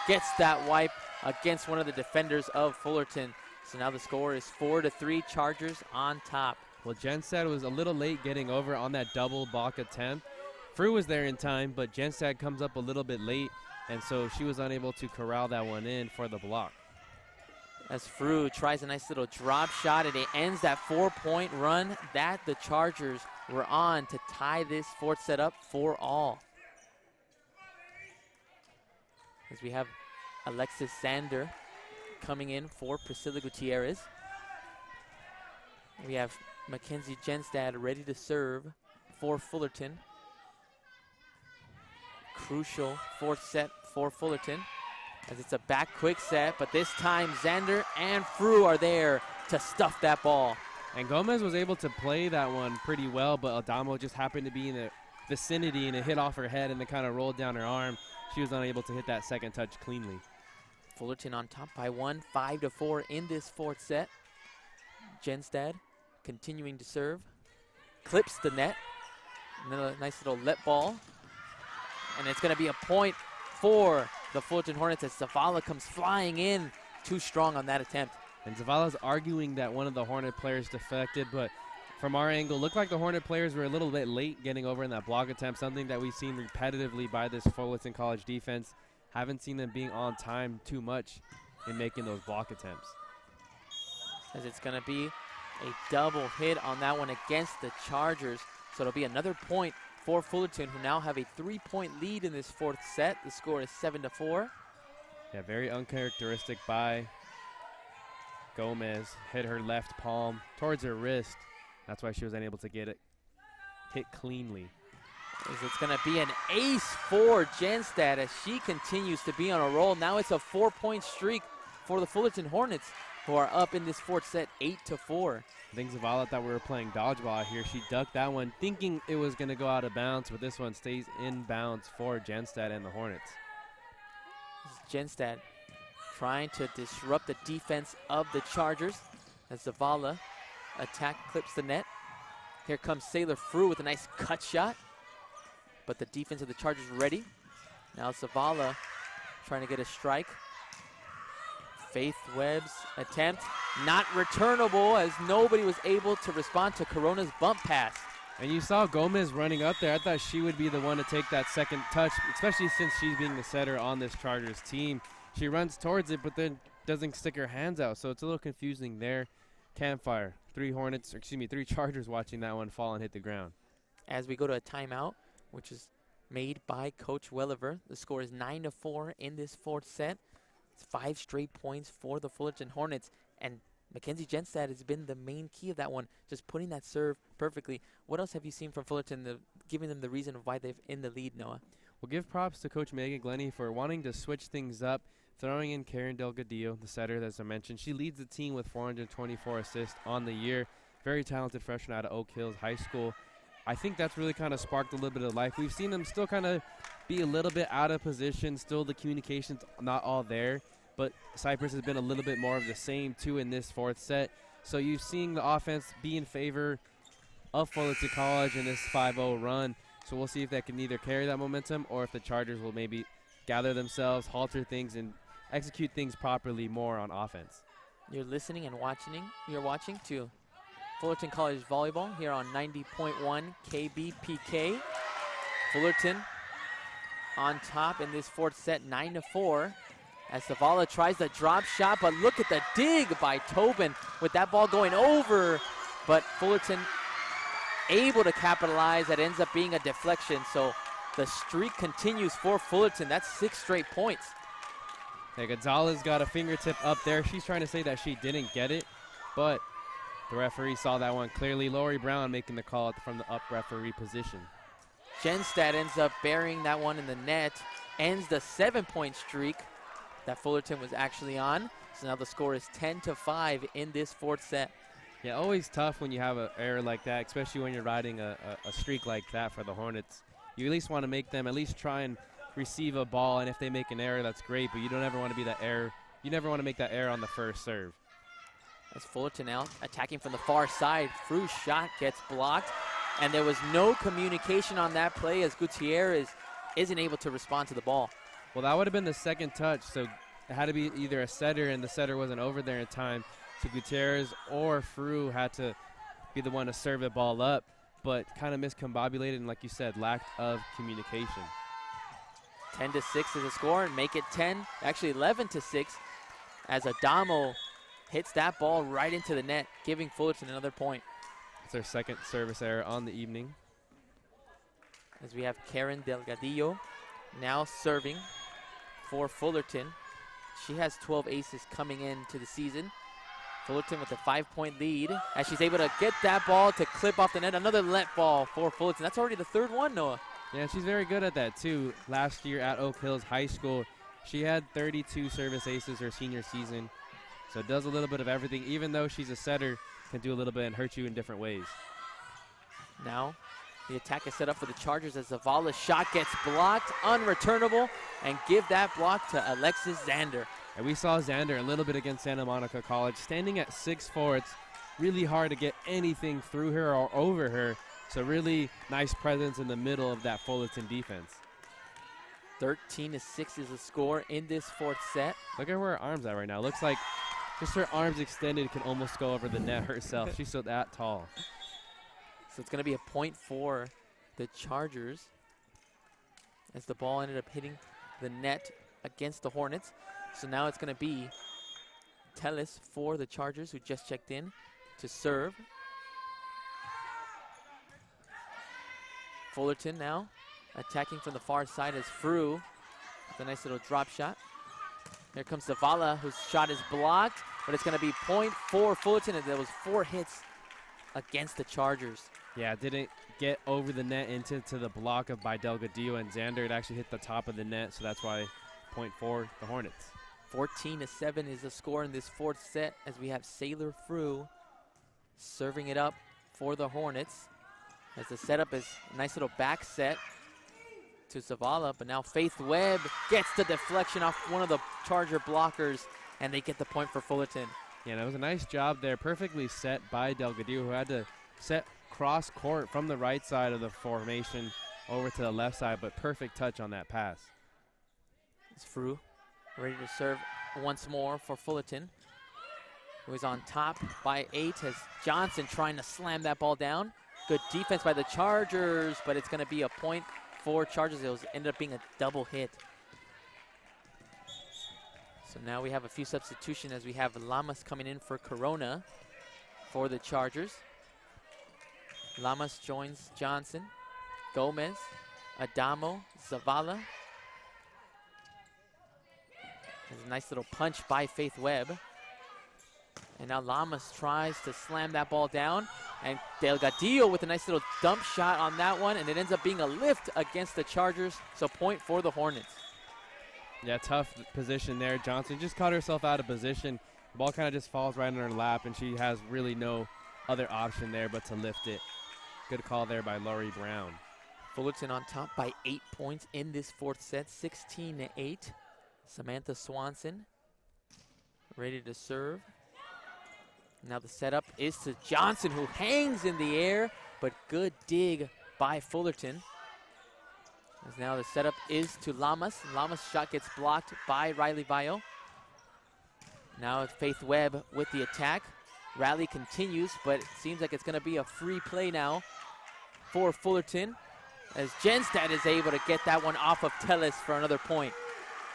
gets that wipe against one of the defenders of Fullerton. So now the score is 4-3, Chargers on top. Well, Genstad was a little late getting over on that double balk attempt. Frew was there in time, but Genstad comes up a little bit late, and so she was unable to corral that one in for the block. As Frew tries a nice little drop shot, and it ends that 4-point run that the Chargers were on to tie this fourth set up for all. As we have Alexis Sander coming in for Priscilla Gutierrez. We have Mackenzie Genstad ready to serve for Fullerton. Crucial fourth set for Fullerton, as it's a back quick set, but this time Xander and Frew are there to stuff that ball. And Gomez was able to play that one pretty well, but Adamo just happened to be in the vicinity and it hit off her head and then kind of rolled down her arm. She was unable to hit that second touch cleanly. Fullerton on top by 1, 5-4 in this fourth set. Genstad continuing to serve. Clips the net. And then a nice little let ball And it's going to be a point for the Fullerton Hornets as Zavala comes flying in too strong on that attempt. And Zavala's arguing that one of the Hornet players defected, but from our angle, looked like the Hornet players were a little bit late getting over in that block attempt, something that we've seen repetitively by this Fullerton College defense. Haven't seen them being on time too much in making those block attempts. As it's going to be a double hit on that one against the Chargers. So it'll be another point for Fullerton, who now have a 3-point lead in this fourth set. The score is 7-4. Yeah, very uncharacteristic by Gomez. Hit her left palm towards her wrist. That's why she was unable to get it hit cleanly. As it's going to be an ace for Genstad as she continues to be on a roll. Now it's a 4-point streak for the Fullerton Hornets, who are up in this fourth set 8-4. I think Zavala thought we were playing dodgeball here. She ducked that one thinking it was going to go out of bounds, but this one stays in bounds for Genstad and the Hornets. Genstad trying to disrupt the defense of the Chargers as Zavala clips the net. Here comes Sailor Frew with a nice cut shot, but the defense of the Chargers ready. Now Zavala trying to get a strike. Faith Webb's attempt not returnable as nobody was able to respond to Corona's bump pass. And you saw Gomez running up there. I thought she would be the one to take that second touch, especially since she's being the setter on this Chargers team. She runs towards it, but then doesn't stick her hands out, so it's a little confusing there. Campfire, three Chargers watching that one fall and hit the ground. As we go to a timeout, which is made by Coach Welliver, the score is 9-4 in this fourth set. It's 5 straight points for the Fullerton Hornets, and Mackenzie Genstad has been the main key of that one, just putting that serve perfectly. What else have you seen from Fullerton, giving them the reason why they're in the lead, Noah? We'll give props to Coach Megan Glennie for wanting to switch things up, throwing in Karen Delgadillo, the setter, as I mentioned. She leads the team with 424 assists on the year. Very talented freshman out of Oak Hills High School. I think that's really kind of sparked a little bit of life. We've seen them still kind of be a little bit out of position. Still the communication's not all there. But Cypress has been a little bit more of the same, too, in this fourth set. So you've seen the offense be in favor of Fullerton College in this 5-0 run. So we'll see if that can either carry that momentum or if the Chargers will maybe gather themselves, halter things, and execute things properly more on offense. You're listening and watching. You're watching to Fullerton College Volleyball here on 90.1 KBPK. Fullerton on top in this fourth set, 9-4. As Zavala tries the drop shot, but look at the dig by Tobin with that ball going over. But Fullerton able to capitalize. That ends up being a deflection. So the streak continues for Fullerton. That's 6 straight points. Hey, Gonzalez got a fingertip up there. She's trying to say that she didn't get it, but the referee saw that one clearly. Lori Brown making the call from the up referee position. Genstad ends up burying that one in the net. Ends the 7-point streak that Fullerton was actually on. So now the score is 10-5 in this fourth set. Yeah, always tough when you have an error like that, especially when you're riding a streak like that for the Hornets. You at least want to make them at least try and receive a ball, and if they make an error, that's great, but you don't ever want to be that error. You never want to make that error on the first serve. As Fullerton out attacking from the far side, Frew's shot gets blocked, and there was no communication on that play as Gutierrez isn't able to respond to the ball. Well, that would have been the second touch, so it had to be either a setter, and the setter wasn't over there in time. So Gutierrez or Frew had to be the one to serve the ball up, but kind of miscombobulated and, like you said, lack of communication. 10-6 is the score, and make it 11-6 as Adamo hits that ball right into the net, giving Fullerton another point. It's their second service error on the evening. As we have Karen Delgadillo now serving for Fullerton. She has 12 aces coming into the season. Fullerton with a 5-point lead as she's able to get that ball to clip off the net. Another let ball for Fullerton. That's already the third one, Noah. Yeah, she's very good at that, too. Last year at Oak Hills High School, she had 32 service aces her senior season. So does a little bit of everything. Even though she's a setter, can do a little bit and hurt you in different ways. Now the attack is set up for the Chargers as Zavala's shot gets blocked, unreturnable, and give that block to Alexis Zander. And we saw Zander a little bit against Santa Monica College. Standing at 6'4", it's really hard to get anything through her or over her. So really nice presence in the middle of that Fullerton defense. 13-6 is the score in this fourth set. Look at where her arm's at right now. Looks like just her arms extended can almost go over the net herself. She's so that tall. So it's going to be a point for the Chargers as the ball ended up hitting the net against the Hornets. So now it's going to be Tellis for the Chargers, who just checked in to serve. Fullerton now attacking from the far side as Frew with a nice little drop shot. Here comes Zavala, whose shot is blocked, but it's going to be point for Fullerton, and there was 4 hits against the Chargers. Yeah, didn't get over the net into the block by Delgadillo and Xander. It actually hit the top of the net, so that's why point for the Hornets. 14-7 is the score in this fourth set as we have Sailor Frew serving it up for the Hornets. As the setup is a nice little back set to Zavala, but now Faith Webb gets the deflection off one of the Charger blockers, and they get the point for Fullerton. Yeah, that was a nice job there. Perfectly set by Delgadillo, who had to set cross court from the right side of the formation over to the left side, but perfect touch on that pass. It's Frew ready to serve once more for Fullerton, who is on top by 8 as Johnson trying to slam that ball down. Good defense by the Chargers, but it's going to be a point for Chargers. It ended up being a double hit. So now we have a few substitutions as we have Lamas coming in for Corona for the Chargers. Lamas joins Johnson, Gomez, Adamo, Zavala. There's a nice little punch by Faith Webb. And now Lamas tries to slam that ball down. And Delgadillo with a nice little dump shot on that one. And it ends up being a lift against the Chargers. So point for the Hornets. Yeah, tough position there. Johnson just caught herself out of position. The ball kind of just falls right in her lap, and she has really no other option there but to lift it. Good call there by Laurie Brown. Fullerton on top by 8 points in this fourth set, 16-8. Samantha Swanson ready to serve. Now the setup is to Johnson, who hangs in the air, but good dig by Fullerton. As now the setup is to Lamas. Lamas' shot gets blocked by Riley Vio. Now it's Faith Webb with the attack. Rally continues, but it seems like it's going to be a free play now for Fullerton, as Jenstad is able to get that one off of Tellis for another point.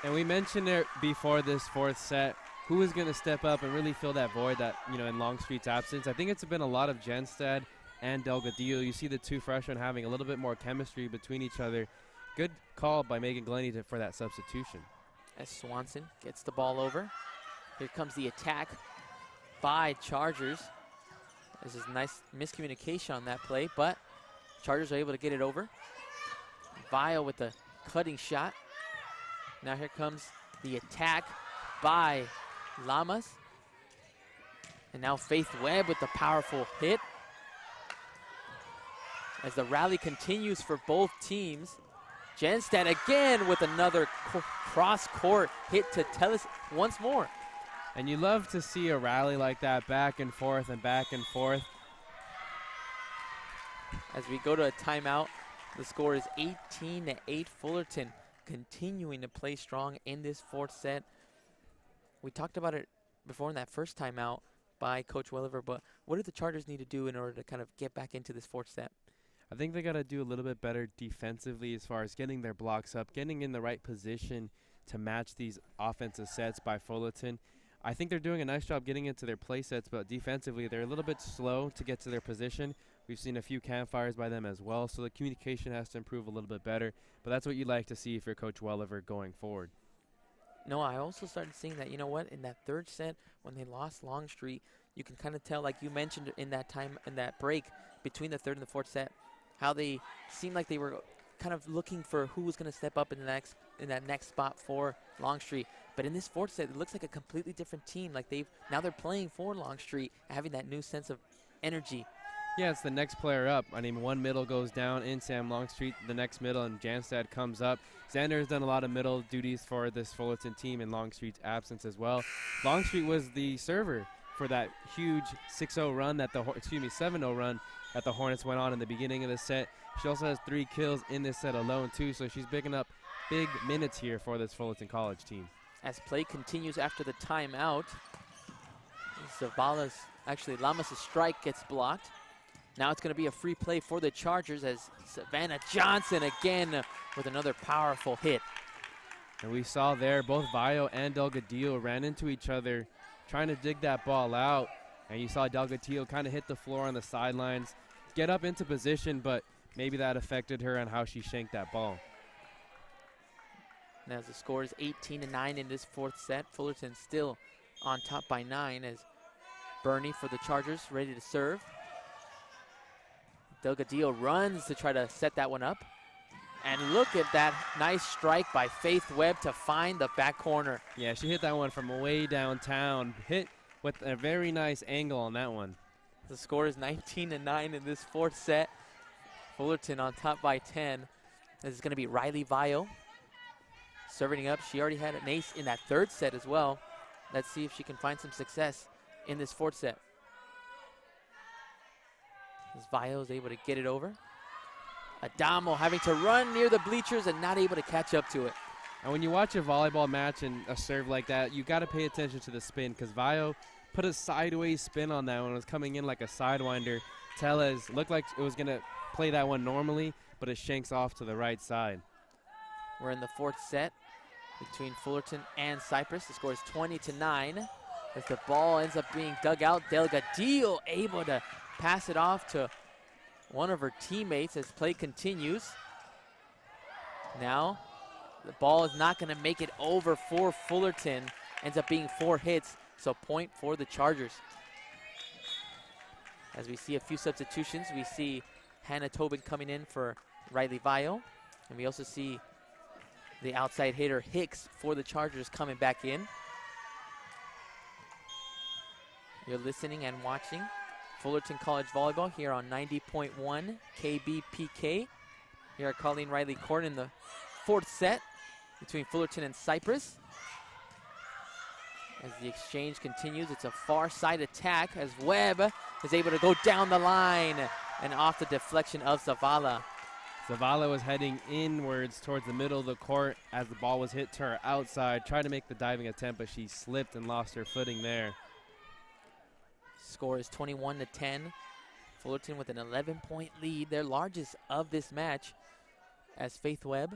And we mentioned it before this fourth set, who is going to step up and really fill that void that, in Longstreet's absence. I think it's been a lot of Jenstad and Delgadillo. You see the two freshmen having a little bit more chemistry between each other. Good call by Megan Glennie for that substitution. As Swanson gets the ball over. Here comes the attack by Chargers. This is nice miscommunication on that play, but Chargers are able to get it over. Vio with the cutting shot. Now here comes the attack by Lamas. And now Faith Webb with the powerful hit. As the rally continues for both teams, Jenstad again with another cross-court hit to Tellis once more. And you love to see a rally like that, back and forth and back and forth. As we go to a timeout, the score is 18-8. Fullerton continuing to play strong in this fourth set. We talked about it before in that first timeout by Coach Welliver, but what do the Chargers need to do in order to kind of get back into this fourth set? I think they got to do a little bit better defensively as far as getting their blocks up, getting in the right position to match these offensive sets by Fullerton. I think they're doing a nice job getting into their play sets, but defensively they're a little bit slow to get to their position. We've seen a few campfires by them as well, so the communication has to improve a little bit better. But that's what you'd like to see if you're Coach Welliver going forward. No, I also started seeing that, in that third set when they lost Longstreet, you can kind of tell, like you mentioned in that time, in that break between the third and the fourth set, how they seemed like they were kind of looking for who was going to step up in that next spot for Longstreet. But in this fourth set, it looks like a completely different team. Like now they're playing for Longstreet, having that new sense of energy. Yeah, it's the next player up. One middle goes down in Sam Longstreet, the next middle, and Janstad comes up. Xander has done a lot of middle duties for this Fullerton team in Longstreet's absence as well. Longstreet was the server for that huge 6-0 run 7-0 run that the Hornets went on in the beginning of the set. She also has 3 kills in this set alone too, so she's picking up big minutes here for this Fullerton College team. As play continues after the timeout, Lamas' strike gets blocked. Now it's going to be a free play for the Chargers as Savannah Johnson again with another powerful hit. And we saw there both Vayo and Delgadillo ran into each other trying to dig that ball out. And you saw Delgadillo kind of hit the floor on the sidelines, get up into position, but maybe that affected her on how she shanked that ball. Now as the score is 18-9 in this fourth set, Fullerton still on top by 9 as Bernie for the Chargers ready to serve. Delgadillo runs to try to set that one up. And look at that nice strike by Faith Webb to find the back corner. Yeah, she hit that one from way downtown. Hit with a very nice angle on that one. The score is 19-9 in this fourth set. Fullerton on top by 10. This is going to be Riley Vayo serving up. She already had an ace in that third set as well. Let's see if she can find some success in this fourth set. As Vayo is able to get it over. Adamo having to run near the bleachers and not able to catch up to it. And when you watch a volleyball match and a serve like that, you got to pay attention to the spin because Vayo put a sideways spin on that one. It was coming in like a sidewinder. Tellez looked like it was going to play that one normally, but it shanks off to the right side. We're in the fourth set between Fullerton and Cypress. The score is 20-9 as the ball ends up being dug out. Delgadillo able to pass it off to one of her teammates as play continues. Now the ball is not going to make it over for Fullerton. Ends up being 4 hits, so point for the Chargers. As we see a few substitutions, we see Hannah Tobin coming in for Riley Vayo. And we also see the outside hitter Hicks for the Chargers coming back in. You're listening and watching Fullerton College Volleyball here on 90.1 KBPK. Here at Colleen Riley Court in the fourth set between Fullerton and Cypress. As the exchange continues, it's a far side attack as Webb is able to go down the line and off the deflection of Zavala. Zavala was heading inwards towards the middle of the court as the ball was hit to her outside, tried to make the diving attempt, but she slipped and lost her footing there. Score is 21-10. Fullerton with an 11-point lead, their largest of this match, as Faith Webb,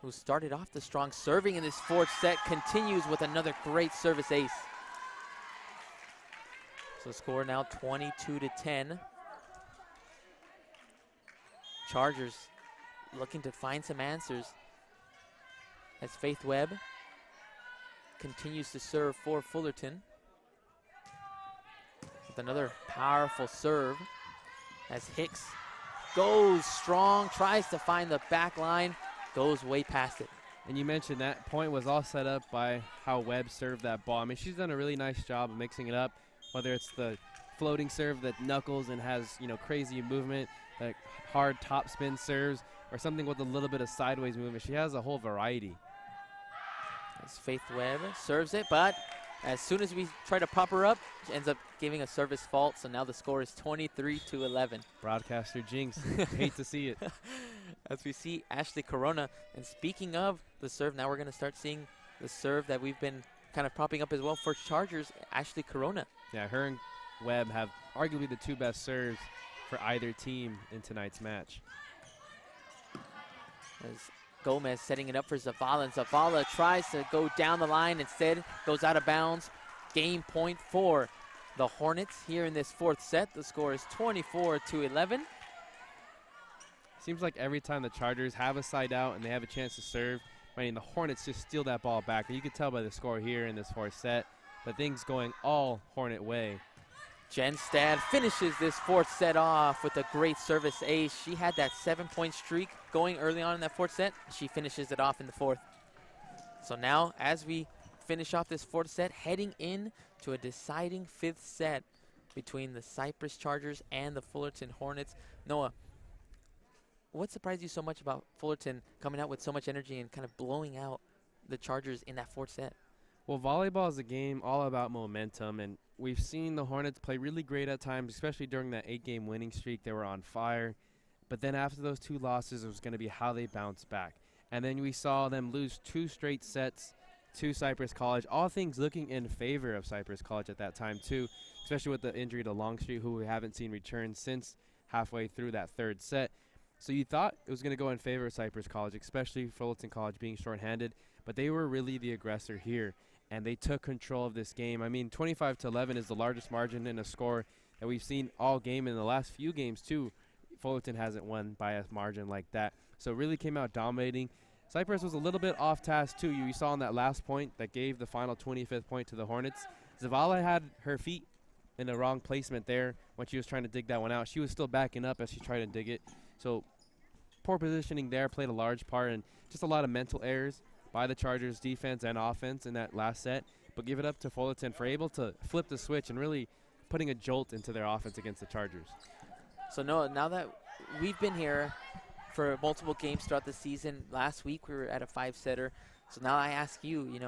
who started off the strong serving in this fourth set, continues with another great service ace. So score now 22-10. Chargers looking to find some answers as Faith Webb continues to serve for Fullerton. With another powerful serve as Hicks goes strong, tries to find the back line, goes way past it. And you mentioned that point was all set up by how Webb served that ball. I mean, she's done a really nice job of mixing it up, whether it's the floating serve that knuckles and has, you know, crazy movement, like hard top spin serves, or something with a little bit of sideways movement. She has a whole variety. As Faith Webb serves it, but as soon as we try to pop her up, she ends up giving a service fault, so now the score is 23-11. Broadcaster jinx. Hate to see it. As we see Ashley Corona, and speaking of the serve, now we're going to start seeing the serve that we've been kind of propping up as well for Chargers, Ashley Corona. Yeah, her and Webb have arguably the 2 best serves for either team in tonight's match. As Gomez setting it up for Zavala, and Zavala tries to go down the line, instead goes out of bounds. Game point for the Hornets here in this fourth set. The score is 24-11. Seems like every time the Chargers have a side out and they have a chance to serve, I mean, the Hornets just steal that ball back. And you can tell by the score here in this fourth set, but things going all Hornet way. Jen Stad finishes this fourth set off with a great service ace. She had that 7-point streak going early on in that fourth set. She finishes it off in the fourth. So now, as we finish off this fourth set, heading in to a deciding fifth set between the Cypress Chargers and the Fullerton Hornets. Noah, what surprised you so much about Fullerton coming out with so much energy and kind of blowing out the Chargers in that fourth set? Well, volleyball is a game all about momentum, and we've seen the Hornets play really great at times, especially during that 8-game winning streak. They were on fire. But then after those 2 losses, it was going to be how they bounce back. And then we saw them lose 2 straight sets to Cypress College. All things looking in favor of Cypress College at that time, too, especially with the injury to Longstreet, who we haven't seen return since halfway through that 3rd set. So you thought it was going to go in favor of Cypress College, especially Fullerton College being shorthanded, but they were really the aggressor here, and they took control of this game. I mean, 25-11 is the largest margin in a score that we've seen all game. In the last few games, too, Fullerton hasn't won by a margin like that. So really came out dominating. Cypress was a little bit off task, too. You saw on that last point that gave the final 25th point to the Hornets. Zavala had her feet in the wrong placement there when she was trying to dig that one out. She was still backing up as she tried to dig it. So poor positioning there played a large part, and just a lot of mental errors by the Chargers defense and offense in that last set. But give it up to Fullerton for able to flip the switch and really putting a jolt into their offense against the Chargers. So Noah, now that we've been here for multiple games throughout the season, last week we were at a 5-setter. So now I ask you,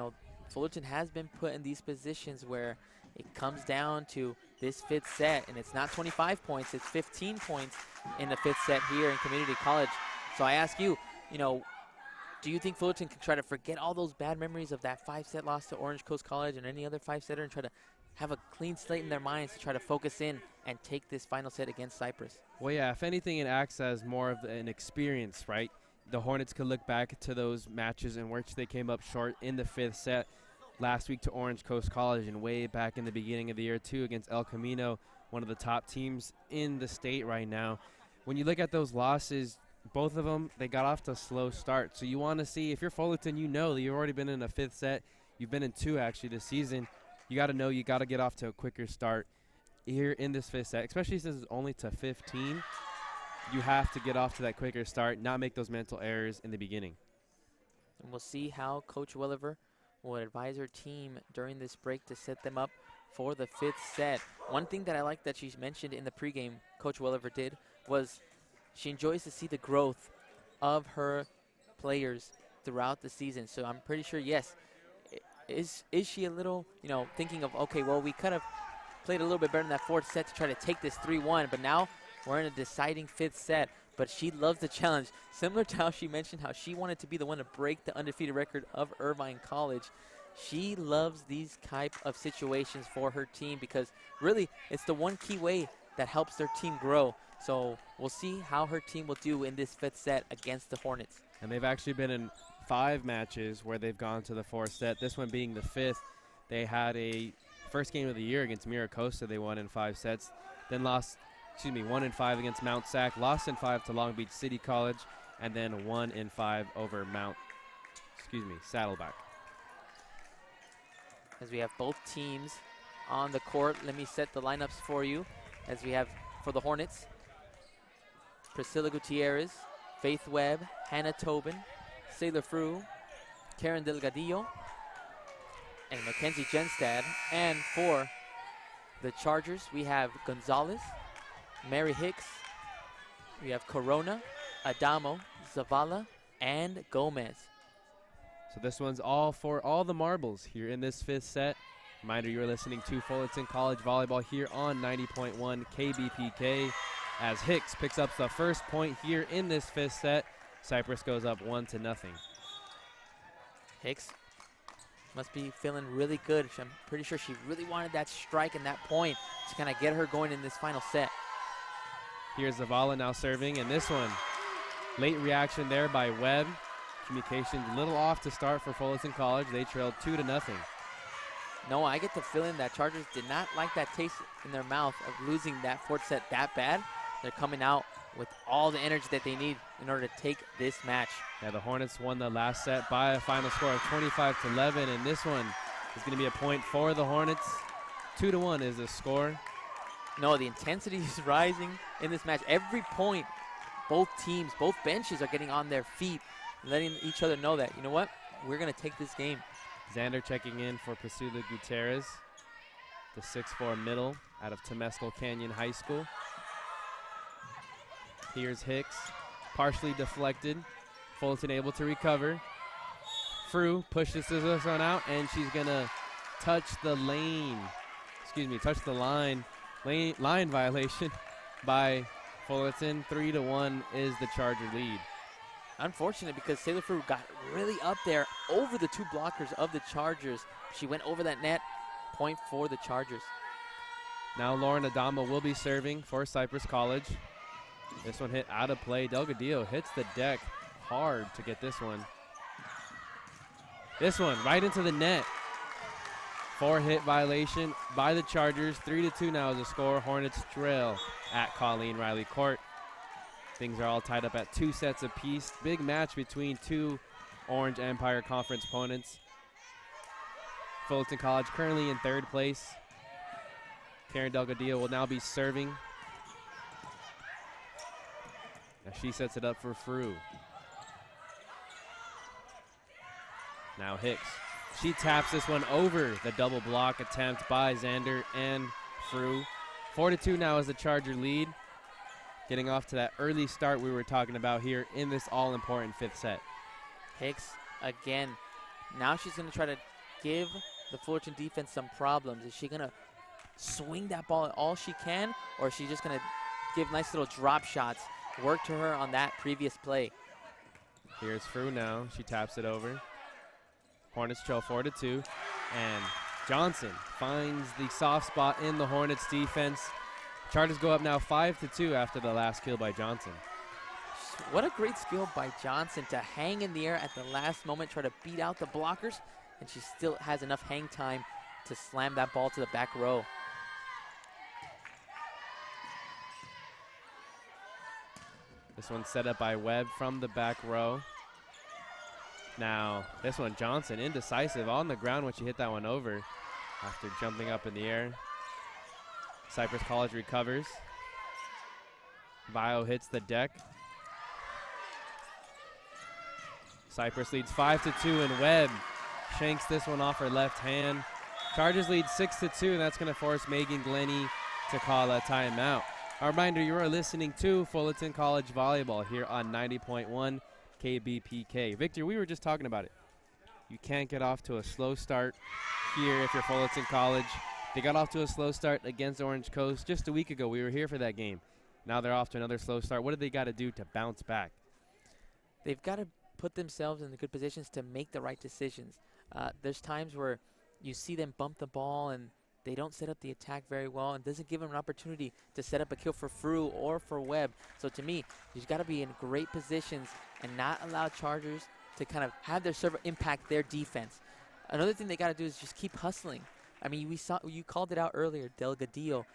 Fullerton has been put in these positions where it comes down to this 5th set, and it's not 25 points, it's 15 points in the 5th set here in Community College. So I ask you, do you think Fullerton can try to forget all those bad memories of that 5-set loss to Orange Coast College and any other 5-setter and try to have a clean slate in their minds to try to focus in and take this final set against Cypress? Well, yeah, if anything, it acts as more of an experience, right? The Hornets could look back to those matches in which they came up short in the 5th set last week to Orange Coast College and way back in the beginning of the year, too, against El Camino, one of the top teams in the state right now. When you look at those losses, both of them, they got off to a slow start. So you want to see, if you're Fullerton, you know that you've already been in a 5th set. You've been in 2, actually, this season. You got to know you got to get off to a quicker start here in this 5th set, especially since it's only to 15. You have to get off to that quicker start, not make those mental errors in the beginning. And we'll see how Coach Welliver will advise her team during this break to set them up for the 5th set. One thing that I like that she's mentioned in the pregame, Coach Welliver did, was she enjoys to see the growth of her players throughout the season. So I'm pretty sure, yes, is she a little, thinking of, okay, well, we could have played a little bit better in that 4th set to try to take this 3-1, but now we're in a deciding 5th set. But she loves the challenge, similar to how she mentioned how she wanted to be the one to break the undefeated record of Irvine College. She loves these type of situations for her team because really it's the one key way that helps their team grow. So we'll see how her team will do in this 5th set against the Hornets. And they've actually been in 5 matches where they've gone to the 4th set, this one being the 5th. They had a first game of the year against Miracosta. They won in 5 sets, then won in 5 against Mount Sac, lost in 5 to Long Beach City College, and then won in 5 over Saddleback. As we have both teams on the court, let me set the lineups for you. As we have for the Hornets, Priscilla Gutierrez, Faith Webb, Hannah Tobin, Sailor Frew, Karen Delgadillo, and Mackenzie Genstad. And for the Chargers, we have Gonzalez, Mary Hicks, we have Corona, Adamo, Zavala, and Gomez. So this one's all for all the marbles here in this 5th set. Reminder, you're listening to Fullerton College Volleyball here on 90.1 KBPK as Hicks picks up the first point here in this 5th set. Cypress goes up 1-0. Hicks must be feeling really good. I'm pretty sure she really wanted that strike and that point to kind of get her going in this final set. Here's Zavala now serving, and this one, late reaction there by Webb. Communication a little off to start for Fullerton College. They trailed 2-0. No, I get the feeling that Chargers did not like that taste in their mouth of losing that 4th set that bad. They're coming out with all the energy that they need in order to take this match. Yeah, the Hornets won the last set by a final score of 25-11, and this one is going to be a point for the Hornets. 2-1 is the score. No, the intensity is rising in this match. Every point, both teams, both benches are getting on their feet, letting each other know that, you know what, we're going to take this game. Xander checking in for Priscilla Gutierrez, the 6'4" middle out of Temescal Canyon High School. Here's Hicks, partially deflected. Fullerton able to recover. Frew pushes this one out, and she's going to touch the line violation by Fullerton. 3-1 is the Charger lead. Unfortunate because Sailor Fru got really up there over the 2 blockers of the Chargers. She went over that net. Point for the Chargers. Now Lauren Adama will be serving for Cypress College. This one hit out of play. Delgadillo hits the deck hard to get this one. This one right into the net. 4-hit violation by the Chargers. 3-2 now is the score. Hornets trail at Colleen Riley Court. Things are all tied up at 2 sets apiece. Big match between 2 Orange Empire Conference opponents. Fullerton College currently in 3rd place. Karen Delgadillo will now be serving. Now she sets it up for Fru. Now Hicks. She taps this one over the double block attempt by Xander and Fru. 4-2 now is the Charger lead. Getting off to that early start we were talking about here in this all-important 5th set. Hicks again. Now she's going to try to give the Fullerton defense some problems. Is she going to swing that ball all she can, or is she just going to give nice little drop shots? Work to her on that previous play. Here's Fru now. She taps it over. Hornets trail 4-2. And Johnson finds the soft spot in the Hornets defense. Chargers go up now 5-2 after the last kill by Johnson. What a great skill by Johnson to hang in the air at the last moment, try to beat out the blockers, and she still has enough hang time to slam that ball to the back row. This one's set up by Webb from the back row. Now, this one, Johnson, indecisive on the ground when she hit that one over after jumping up in the air. Cypress College recovers. Bio hits the deck. Cypress leads 5-2, and Webb shanks this one off her left hand. Chargers lead 6-2, and that's going to force Megan Glennie to call a timeout. A reminder, you are listening to Fullerton College Volleyball here on 90.1 KBPK. Victor, we were just talking about it. You can't get off to a slow start here if you're Fullerton College. They got off to a slow start against Orange Coast just a week ago. We were here for that game. Now they're off to another slow start. What do they got to do to bounce back? They've got to put themselves in the good positions to make the right decisions. There's times where you see them bump the ball and they don't set up the attack very well and doesn't give them an opportunity to set up a kill for Fru or for Webb. So to me, you've got to be in great positions and not allow Chargers to kind of have their server impact their defense. Another thing they got to do is just keep hustling. I mean, we saw, you called it out earlier, Delgadillo,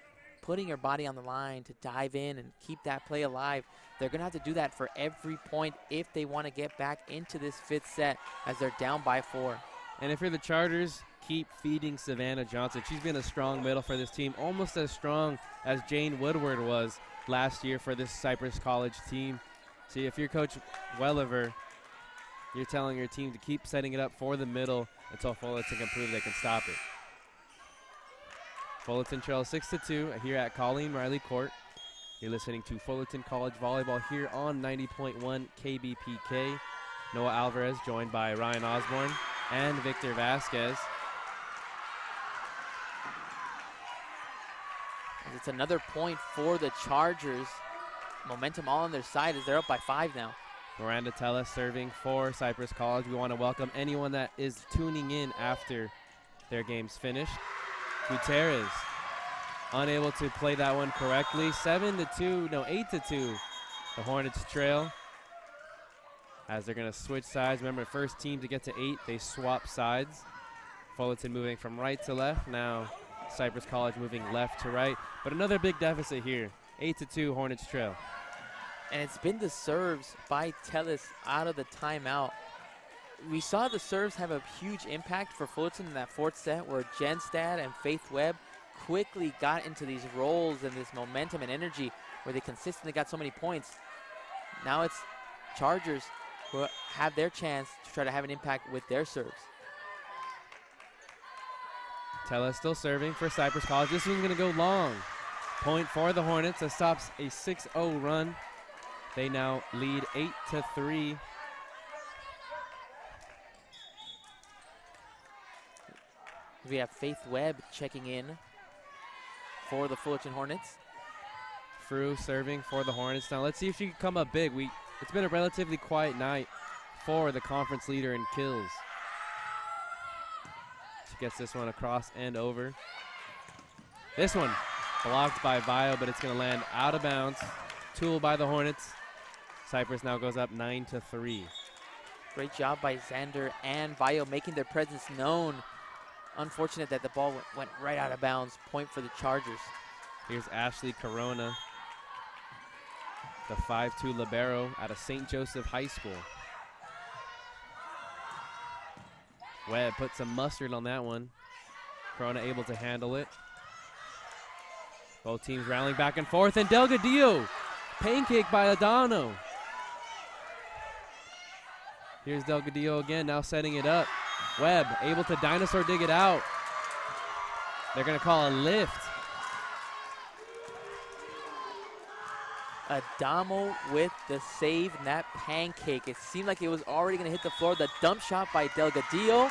putting her body on the line to dive in and keep that play alive. They're going to have to do that for every point if they want to get back into this 5th set as they're down by 4. And if you're the Chargers, keep feeding Savannah Johnson. She's been a strong middle for this team, almost as strong as Jane Woodward was last year for this Cypress College team. See, if you're Coach Welliver, you're telling your team to keep setting it up for the middle until Fullerton can prove they can stop it. Fullerton trails 6-2 here at Colleen Riley Court. You're listening to Fullerton College Volleyball here on 90.1 KBPK. Noah Alvarez joined by Ryan Osborne and Victor Vasquez. It's another point for the Chargers. Momentum all on their side as they're up by 5 now. Miranda Tella serving for Cypress College. We want to welcome anyone that is tuning in after their game's finished. Gutierrez unable to play that one correctly. 8-2. The Hornets trail as they're going to switch sides. Remember, first team to get to 8, they swap sides. Fullerton moving from right to left. Now Cypress College moving left to right. But another big deficit here. 8-2 Hornets trail. And it's been the serves by Tellis out of the timeout. We saw the serves have a huge impact for Fullerton in that 4th set where Jenstad and Faith Webb quickly got into these rolls and this momentum and energy where they consistently got so many points. Now it's Chargers who have their chance to try to have an impact with their serves. Tella still serving for Cypress College. This one's going to go long. Point for the Hornets. That stops a 6-0 run. They now lead 8-3. We have Faith Webb checking in for the Fullerton Hornets. Fru serving for the Hornets. Now let's see if she can come up big. We It's been a relatively quiet night for the conference leader in kills. She gets this one across and over. This one blocked by Vio, but it's going to land out of bounds. Tool by the Hornets. Cypress now goes up 9-3. Great job by Xander and Vio making their presence known. Unfortunate that the ball went right out of bounds. Point for the Chargers. Here's Ashley Corona, the 5'2" libero out of St. Joseph High School. Webb put some mustard on that one. Corona able to handle it. Both teams rallying back and forth, and Delgadillo, pancake by Adano. Here's Delgadillo again, now setting it up. Webb able to dinosaur dig it out. They're going to call a lift. Adamo with the save and that pancake. It seemed like it was already going to hit the floor. The dump shot by Delgadillo,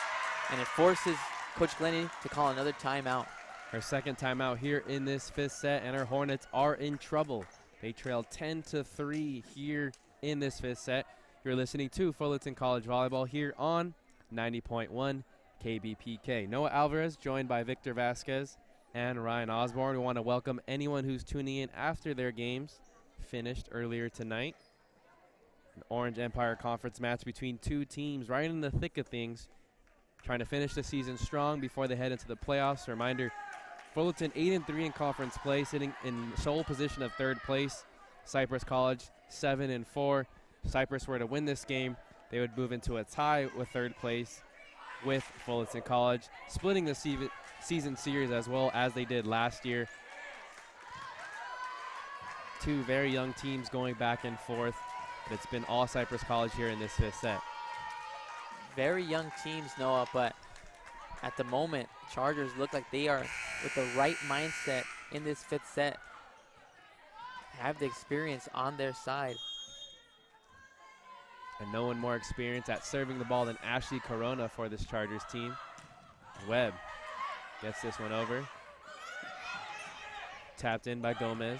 and it forces Coach Glennie to call another timeout. Her second timeout here in this fifth set, and her Hornets are in trouble. They trail 10-3 here in this fifth set. You're listening to Fullerton College Volleyball here on 90.1 KBPK. Noah Alvarez joined by Victor Vasquez and Ryan Osborne. We want to welcome anyone who's tuning in after their games finished earlier tonight. An Orange Empire Conference match between two teams right in the thick of things, trying to finish the season strong before they head into the playoffs. A reminder, Fullerton 8-3 in conference play, sitting in sole position of third place. Cypress College 7-4. Cypress were to win this game, they would move into a tie with third place with Fullerton College, splitting the season series as well as they did last year. Two very young teams going back and forth, but it's been all Cypress College here in this fifth set. Very young teams, Noah, but at the moment, Chargers look like they are with the right mindset in this fifth set. Have the experience on their side. And no one more experienced at serving the ball than Ashley Corona for this Chargers team. Webb gets this one over. Tapped in by Gomez.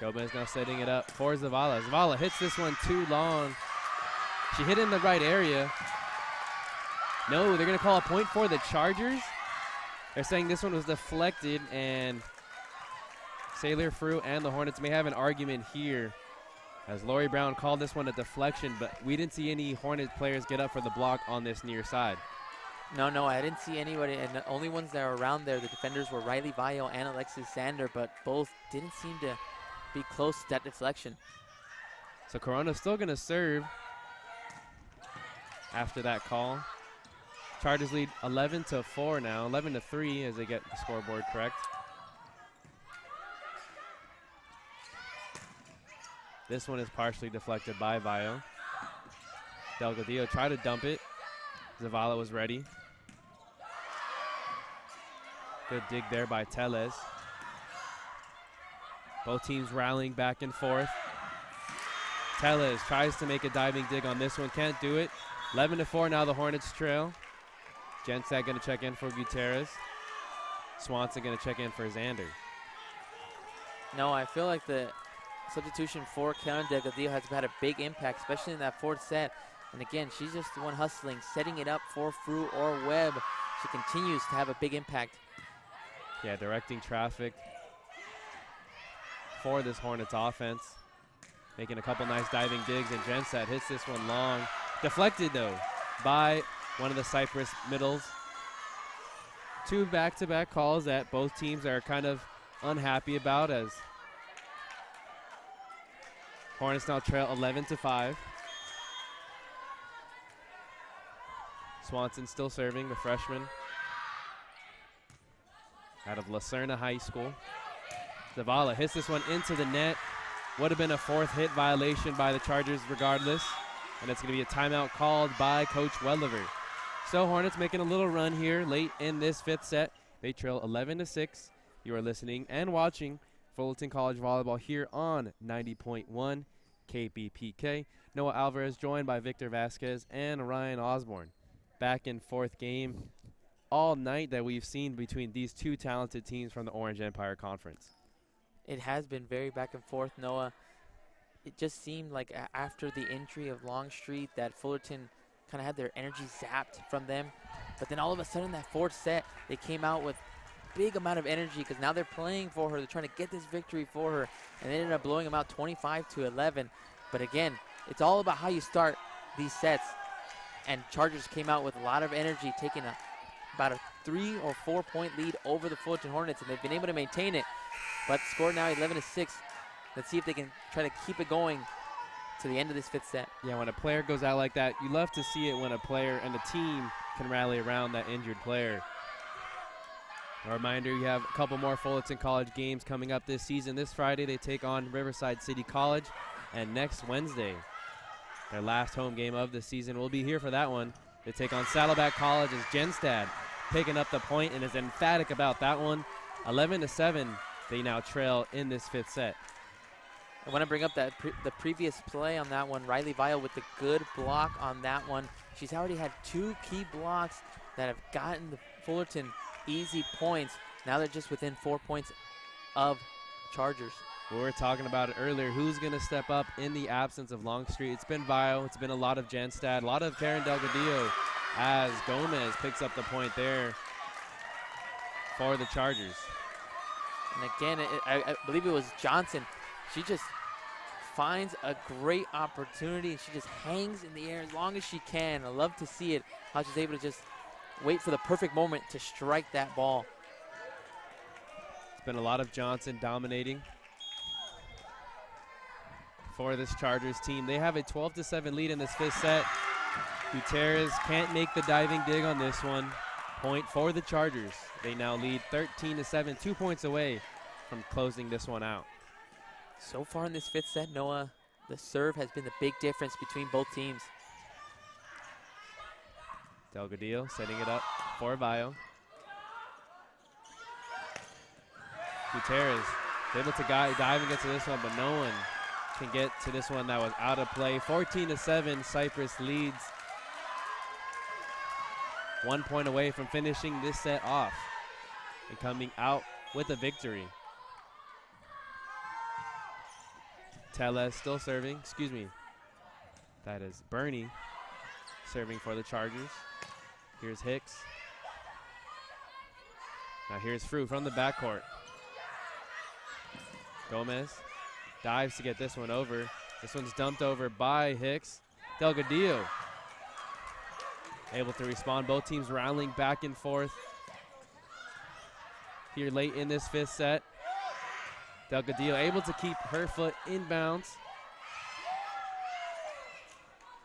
Gomez now setting it up for Zavala. Zavala hits this one too long. She hit in the right area. No, they're going to call a point for the Chargers. They're saying this one was deflected, and Sailor Fruit and the Hornets may have an argument here, as Lori Brown called this one a deflection, but we didn't see any Hornet players get up for the block on this near side. No, I didn't see anybody, and the only ones that were around there, the defenders were Riley Vio and Alexis Sander, but both didn't seem to be close to that deflection. So Corona's still going to serve after that call. Chargers lead 11-4 now, 11-3 as they get the scoreboard correct. This one is partially deflected by Vio. Delgadillo tried to dump it. Zavala was ready. Good dig there by Teles. Both teams rallying back and forth. Teles tries to make a diving dig on this one, can't do it. 11-4 now, the Hornets trail. Jensat going to check in for Gutierrez. Swanson going to check in for Xander. No, I feel like the substitution for Karen Delgadillo has had a big impact, especially in that fourth set. And again, she's just the one hustling, setting it up for Fru or Webb. She continues to have a big impact. Yeah, directing traffic for this Hornets offense. Making a couple nice diving digs, and Jensat hits this one long. Deflected, though, by one of the Cypress middles. Two back-to-back calls that both teams are kind of unhappy about, as Hornets now trail 11-5. Swanson still serving, the freshman out of Lacerna High School. Zavala hits this one into the net. Would have been a fourth hit violation by the Chargers regardless. And it's going to be a timeout called by Coach Welliver. So Hornets making a little run here late in this fifth set. They trail 11-6. You are listening and watching Fullerton College Volleyball here on 90.1 KBPK. Noah Alvarez joined by Victor Vasquez and Ryan Osborne. Back in fourth game all night that we've seen between these two talented teams from the Orange Empire Conference. It has been very back and forth, Noah. it just seemed like after the injury of Longstreet that Fullerton kind of had their energy zapped from them. But then all of a sudden, that fourth set, they came out with big amount of energy because now they're playing for her. They're trying to get this victory for her, and they ended up blowing them out 25-11. But again, it's all about how you start these sets. And Chargers came out with a lot of energy, taking about a 3 or 4 point lead over the Fullerton Hornets, and they've been able to maintain it. But the score now 11-6. Let's see if they can try to keep it going to the end of this fifth set. Yeah, when a player goes out like that, you love to see it when a player and a team can rally around that injured player. A reminder, you have a couple more Fullerton College games coming up this season. This Friday, they take on Riverside City College, and next Wednesday, their last home game of the season. We'll be here for that one. They take on Saddleback College as Genstad picking up the point and is emphatic about that one. 11-7, they now trail in this fifth set. I want to bring up that the previous play on that one. Riley Vile with the good block on that one. She's already had 2 key blocks that have gotten the Fullerton easy points. Now they're just within 4 points of Chargers. We were talking about it earlier. Who's going to step up in the absence of Longstreet? It's been Vile. It's been a lot of Genstad, a lot of Karen Delgadillo as Gomez picks up the point there for the Chargers. And again, I believe it was Johnson. She just finds a great opportunity, and she just hangs in the air as long as she can. I love to see it, how she's able to just wait for the perfect moment to strike that ball. It's been a lot of Johnson dominating for this Chargers team. They have a 12-7 lead in this fifth set. Gutierrez can't make the diving dig on this one. Point for the Chargers. They now lead 13-7, 2 points away from closing this one out. So far in this fifth set, Noah, the serve has been the big difference between both teams. Delgadillo setting it up for Vile. Gutierrez able to dive and get to this one, but no one can get to this one that was out of play. 14-7, Cypress leads. 1 point away from finishing this set off and coming out with a victory. Tellez still serving, excuse me. That is Bernie serving for the Chargers. Here's Hicks. Now here's Frew from the backcourt. Gomez dives to get this one over. This one's dumped over by Hicks. Delgadillo able to respond. Both teams rallying back and forth here late in this fifth set. Delgadillo able to keep her foot in bounds.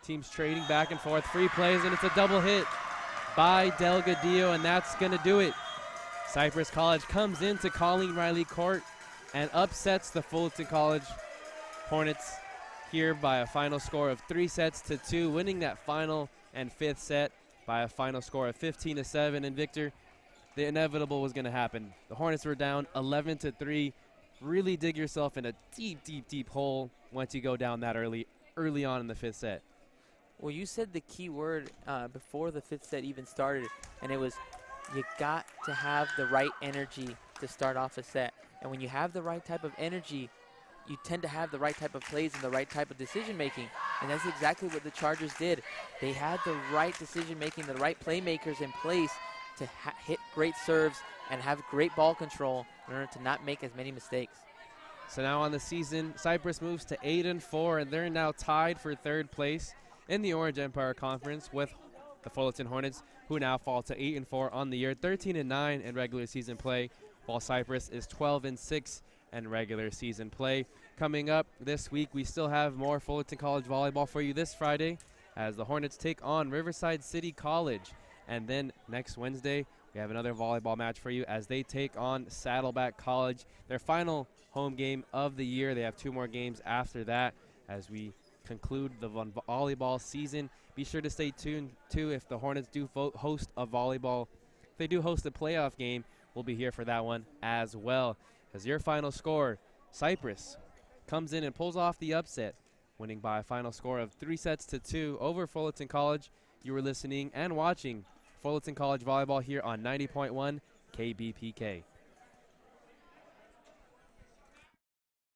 Teams trading back and forth. Free plays, and it's a double hit by Delgadillo, and that's going to do it. Cypress College comes into Colleen Riley Court and upsets the Fullerton College Hornets here by a final score of 3-2, winning that final and fifth set by a final score of 15-7. And Victor, the inevitable was going to happen. The Hornets were down 11-3. Really dig yourself in a deep, deep, deep hole once you go down that early on in the fifth set. Well, you said the key word before the fifth set even started, and it was you got to have the right energy to start off a set. And when you have the right type of energy, you tend to have the right type of plays and the right type of decision-making. And that's exactly what the Chargers did. They had the right decision-making, the right playmakers in place to hit great serves and have great ball control in order to not make as many mistakes. So now on the season, Cypress moves to 8-4, and they're now tied for third place in the Orange Empire Conference with the Fullerton Hornets, who now fall to 8-4 on the year, 13-9 in regular season play, while Cypress is 12-6 in regular season play. Coming up this week, we still have more Fullerton College volleyball for you this Friday as the Hornets take on Riverside City College. And then next Wednesday, we have another volleyball match for you as they take on Saddleback College, their final home game of the year. They have 2 more games after that as we conclude the volleyball season. Be sure to stay tuned, too, if the Hornets do host a volleyball. If they do host a playoff game, we'll be here for that one as well. As your final score, Cypress comes in and pulls off the upset, winning by a final score of 3-2 over Fullerton College. You were listening and watching Fullerton College Volleyball here on 90.1 KBPK.